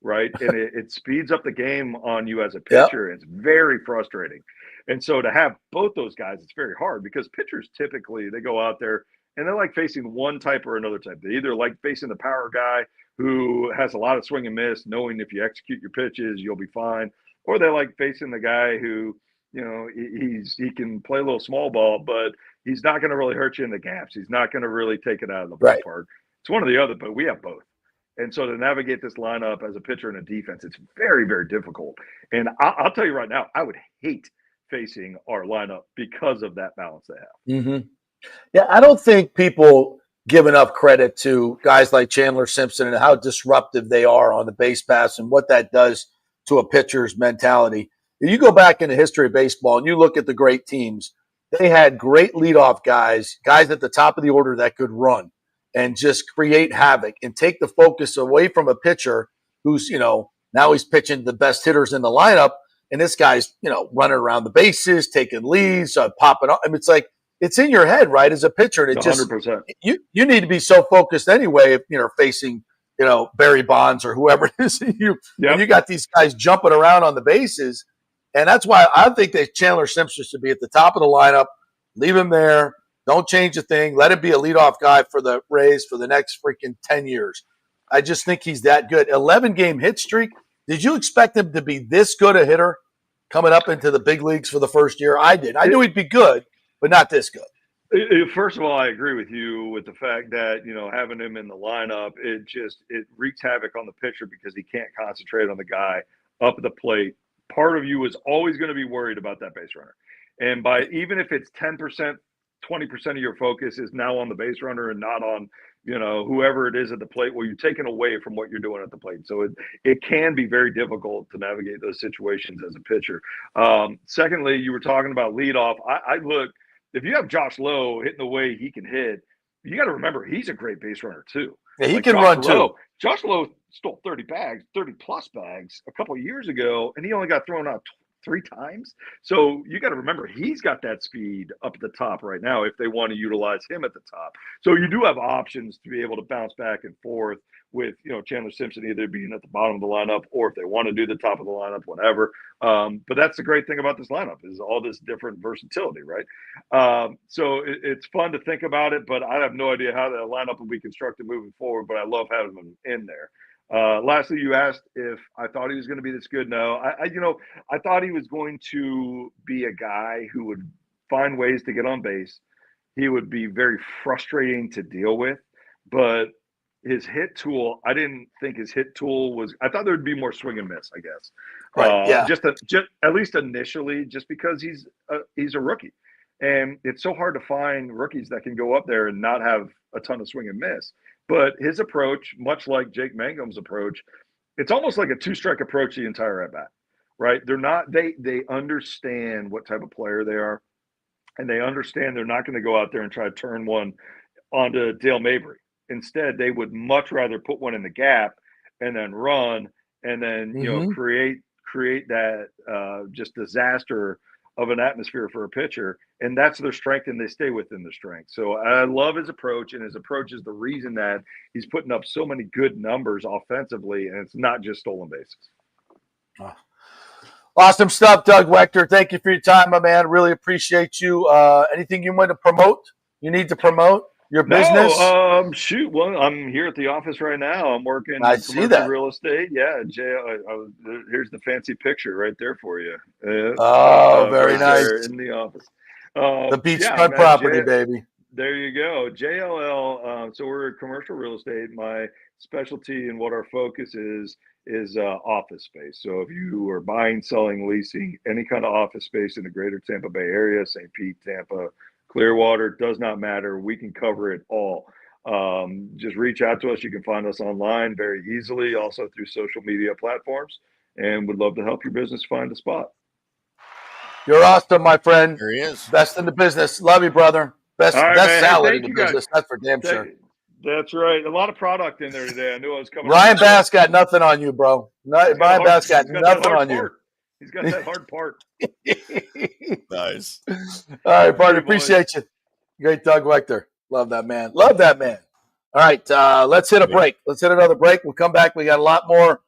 Right. And it speeds up the game on you as a pitcher. It's very frustrating. And so to have both those guys, it's very hard, because pitchers typically, they go out there and they're like facing one type or another type. They either like facing the power guy who has a lot of swing and miss, knowing if you execute your pitches, you'll be fine. Or they like facing the guy who, he can play a little small ball, but he's not going to really hurt you in the gaps. He's not going to really take it out of the ballpark. It's one or the other, but we have both. And so to navigate this lineup as a pitcher and a defense, it's very, very difficult. And I'll tell you right now, I would hate facing our lineup because of that balance they have. Mm-hmm. Yeah, I don't think people give enough credit to guys like Chandler Simpson and how disruptive they are on the base paths and what that does to a pitcher's mentality. If you go back in the history of baseball and you look at the great teams, they had great leadoff guys at the top of the order that could run and just create havoc and take the focus away from a pitcher who's, now he's pitching the best hitters in the lineup. And this guy's, running around the bases, taking leads, popping up. I mean, it's like, it's in your head, right, as a pitcher. And it 100%. Just, you need to be so focused anyway if you're facing, Barry Bonds or whoever it is. And you got these guys jumping around on the bases. And that's why I think that Chandler Simpson should be at the top of the lineup. Leave him there. Don't change a thing. Let him be a leadoff guy for the Rays for the next freaking 10 years. I just think he's that good. 11-game hit streak. Did you expect him to be this good a hitter coming up into the big leagues for the first year? I did. I knew he'd be good, but not this good. First of all, I agree with you with the fact that, having him in the lineup, it wreaks havoc on the pitcher because he can't concentrate on the guy up at the plate. Part of you is always going to be worried about that base runner. And even if it's 10%, 20% of your focus is now on the base runner and not on, whoever it is at the plate, well, you're taken away from what you're doing at the plate. So it can be very difficult to navigate those situations as a pitcher. Secondly, you were talking about leadoff. I look, if you have Josh Lowe hitting the way he can hit, you got to remember he's a great base runner too. Yeah, he can run too. Josh Lowe stole 30 plus bags a couple of years ago, and he only got thrown out 3 times. So you got to remember he's got that speed up at the top right now if they want to utilize him at the top. So you do have options to be able to bounce back and forth with, Chandler Simpson either being at the bottom of the lineup or if they want to do the top of the lineup, whatever. But that's the great thing about this lineup is all this different versatility, right? So it's fun to think about it, but I have no idea how the lineup will be constructed moving forward, but I love having them in there. Lastly, you asked if I thought he was going to be this good. No, I thought he was going to be a guy who would find ways to get on base. He would be very frustrating to deal with, but his hit tool, I didn't think his hit tool was. I thought there would be more swing and miss, I guess. Right. Yeah. Just at least initially, just because he's a rookie, and it's so hard to find rookies that can go up there and not have a ton of swing and miss. But his approach, much like Jake Mangum's approach, it's almost like a 2-strike approach the entire at bat, right? They understand what type of player they are, and they understand they're not going to go out there and try to turn one onto Dale Mabry. Instead, they would much rather put one in the gap and then run and then, create that just disaster of an atmosphere for a pitcher. And that's their strength, and they stay within their strength. So I love his approach, and his approach is the reason that he's putting up so many good numbers offensively, and it's not just stolen bases. Awesome stuff, Doug Waechter. Thank you for your time, my man. Really appreciate you. Anything you want to promote? You need to promote? your business? Shoot. Well, I'm here at the office right now. I'm working I in see commercial that. real estate. Yeah, here's the fancy picture right there for you. Very right nice. there in the office. The beachfront I'm at property, baby. There you go. JLL. So we're commercial real estate. My specialty and what our focus is office space. So if you are buying, selling, leasing any kind of office space in the greater Tampa Bay area, St. Pete, Tampa, Clearwater, does not matter. We can cover it all. Just reach out to us. You can find us online very easily, also through social media platforms, and would love to help your business find a spot. You're awesome, my friend. There he is. Best in the business. Love you, brother. Best salad in the guys. business. That's for damn sure. That's right. A lot of product in there today. I knew I was coming. Ryan Bass got nothing on you, bro. Ryan Bass got nothing on you. He's got that hard part. Nice. All right, partner. Appreciate you. Great Doug Waechter. Love that man. Love that man. All right, let's hit a break. Let's hit another break. We'll come back. We got a lot more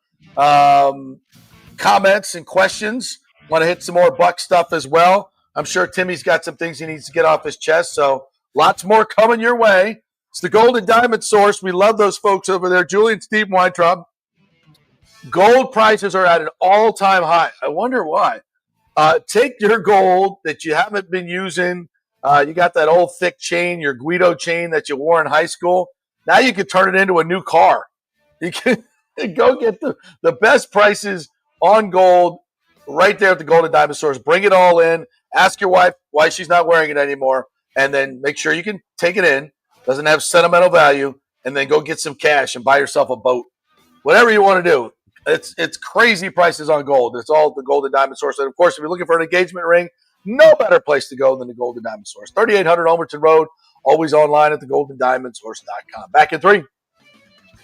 comments and questions. Want to hit some more Bucs stuff as well. I'm sure Timmy's got some things he needs to get off his chest. So lots more coming your way. It's the Golden Diamond Source. We love those folks over there. Julie and Steve Weintraub. Gold prices are at an all-time high. I wonder why. Take your gold that you haven't been using. You got that old thick chain, your Guido chain that you wore in high school. Now you can turn it into a new car. You can go get the best prices on gold right there at the Golden Diamond Source. Bring it all in. Ask your wife why she's not wearing it anymore, and then make sure you can take it in. Doesn't have sentimental value, and then go get some cash and buy yourself a boat. Whatever you want to do. It's crazy prices on gold. It's all the Golden Diamond Source. And, of course, if you're looking for an engagement ring, no better place to go than the Golden Diamond Source. 3800 Almerton Road, always online at thegoldendiamondsource.com. Back in 3.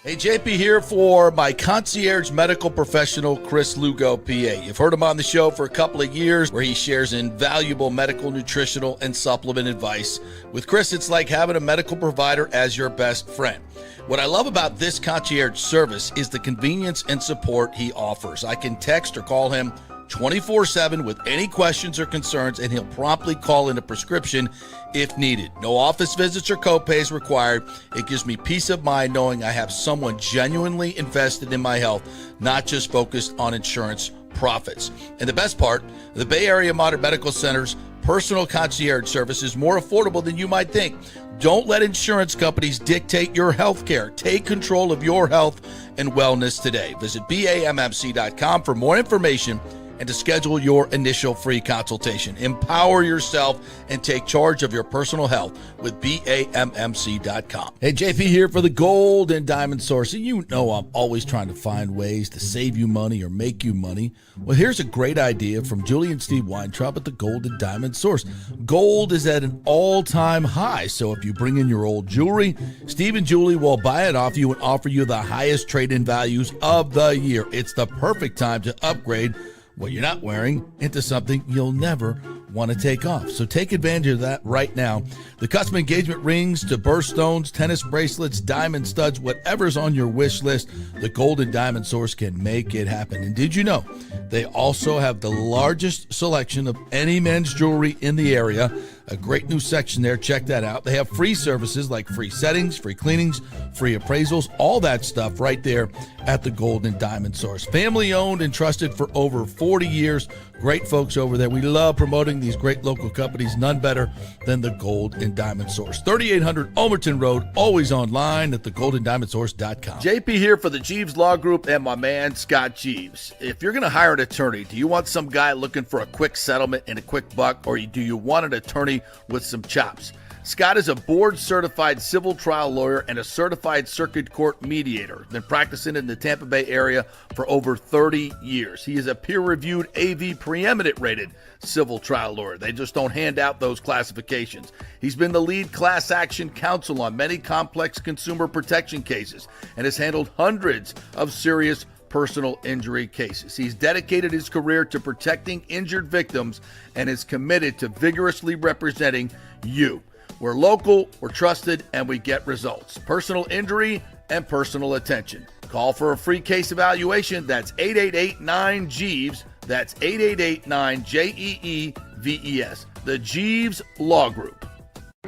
Hey, JP here for my concierge medical professional, Chris Lugo, PA. You've heard him on the show for a couple of years where he shares invaluable medical, nutritional, and supplement advice. With Chris, it's like having a medical provider as your best friend. What I love about this concierge service is the convenience and support he offers. I can text or call him 24/7 with any questions or concerns, and he'll promptly call in a prescription if needed. No office visits or copays required. It gives me peace of mind knowing I have someone genuinely invested in my health, not just focused on insurance profits. And the best part, the Bay Area Modern Medical Center's personal concierge service is more affordable than you might think. Don't let insurance companies dictate your health care. Take control of your health and wellness today. Visit BAMMC.com for more information and to schedule your initial free consultation. Empower yourself and take charge of your personal health with BAMMC.com. Hey, JP here for the Gold and Diamond Source. And you know I'm always trying to find ways to save you money or make you money. Well, here's a great idea from Julie and Steve Weintraub at the Gold and Diamond Source. Gold is at an all-time high, so if you bring in your old jewelry, Steve and Julie will buy it off you and offer you the highest trade-in values of the year. It's the perfect time to upgrade what you're not wearing into something you'll never want to take off. So take advantage of that right now. The custom engagement rings to birthstones, tennis bracelets, diamond studs, whatever's on your wish list, the Gold and Diamond Source can make it happen. And did you know they also have the largest selection of any men's jewelry in the area? A great new section there. Check that out. They have free services like free settings, free cleanings, free appraisals, all that stuff right there at the Gold and Diamond Source. Family owned and trusted for over 40 years. Great folks over there. We love promoting these great local companies. None better than the Gold and Diamond Source. 3800 Almerton Road, always online at thegoldendiamondsource.com. JP here for the Jeeves Law Group and my man Scott Jeeves. If you're going to hire an attorney, do you want some guy looking for a quick settlement and a quick buck, or do you want an attorney with some chops? Scott is a board-certified civil trial lawyer and a certified circuit court mediator. Been practicing in the Tampa Bay area for over 30 years. He is a peer-reviewed AV preeminent-rated civil trial lawyer. They just don't hand out those classifications. He's been the lead class action counsel on many complex consumer protection cases and has handled hundreds of serious personal injury cases. He's dedicated his career to protecting injured victims and is committed to vigorously representing you. We're local, we're trusted, and we get results. Personal injury and personal attention. Call for a free case evaluation. That's 888-9-JEEVES. That's 888-9-JEEVES. The Jeeves Law Group.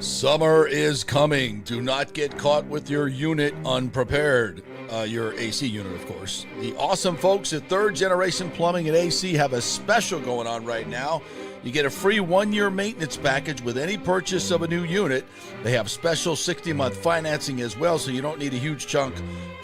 Summer is coming. Do not get caught with your unit unprepared. Your AC unit, of course. The awesome folks at Third Generation Plumbing and AC have a special going on right now. You get a free 1-year maintenance package with any purchase of a new unit. They have special 60-month financing as well, so you don't need a huge chunk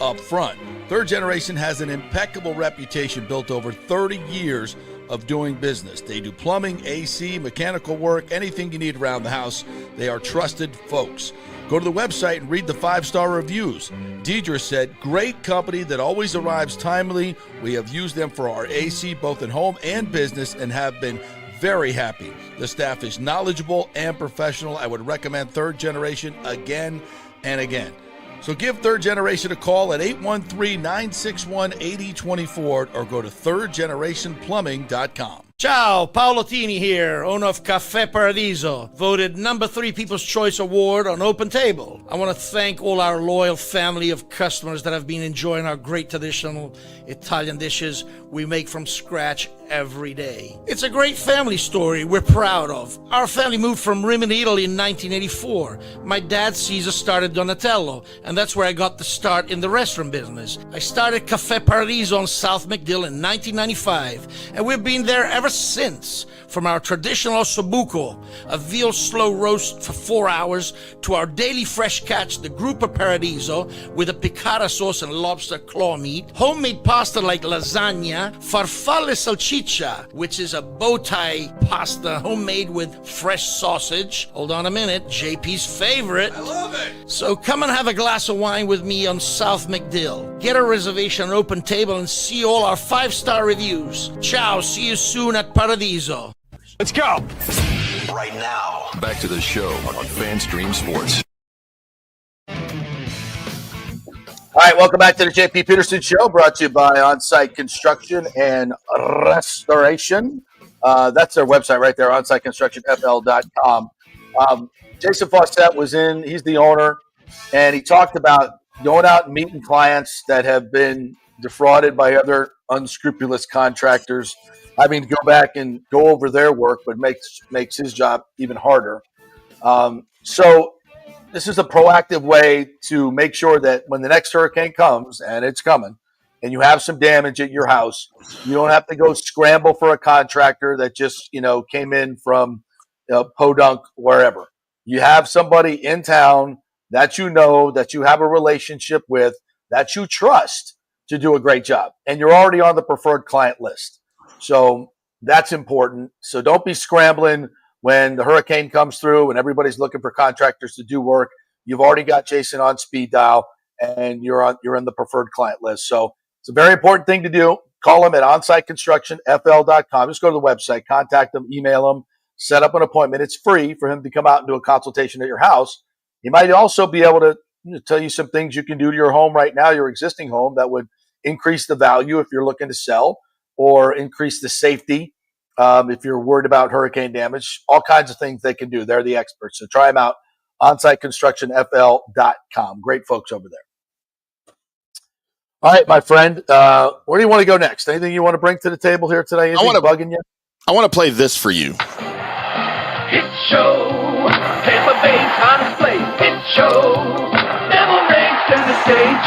up front. Third Generation has an impeccable reputation built over 30 years of doing business. They do plumbing, AC, mechanical work, anything you need around the house. They are trusted folks. Go to the website and read the 5-star reviews. Deidre said, great company that always arrives timely. We have used them for our AC both at home and business and have been very happy. The staff is knowledgeable and professional. I would recommend Third Generation again and again. So give Third Generation a call at 813-961-8024 or go to thirdgenerationplumbing.com. Ciao, Paolo Tini here, owner of Caffè Paradiso, voted number 3 People's Choice Award on Open Table. I want to thank all our loyal family of customers that have been enjoying our great traditional Italian dishes we make from scratch every day. It's a great family story we're proud of. Our family moved from Rimini, Italy in 1984. My dad, Caesar, started Donatello, and that's where I got the start in the restaurant business. I started Caffè Paradiso on South McDill in 1995, and we've been there ever since. From our traditional ossobuco, a veal slow roast for 4 hours, to our daily fresh catch, the Gruppo Paradiso, with a piccata sauce and lobster claw meat, homemade pasta like lasagna, farfalle salchicha, which is a bow tie pasta homemade with fresh sausage. Hold on a minute, JP's favorite. I love it. So come and have a glass of wine with me on South McDill. Get a reservation on Open Table and see all our 5-star reviews. Ciao, see you soon at Paradiso. Let's go. Right now, back to the show on FanStream Sports. All right, welcome back to the JP Peterson Show, brought to you by Onsite Construction and Restoration. That's their website right there, onsiteconstructionfl.com. Jason Fawcett was in, he's the owner, and he talked about going out and meeting clients that have been defrauded by other unscrupulous contractors. I mean, go back and go over their work, but makes his job even harder. So this is a proactive way to make sure that when the next hurricane comes, and it's coming, and you have some damage at your house, you don't have to go scramble for a contractor that just, came in from Podunk, wherever. You have somebody in town that you know, that you have a relationship with, that you trust to do a great job. And you're already on the preferred client list. So that's important. So don't be scrambling when the hurricane comes through and everybody's looking for contractors to do work. You've already got Jason on speed dial and you're in the preferred client list. So it's a very important thing to do. Call them at onsiteconstructionfl.com. Just go to the website, contact them, email them, set up an appointment. It's free for him to come out and do a consultation at your house. He might also be able to tell you some things you can do to your home right now, your existing home, that would increase the value if you're looking to sell, or increase the safety if you're worried about hurricane damage. All kinds of things they can do. They're the experts. So try them out, onsiteconstructionfl.com. Great folks over there. All right, my friend, where do you want to go next? Anything you want to bring to the table here today? Anything bugging you? I want to play this for you. Hit show, Tampa Bay's hottest place. Hit show, Devil Rays to the stage.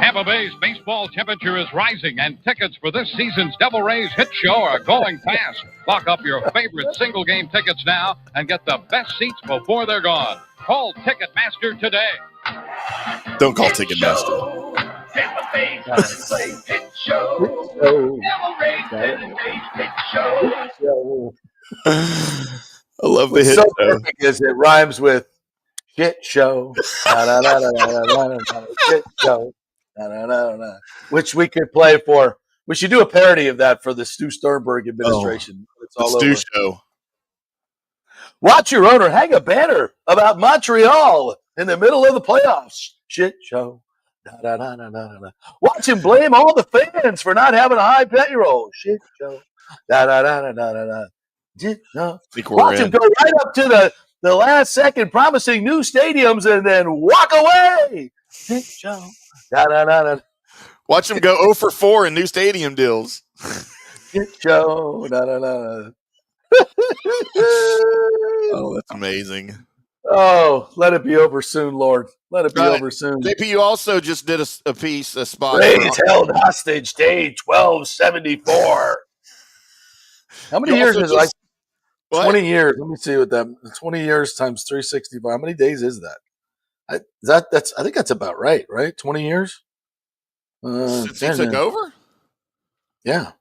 Tampa Bay's baseball temperature is rising, and tickets for this season's Devil Rays Hit Show are going fast. Lock up your favorite single-game tickets now and get the best seats before they're gone. Call Ticketmaster today. Don't call Ticketmaster. Tampa Bay's hottest place. Hit show, Devil Rays to the stage. Hit show. I love the hit so show. Perfect is it rhymes with shit show. Shit show. Which we could play for. We should do a parody of that for the Stu Sternberg administration. It's all Stu over. Show. Watch your owner hang a banner about Montreal in the middle of the playoffs. Shit show. Watch him blame all the fans for not having a high payroll. Shit show. Watch him go right up to the last second promising new stadiums and then walk away. Shit show. Watch him go 0 for 4 in new stadium deals. Shit show. Oh, that's amazing. Oh, let it be over soon, Lord. Let it be over soon. JP, you also just did a spot. Rays held hostage day 1274. How many years is it? Like 20 years. Let me see what that 20 years times 365. How many days is that? I think that's about right? 20 years? Since he took over? Yeah.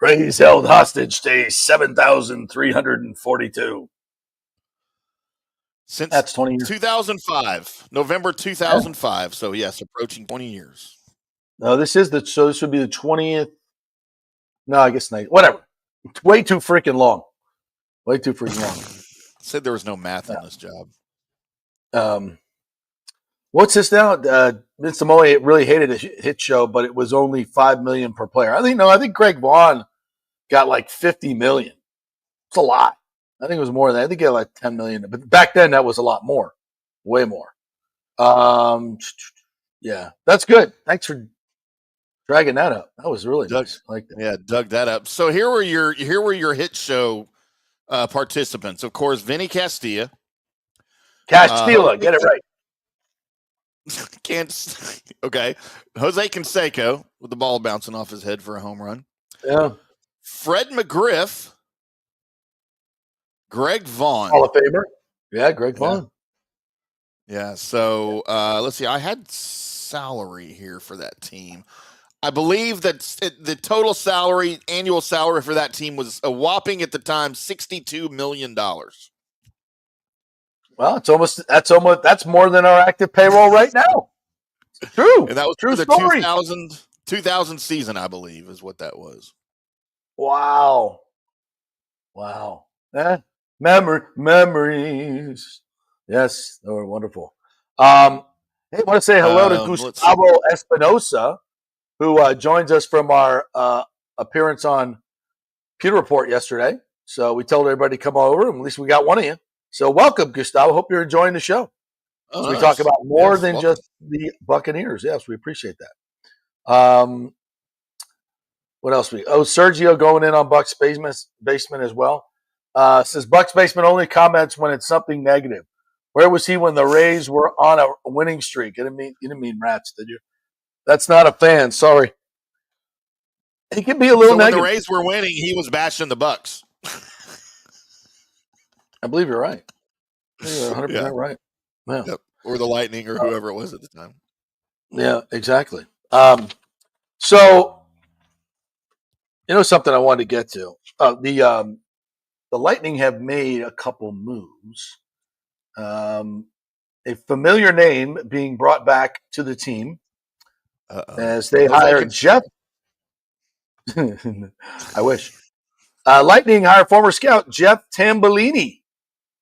Rays held hostage day 7,342. Since that's 20 years. 2005, November 2005. So yes, approaching 20 years. No, this would be the 20th. No, I guess not. Whatever. It's way too freaking long. Way too freaking long. Said there was no math in this job. What's this now? Vince Samoa really hated a hit show, but it was only $5 million per player. I think Greg Vaughn got like $50 million. It's a lot. I think it was more than that. I think he got like $10 million. But back then, that was a lot more. Way more. Yeah, that's good. Thanks for dragging that up. That was really nice. I like that. Yeah, dug that up. So here were your hit show participants. Of course, Vinny Castilla. Castilla, get it right. Okay. Jose Canseco with the ball bouncing off his head for a home run. Yeah. Fred McGriff. Greg Vaughn. Hall of Famer. Yeah, Greg Vaughn. Yeah. So let's see. I had salary here for that team. I believe that the total salary, annual salary for that team was a whopping at the time $62 million. Well, that's more than our active payroll right now. It's true. And that was true for the story. 2000 season, I believe, is what that was. Wow. Memories. Yes, they were wonderful. Hey, I want to say hello to Gustavo Espinosa, who joins us from our appearance on Pewter Report yesterday. So we told everybody to come over, and at least we got one of you. So welcome, Gustavo. Hope you're enjoying the show. So we talk about more than just the Buccaneers. Yes, we appreciate that. What else? Sergio going in on Bucs basement as well. Says Bucs basement only comments when it's something negative. Where was he when the Rays were on a winning streak? You didn't mean rats, did you? That's not a fan. Sorry. He can be a little negative. When the Rays were winning, he was bashing the Bucs. I believe you're right. You're 100% right. Yeah. Yep. Or the Lightning or whoever it was at the time. Yeah, exactly. So, something I wanted to get to. The Lightning have made a couple moves. A familiar name being brought back to the team as they hired Jeff. I wish. Lightning hired former scout Jeff Tambellini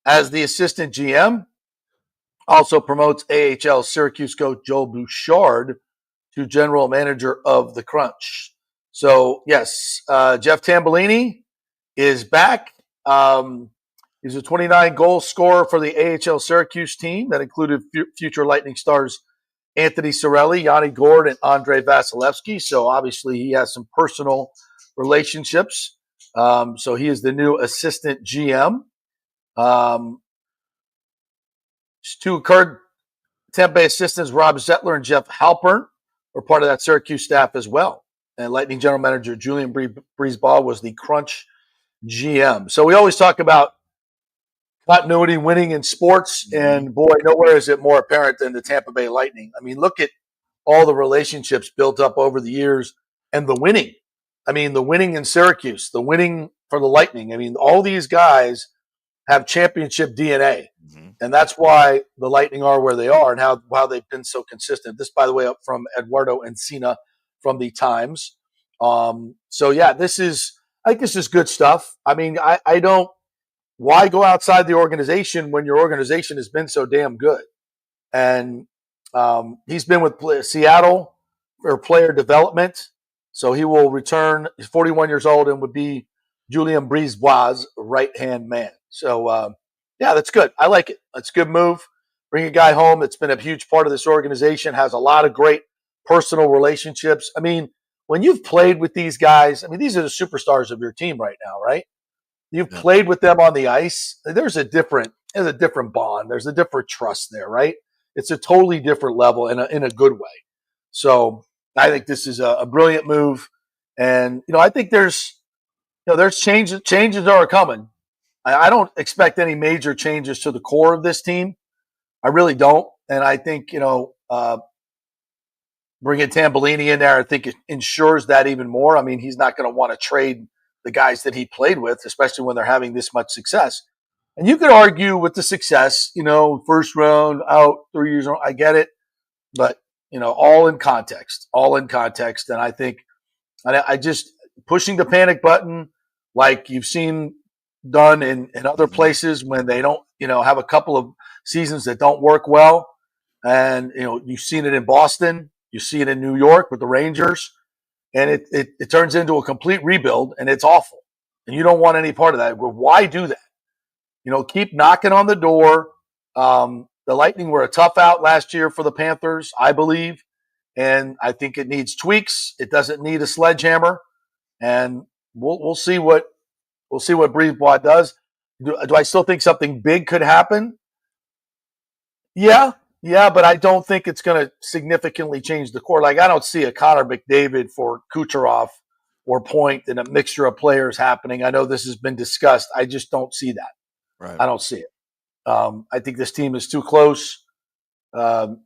as the assistant GM. Also promotes AHL Syracuse coach Joel Bouchard to general manager of the Crunch. So, yes, Jeff Tambellini is back. He's a 29-goal scorer for the AHL Syracuse team that included future Lightning stars Anthony Cirelli, Yanni Gord, and Andrei Vasilevsky. So, obviously, he has some personal relationships. So, he is the new assistant GM. Two current Tampa Bay assistants, Rob Zettler and Jeff Halpern, were part of that Syracuse staff as well. And Lightning general manager Julian Breezeball was the Crunch GM. So we always talk about continuity winning in sports, and boy, nowhere is it more apparent than the Tampa Bay Lightning. I mean, look at all the relationships built up over the years and the winning. I mean, the winning in Syracuse, the winning for the Lightning. I mean, all these guys have championship DNA. And that's why the Lightning are where they are and how they've been so consistent. This, by the way, up from Eduardo Encina from the Times. So, yeah, I think this is good stuff. I mean, I don't – why go outside the organization when your organization has been so damn good? And he's been with Seattle for player development. So he will return. He's 41 years old and would be Julien Brisebois' right-hand man. So, yeah, that's good. I like it. That's a good move. Bring a guy home that's been a huge part of this organization, has a lot of great personal relationships. I mean, when you've played with these guys, I mean, these are the superstars of your team right now, right? You've played with them on the ice. There's a different there's a different bond. There's a different trust there, right? It's a totally different level in a good way. So I think this is a brilliant move. And, I think there's changes are coming. I don't expect any major changes to the core of this team. I really don't. And I think, bringing Tambellini in there, I think it ensures that even more. I mean, he's not going to want to trade the guys that he played with, especially when they're having this much success. And you could argue with the success, first round out, 3 years old. I get it. But, all in context. And I think I just pushing the panic button like you've seen done in other places when they don't, have a couple of seasons that don't work well. And, you've seen it in Boston. You see it in New York with the Rangers. And it turns into a complete rebuild, and it's awful. And you don't want any part of that. Well, why do that? Keep knocking on the door. The Lightning were a tough out last year for the Panthers, I believe. And I think it needs tweaks. It doesn't need a sledgehammer. And we'll see what Brisebois does. Do I still think something big could happen? Yeah, but I don't think it's going to significantly change the core. Like, I don't see a Connor McDavid for Kucherov or Point and a mixture of players happening. I know this has been discussed. I just don't see that. Right. I don't see it. I think this team is too close. So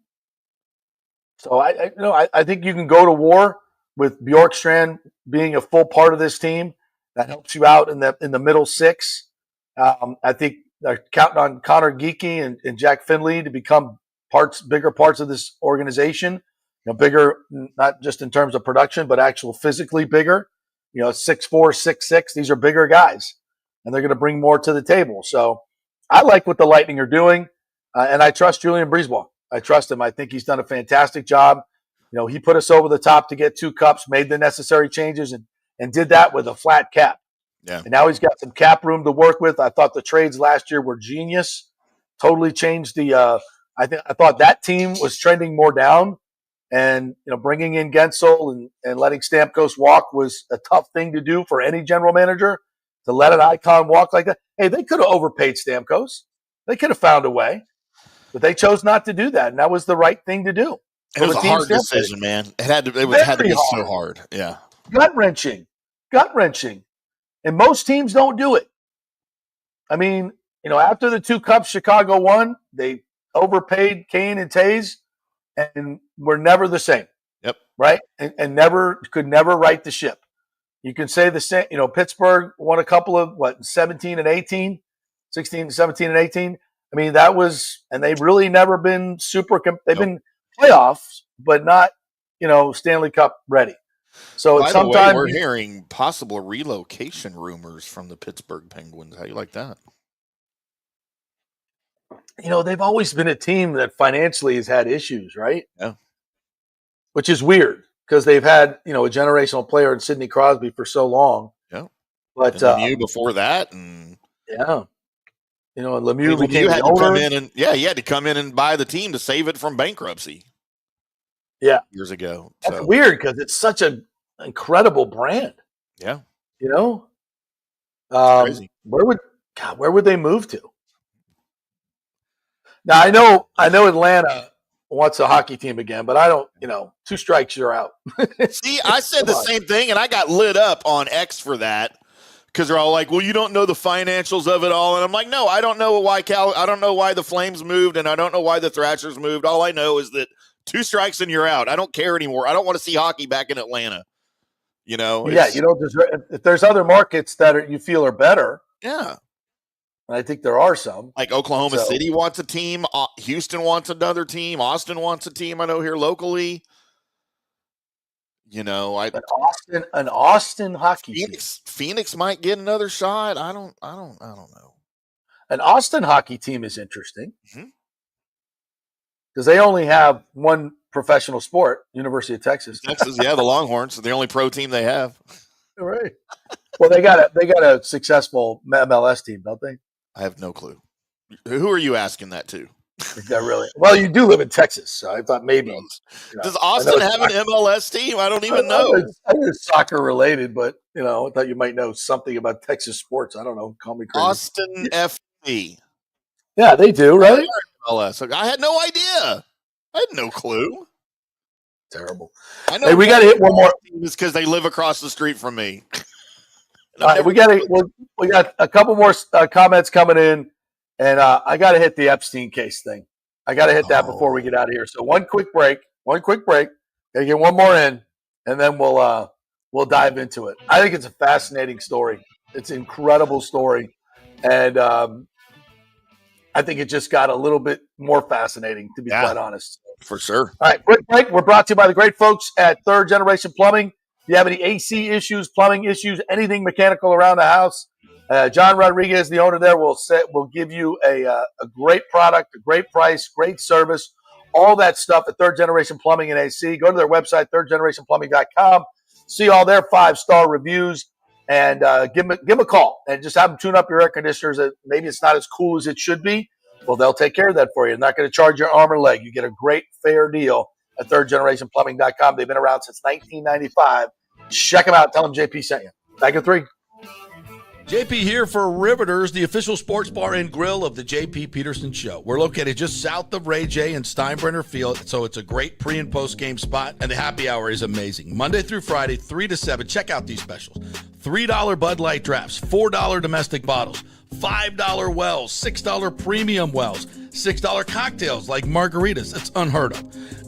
I think you can go to war with Bjorkstrand being a full part of this team. That helps you out in the middle six. I think they're counting on Connor Geeky and Jack Finley to become bigger parts of this organization. Bigger, not just in terms of production, but actual physically bigger. 6'4", 6'6". These are bigger guys, and they're going to bring more to the table. So I like what the Lightning are doing, and I trust Julien Brisebois. I trust him. I think he's done a fantastic job. He put us over the top to get 2 cups, made the necessary changes, and did that with a flat cap. Yeah. And now he's got some cap room to work with. I thought the trades last year were genius. Totally changed the. I thought that team was trending more down, and bringing in Gensel and letting Stamkos walk was a tough thing to do for any general manager. To let an icon walk like that. Hey, they could have overpaid Stamkos. They could have found a way, but they chose not to do that, and that was the right thing to do. It was a hard decision, man. It had to be so hard. Yeah, gut wrenching, and most teams don't do it. I mean, after the 2 cups Chicago won, they overpaid Kane and Taves, and were never the same. Yep. Right, and could never right the ship. You can say the same, Pittsburgh won a couple of, 17 and 18, 16, 17 and 18. I mean, that was, and they've really never been they've been playoffs, but not, Stanley Cup ready. So by sometimes the way, we're hearing possible relocation rumors from the Pittsburgh Penguins. How you like that? They've always been a team that financially has had issues, right? Yeah. Which is weird. Because they've had, a generational player in Sidney Crosby for so long. Yeah. But Lemieux before that. And yeah. And Lemieux became had the owner. To come in he had to come in and buy the team to save it from bankruptcy. Yeah. Years ago. That's weird because it's such an incredible brand. Yeah. Crazy. Where would they move to? Now, I know Atlanta wants a hockey team again, but I don't, 2 strikes, you're out. See, I said the same thing, and I got lit up on X for that because they're all like, well, you don't know the financials of it all. And I'm like, no, I don't know why I don't know why the Flames moved, and I don't know why the Thrashers moved. All I know is that 2 strikes and you're out. I don't care anymore. I don't want to see hockey back in Atlanta. Yeah, if there's other markets that you feel are better. Yeah. And I think there are some. Like Oklahoma City wants a team. Houston wants another team. Austin wants a team. I know here locally. An Austin hockey team. Phoenix might get another shot. I don't know. An Austin hockey team is interesting because they only have one professional sport, University of Texas. The Longhorns are the only pro team they have. All right. Well, they got a successful MLS team, don't they? I have no clue. Who are you asking that to? That really? Well, you do live in Texas, so I thought maybe. Does Austin have an MLS team? I don't even know. I know it's soccer related, but I thought you might know something about Texas sports. I don't know. Call me crazy. Austin FC. Yeah, they do, right? MLS. I had no idea. I had no clue. Terrible. I know. Hey, we got to hit one more. It's because they live across the street from me. All right, we got a couple more comments coming in, and I got to hit the Epstein case thing. I got to hit that before we get out of here. So one quick break. Got to get one more in, and then we'll dive into it. I think it's a fascinating story. It's an incredible story, and I think it just got a little bit more fascinating, to be quite honest. For sure. All right, quick break. We're brought to you by the great folks at Third Generation Plumbing. If you have any AC issues, plumbing issues, anything mechanical around the house, John Rodriguez, the owner there, will give you a great product, a great price, great service, all that stuff at Third Generation Plumbing and AC. Go to their website, thirdgenerationplumbing.com. See all their 5-star reviews, and give them a call and just have them tune up your air conditioners. Maybe it's not as cool as it should be. Well, they'll take care of that for you. They're not going to charge your arm or leg. You get a great, fair deal at thirdgenerationplumbing.com. They've been around since 1995. Check them out. Tell them JP sent you. Back at 3. JP here for Riveters, the official sports bar and grill of the JP Peterson Show. We're located just south of Ray J and Steinbrenner Field, so it's a great pre- and post-game spot, and the happy hour is amazing. Monday through Friday, 3 to 7. Check out these specials. $3 Bud Light drafts, $4 domestic bottles, $5 wells, $6 premium wells, $6 cocktails like margaritas. That's unheard of.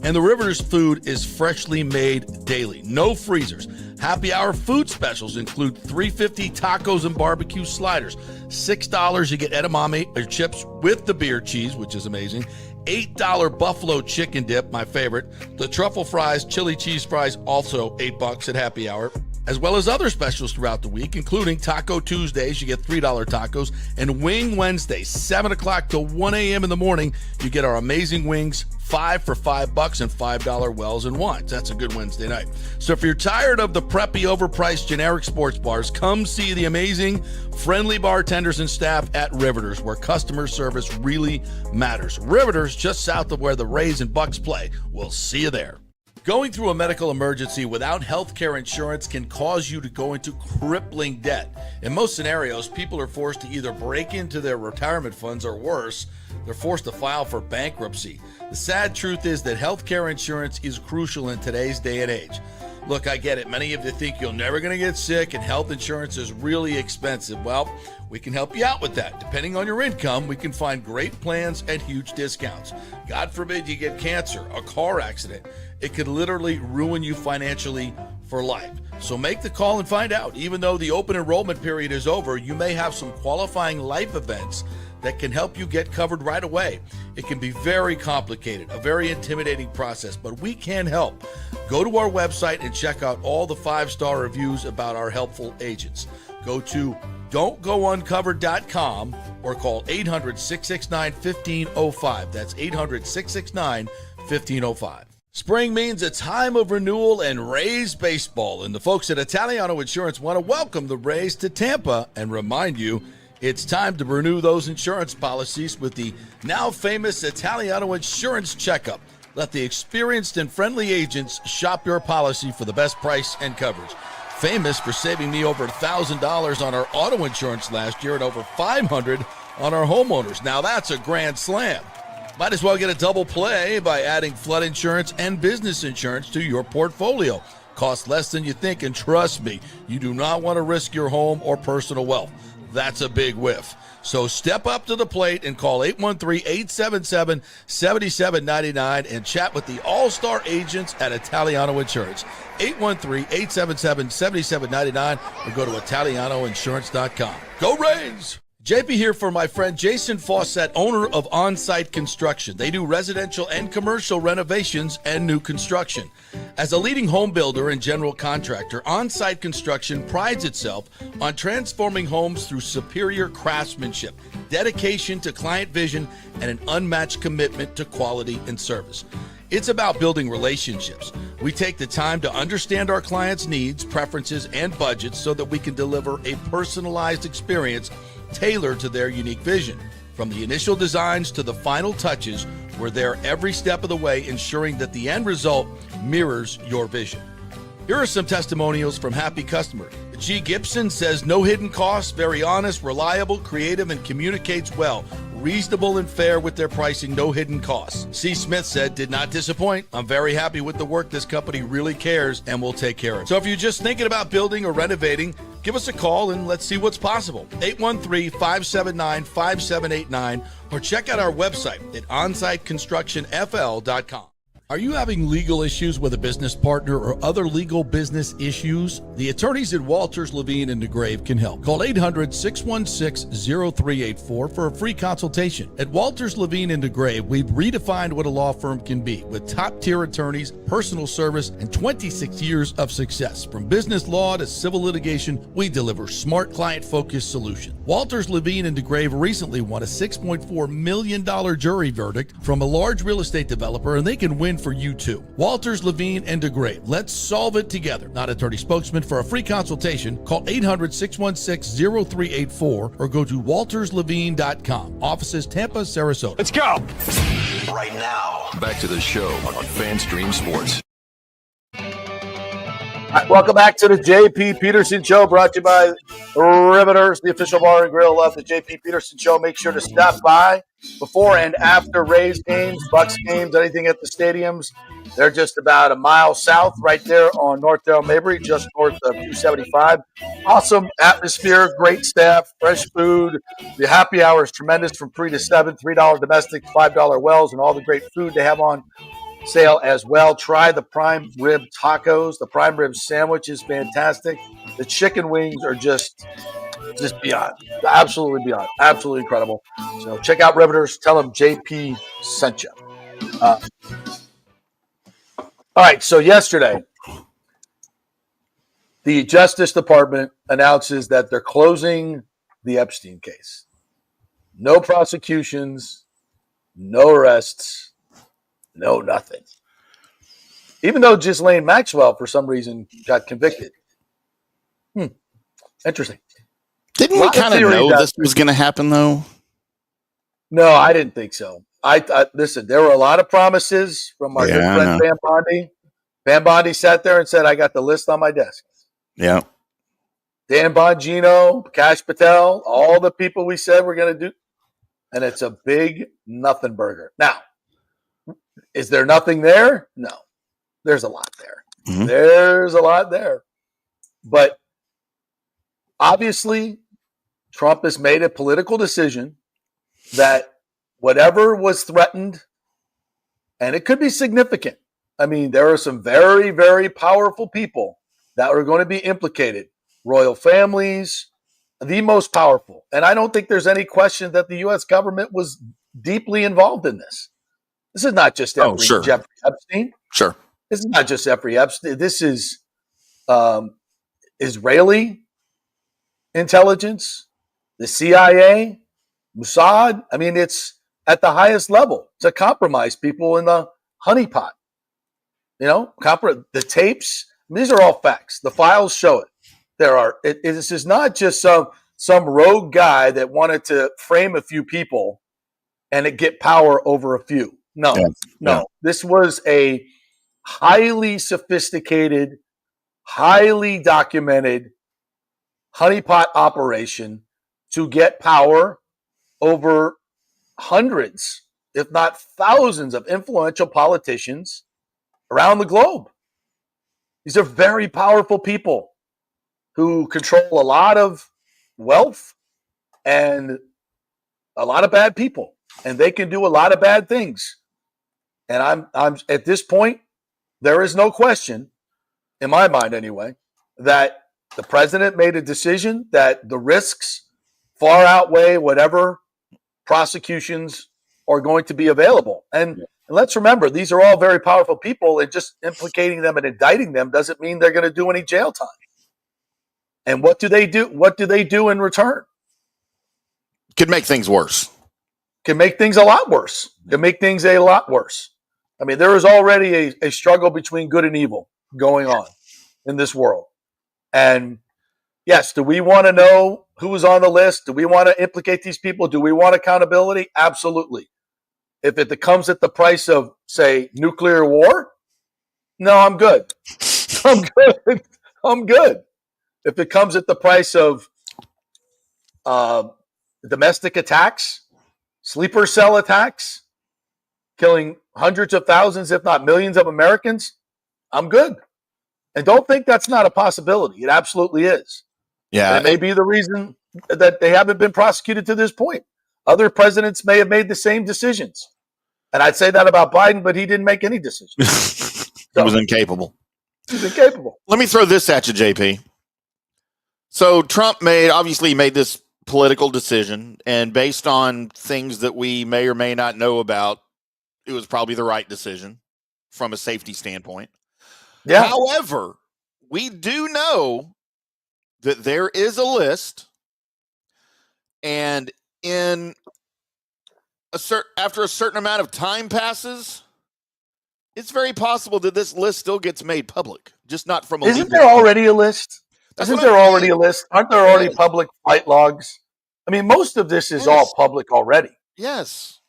And the Riveters food is freshly made daily. No freezers. Happy hour food specials include $3.50 tacos and barbecue sliders. $6 you get edamame or chips with the beer cheese, which is amazing. $8 buffalo chicken dip, my favorite. The truffle fries, chili cheese fries, also $8 at happy hour. As well as other specials throughout the week, including Taco Tuesdays, you get $3 tacos, and Wing Wednesdays, 7 o'clock to 1 a.m. in the morning, you get our amazing wings, 5 for $5 and $5 wells and wines. That's a good Wednesday night. So if you're tired of the preppy, overpriced generic sports bars, come see the amazing, friendly bartenders and staff at Riveters, where customer service really matters. Riveters, just south of where the Rays and Bucs play. We'll see you there. Going through a medical emergency without health care insurance can cause you to go into crippling debt. In most scenarios, people are forced to either break into their retirement funds or worse, they're forced to file for bankruptcy. The sad truth is that health care insurance is crucial in today's day and age. Look, I get it. Many of you think you're never going to get sick and health insurance is really expensive. Well, we can help you out with that. Depending on your income, we can find great plans at huge discounts. God forbid you get cancer, a car accident. It could literally ruin you financially for life. So make the call and find out. Even though the open enrollment period is over, you may have some qualifying life events that can help you get covered right away. It can be very complicated, a very intimidating process, but we can help. Go to our website and check out all the 5-star reviews about our helpful agents. Go to don'tgouncovered.com or call 800-669-1505. That's 800-669-1505. Spring means a time of renewal and Rays baseball, and the folks at Italiano Insurance want to welcome the Rays to Tampa and remind you it's time to renew those insurance policies with the now famous Italiano Insurance Checkup. Let the experienced and friendly agents shop your policy for the best price and coverage. Famous for saving me over $1,000 on our auto insurance last year and over $500 on our homeowners. Now that's a grand slam. Might as well get a double play by adding flood insurance and business insurance to your portfolio. Costs less than you think, and trust me, you do not want to risk your home or personal wealth. That's a big whiff. So step up to the plate and call 813-877-7799 and chat with the all-star agents at Italiano Insurance. 813-877-7799 or go to ItalianoInsurance.com. Go Rays! JP here for my friend Jason Fawcett, owner of On-Site Construction. They do residential and commercial renovations and new construction. As a leading home builder and general contractor, On-Site Construction prides itself on transforming homes through superior craftsmanship, dedication to client vision, and an unmatched commitment to quality and service. It's about building relationships. We take the time to understand our clients' needs, preferences, and budgets so that we can deliver a personalized experience tailored to their unique vision. From the initial designs to the final touches, we're there every step of the way, ensuring that the end result mirrors your vision. Here are some testimonials from happy customers. G. Gibson says, no hidden costs, very honest, reliable, creative, and communicates well. reasonable and fair with their pricing, no hidden costs. C. Smith said, did not disappoint. I'm very happy with the work. This company really cares and will take care of it. So if you're just thinking about building or renovating, give us a call and let's see what's possible. 813-579-5789 or check out our website at onsiteconstructionfl.com. Are you having legal issues with a business partner or other legal business issues? The attorneys at Walters, Levine, and DeGrave can help. Call 800-616-0384 for a free consultation. At Walters, Levine, and DeGrave, we've redefined what a law firm can be with top-tier attorneys, personal service, and 26 years of success. From business law to civil litigation, we deliver smart, client-focused solutions. Walters, Levine, and DeGrave recently won a $6.4 million jury verdict from a large real estate developer, and they can win for you too. Walters, Levine, and DeGrave. Let's solve it together. Not attorney spokesman. For a free consultation, call 800-616-0384 or go to walterslevine.com. Offices Tampa, Sarasota. Let's go. Right now. Back to the show on FanStream Sports. Welcome back to the JP Peterson Show, brought to you by Riveters, the official bar and grill of the JP Peterson Show. Make sure to stop by before and after Rays games, Bucs games, anything at the stadiums. They're just about a mile south right there on North Dale Mabry, just north of 275. Awesome atmosphere, great staff, fresh food. The happy hour is tremendous from 3 to 7, $3 domestic, $5 wells, and all the great food they have on sale as well. Try the prime rib tacos. The prime rib sandwich is fantastic. The chicken wings are just beyond, absolutely beyond, absolutely incredible. So check out Riveters. Tell them JP sent you. All right. So yesterday, the Justice Department announces that they're closing the Epstein case. No prosecutions, no arrests. No, nothing. Even though Ghislaine Maxwell, for some reason, got convicted. Interesting. Didn't we kind of know this was going to happen, though? No, I didn't think so. Listen, there were a lot of promises from our good friend Van Bondi. Van Bondi sat there and said, I got the list on my desk. Yeah. Dan Bongino, Kash Patel, all the people we said we're going to do. And it's a big nothing burger. Now, is there nothing there? No. There's a lot there. Mm-hmm. There's a lot there. But obviously, Trump has made a political decision that whatever was threatened, and it could be significant. I mean, there are some very, very powerful people that are going to be implicated. Royal families, the most powerful. And I don't think there's any question that the U.S. government was deeply involved in this. This is not just Jeffrey Epstein. Sure. This is not just Jeffrey Epstein. This is Israeli intelligence, the CIA, Mossad. I mean, it's at the highest level to compromise people in the honeypot. You know, the tapes. These are all facts. The files show it. This is not just some rogue guy that wanted to frame a few people and get power over a few. No. This was a highly sophisticated, highly documented honeypot operation to get power over hundreds, if not thousands, of influential politicians around the globe. These are very powerful people who control a lot of wealth and a lot of bad people, and they can do a lot of bad things. And I'm at this point, there is no question, in my mind anyway, that the president made a decision that the risks far outweigh whatever prosecutions are going to be available. And let's remember, these are all very powerful people, and just implicating them and indicting them doesn't mean they're going to do any jail time. And what do they do? What do they do in return? Could make things worse. Can make things a lot worse. Can make things a lot worse. I mean, there is already a struggle between good and evil going on in this world. And yes, do we want to know who is on the list? Do we want to implicate these people? Do we want accountability? Absolutely. If it comes at the price of, say, nuclear war, no, I'm good. I'm good. I'm good. If it comes at the price of domestic attacks sleeper cell attacks, killing hundreds of thousands, if not millions of Americans, I'm good. And don't think that's not a possibility. It absolutely is. Yeah. And it may be the reason that they haven't been prosecuted to this point. Other presidents may have made the same decisions. And I'd say that about Biden, but he didn't make any decisions. He was incapable. He's incapable. Let me throw this at you, JP. So Trump obviously made this political decision, and based on things that we may or may not know about, it was probably the right decision from a safety standpoint. Yeah. However, we do know that there is a list, and after a certain amount of time passes, it's very possible that this list still gets made public, just not from a Isn't there already a list? Isn't there already a list? Aren't there already public flight logs? I mean, most of this is all public already. Yes.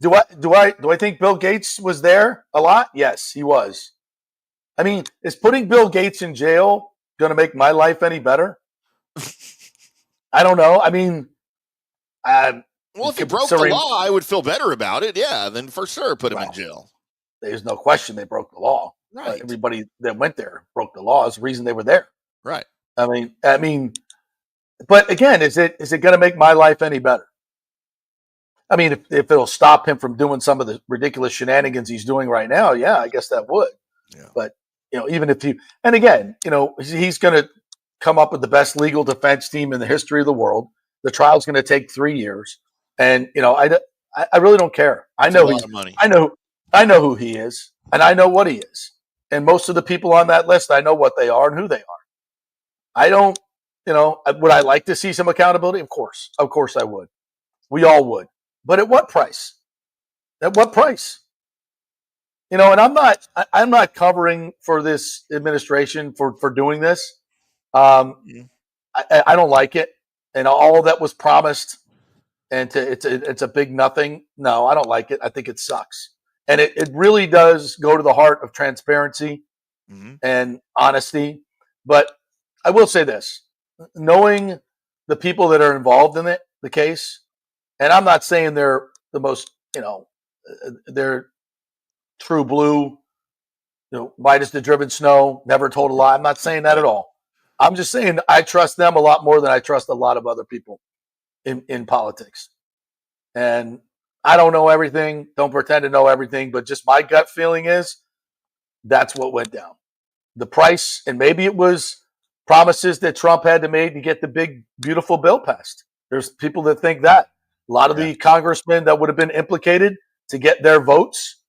Do I think Bill Gates was there a lot? Yes, he was. I mean, is putting Bill Gates in jail going to make my life any better? I don't know. I mean, well, if he broke the law, I would feel better about it. Yeah, then for sure put him in jail. There's no question they broke the law. Right. Everybody that went there broke the law. It's the reason they were there. Right. I mean, but again, is it going to make my life any better? I mean, if it'll stop him from doing some of the ridiculous shenanigans he's doing right now, yeah, I guess that would. Yeah. But even if and again, he's going to come up with the best legal defense team in the history of the world. The trial's going to take 3 years, and I really don't care. I know money. I know who he is, and I know what he is. And most of the people on that list, I know what they are and who they are. I don't, would I like to see some accountability? Of course I would. We all would. But at what price? At what price? And I'm not covering for this administration for doing this. I don't like it. And all that was promised, and it's a big nothing. No, I don't like it. I think it sucks. And it really does go to the heart of transparency and honesty. But I will say this, knowing the people that are involved in the case, and I'm not saying they're the most, they're true blue, white as the driven snow, never told a lie. I'm not saying that at all. I'm just saying I trust them a lot more than I trust a lot of other people in politics. And I don't know everything, don't pretend to know everything, but just my gut feeling is that's what went down. The price, and maybe it was promises that Trump had to make to get the big, beautiful bill passed. There's people that think that. A lot of the congressmen that would have been implicated to get their votes,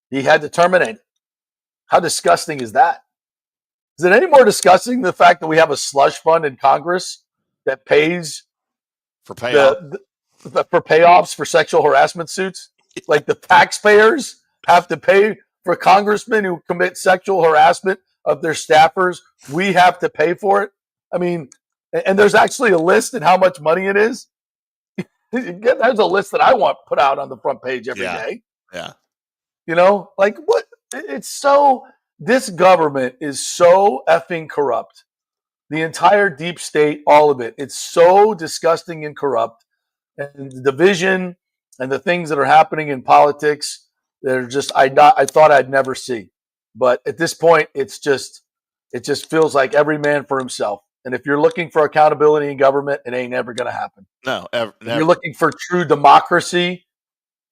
he had to terminate it. How disgusting is that? Is it any more disgusting the fact that we have a slush fund in Congress that pays for payoff? For payoffs for sexual harassment suits? Like the taxpayers have to pay for congressmen who commit sexual harassment of their staffers. We have to pay for it. I mean, and there's actually a list and how much money it is. There's a list that I want put out on the front page every day. Yeah. Like what? It's so, this government is so effing corrupt. The entire deep state, all of it. It's so disgusting and corrupt. And the division and the things that are happening in politics that are just, I thought I'd never see. But at this point, it just feels like every man for himself. And if you're looking for accountability in government, it ain't ever going to happen. No, never. If you're looking for true democracy,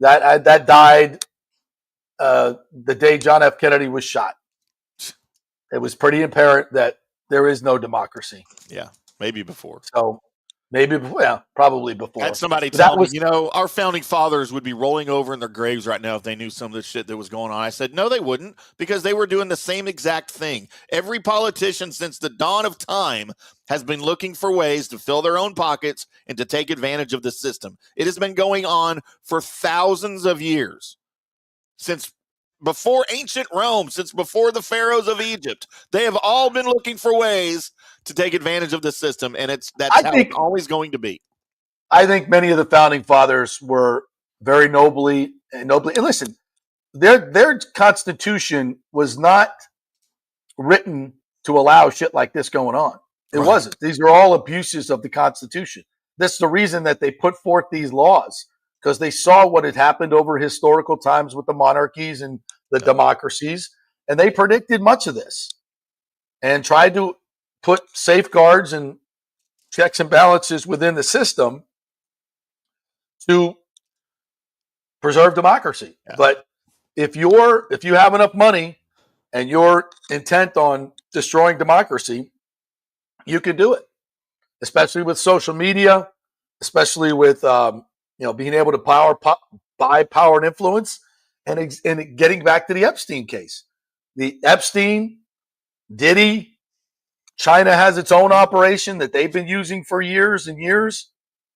that died the day John F. Kennedy was shot. It was pretty apparent that there is no democracy. Yeah, maybe before. So maybe, probably before. Had somebody tell me, our founding fathers would be rolling over in their graves right now if they knew some of the shit that was going on. I said, no, they wouldn't, because they were doing the same exact thing. Every politician since the dawn of time has been looking for ways to fill their own pockets and to take advantage of the system. It has been going on for thousands of years. Since before ancient Rome, since before the pharaohs of Egypt, they have all been looking for ways to take advantage of the system, and that's how it's always going to be. I think many of the founding fathers were very nobly. And listen, their constitution was not written to allow shit like this going on. It wasn't. These are all abuses of the Constitution. That's the reason that they put forth these laws. because they saw what had happened over historical times with the monarchies and the democracies, and they predicted much of this and tried to put safeguards and checks and balances within the system to preserve democracy. Yeah. But if you have enough money and you're intent on destroying democracy, you can do it, especially with social media, especially with being able to buy power and influence, and getting back to the Epstein case. The Epstein, Diddy, China has its own operation that they've been using for years and years.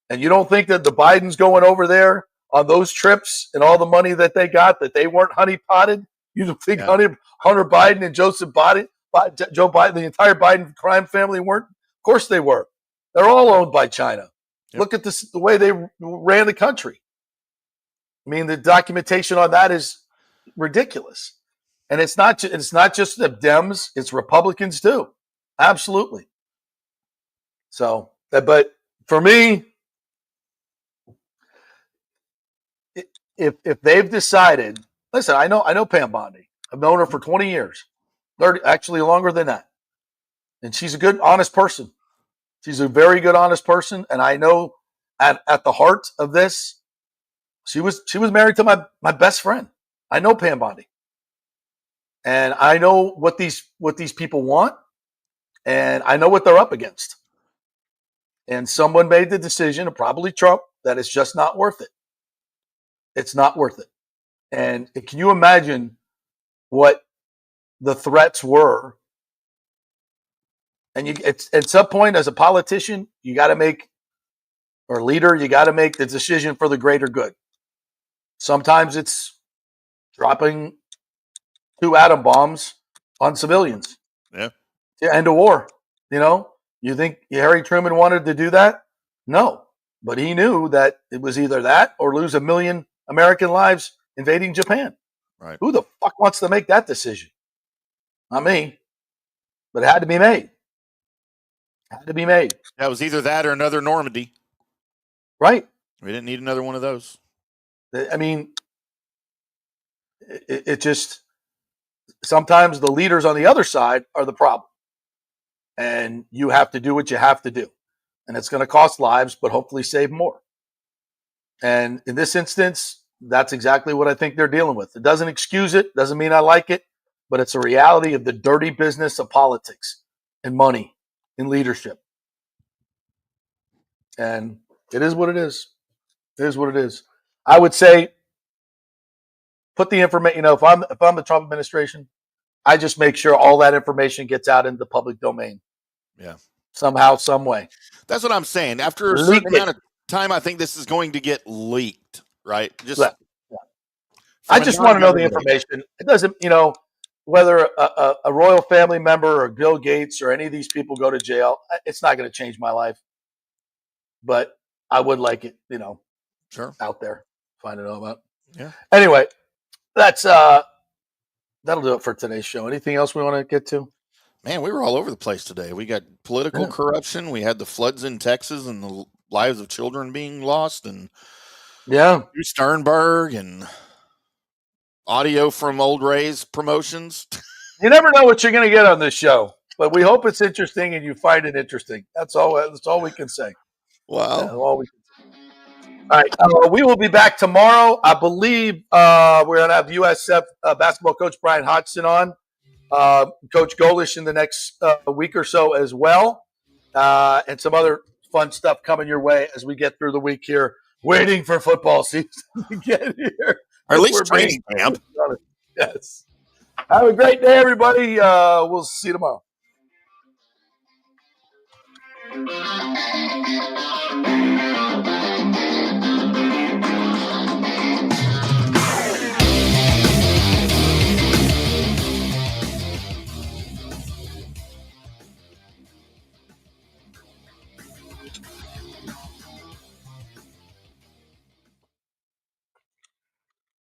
And you don't think that the Bidens going over there on those trips and all the money that they got, that they weren't honeypotted? You don't think Hunter Biden and Joe Biden, the entire Biden crime family weren't? Of course they were. They're all owned by China. Yep. Look at the way they ran the country. I mean, the documentation on that is ridiculous. And it's not just the Dems, it's Republicans too. Absolutely. So, but for me, if they've decided, listen, I know Pam Bondi. I've known her for 20 years, 30, actually longer than that. And she's a good, honest person. She's a very good, honest person. And I know at the heart of this, she was married to my best friend. I know Pam Bondi. And I know what these people want. And I know what they're up against. And someone made the decision, probably Trump, that it's just not worth it. It's not worth it. And can you imagine what the threats were? And at some point, as a politician, you got to make, or leader, you got to make the decision for the greater good. Sometimes it's dropping 2 atom bombs on civilians. Yeah. To end a war. You think Harry Truman wanted to do that? No. But he knew that it was either that or lose 1 million American lives invading Japan. Right. Who the fuck wants to make that decision? Not me. But it had to be made. That was either that or another Normandy. Right. We didn't need another one of those. I mean, it just, sometimes the leaders on the other side are the problem. And you have to do what you have to do. And it's going to cost lives, but hopefully save more. And in this instance, that's exactly what I think they're dealing with. It doesn't excuse it, doesn't mean I like it, but it's a reality of the dirty business of politics and money and leadership. And it is what it is. It is what it is. I would say, put the information, if I'm the Trump administration, I just make sure all that information gets out into the public domain. Yeah. Somehow, some way. That's what I'm saying. After a certain amount of time, I think this is going to get leaked, right? I just want to know the information. It doesn't, whether a royal family member or Bill Gates or any of these people go to jail, it's not going to change my life. But I would like it, sure, out there. Find it all about. Yeah. Anyway, that'll do it for today's show. Anything else we want to get to? Man, we were all over the place today. We got political corruption. We had the floods in Texas and the lives of children being lost, and Sternberg and audio from Old Ray's promotions. You never know what you're going to get on this show, but we hope it's interesting and you find it interesting. That's all we can say. Wow. That's all we can say. All right. We will be back tomorrow. I believe we're going to have USF basketball coach Brian Hodgson on. Coach Golish in the next week or so as well. And some other fun stuff coming your way as we get through the week here, waiting for football season to get here. Or at least training camp. Yes. Have a great day, everybody. We'll see you tomorrow.